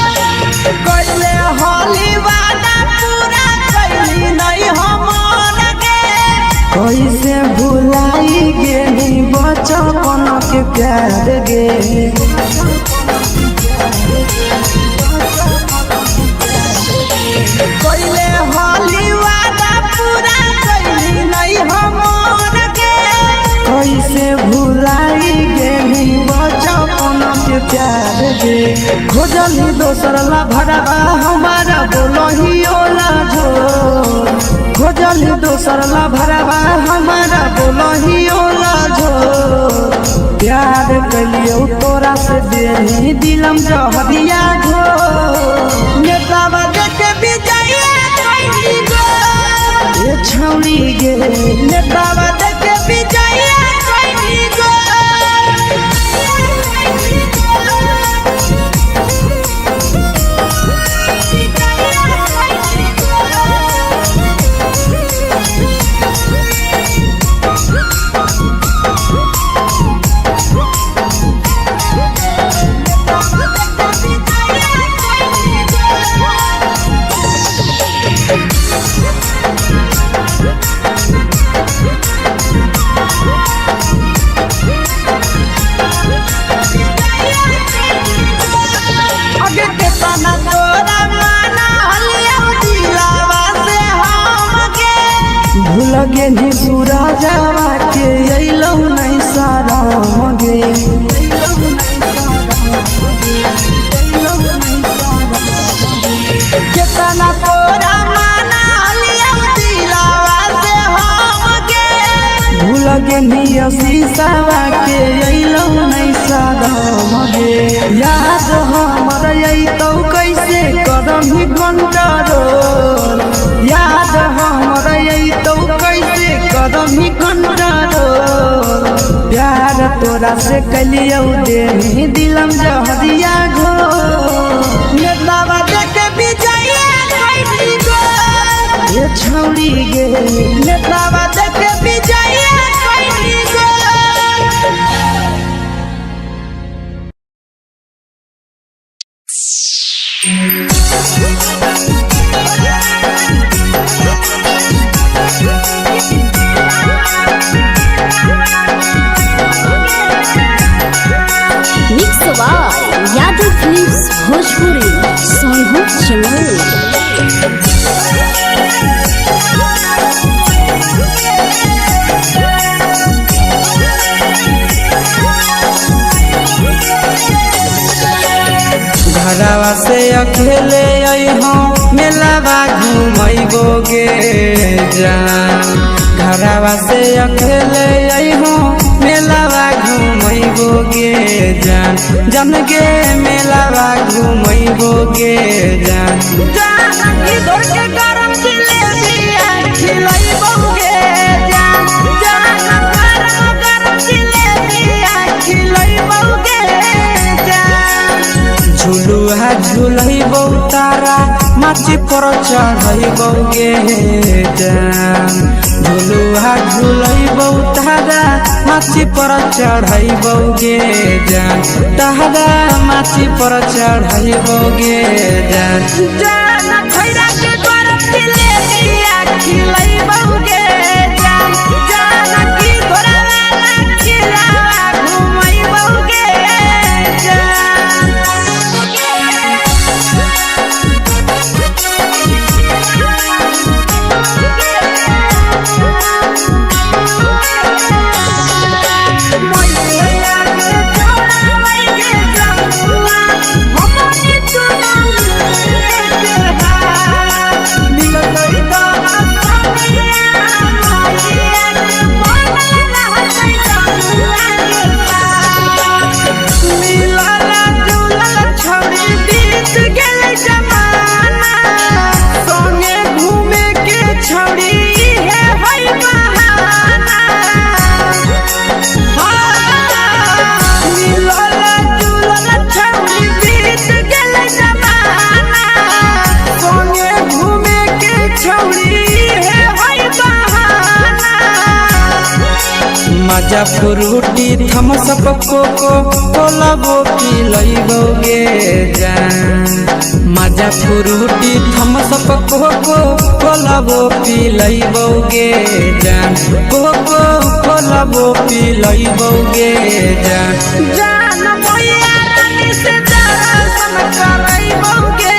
कैले होली वादा पूरा कैली नहीं हमन गे कैसे भुलाई गेली बचपन के प्यार गे कैले होली वादा पूरा कैली नहीं हमन गे कैसे भुलाई गेली बचपन के प्यार गे खोजली दोसर ला भरवा हमारा बोलही ओला झो खोजली दोसर ला भरवा हमारा बोलही ओला झो प्यार कलियो तोरा से देनी दिलम जहरिया घो नेतावा देखे विजय कैली गो ए छौड़ी गे नेतावा देखे विजय कैली गो लगे निया शीशावा के अइलो नहीं सादम गे याद हमर अइतौ कैसे करम ही कंट्रोल याद हमर अइतौ कैसे करम ही कंट्रोल प्यार तोरा से कलियौ दे दिलम जहरिया घो नेतावा देखे विजया कैसी गो ये छौड़ी गे नेतावा देखे विजया कैसी गो mix by Yadav films Bhojpuri Sonu channel. घरवा से अकेले अइहो मेलावा घूमैबो गे जान घरवा से अकेले अइहो मेलावा घूमैबो गे जान जन गे मेलावा घूमैबो गे जान जान की दौड़ के गरम जिलेबिया खिलैबो गे जान जान गरम जिलेबिया खिलैबो गे जान झुलुहा झुलैबो तारा माची पर चढ़ैबो गे जान झुलुहा झुलैबो तारा माची पर चढ़ैबो गे जान तारा माची पर चढ़ैबो गे जान जान खैरा के गरम जिलेबिया खिलैबो गे जान जान की घोड़ावाला खिलावा घुमैबो गे जान मजा फ्रूटी थम्स अप कोको कोला वो पी लइबो गे जान मजा फ्रूटी थम्स अप कोको कोला वो पी लइबो गे जान कोको कोला वो पी लइबो गे जान जान मोया रानी से दर्शन करैबो गे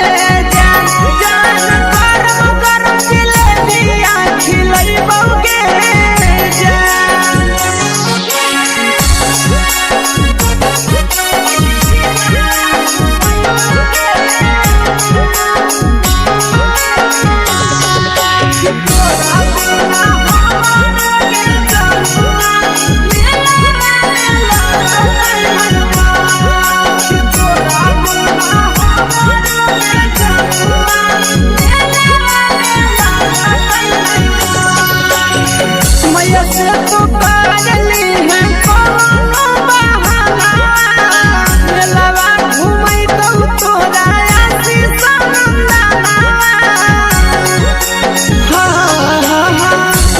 जान जान गरम गरम जिलेबिया खिलैबो गे जान मैया से तो पागली है कोनो बहाना मेलावा घूमै तो तोरा आसी सनंदाना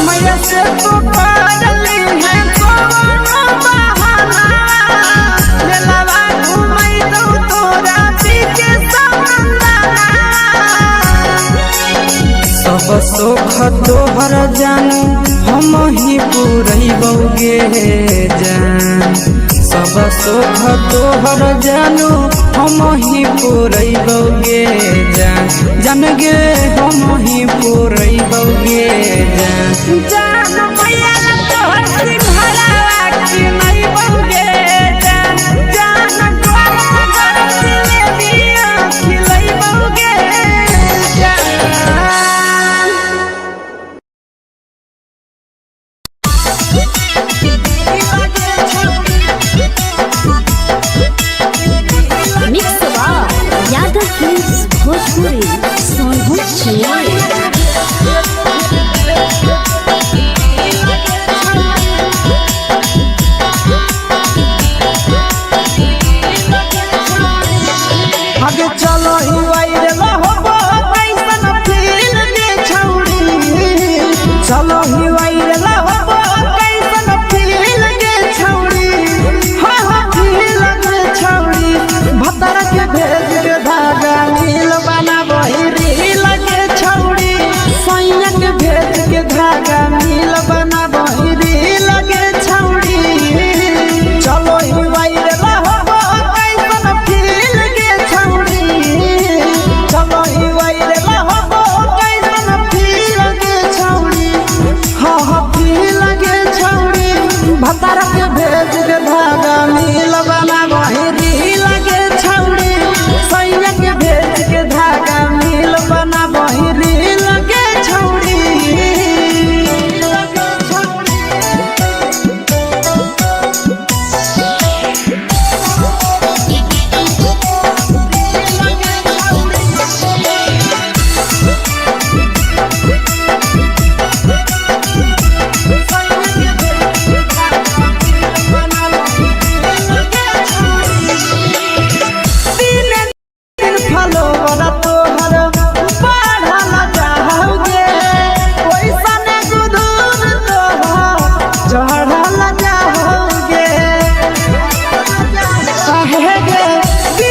मैया से तो पागली है कोनो बहाना मेलावा घूमै तो तोरा पीछे सनंदाना सब सुख तोहर जानू हम ही पूरैबो गे जान सब सुख तोहर जानू हम ही पूरैबो गे जान जान गे हम ही पूरैबो गे जान जान मैया तोहर सिंघरावा खिलैबो गे जान जान गरम गरम जिलेबिया खिलैबो गे जान भतार के भेज के भागा मिल बना वही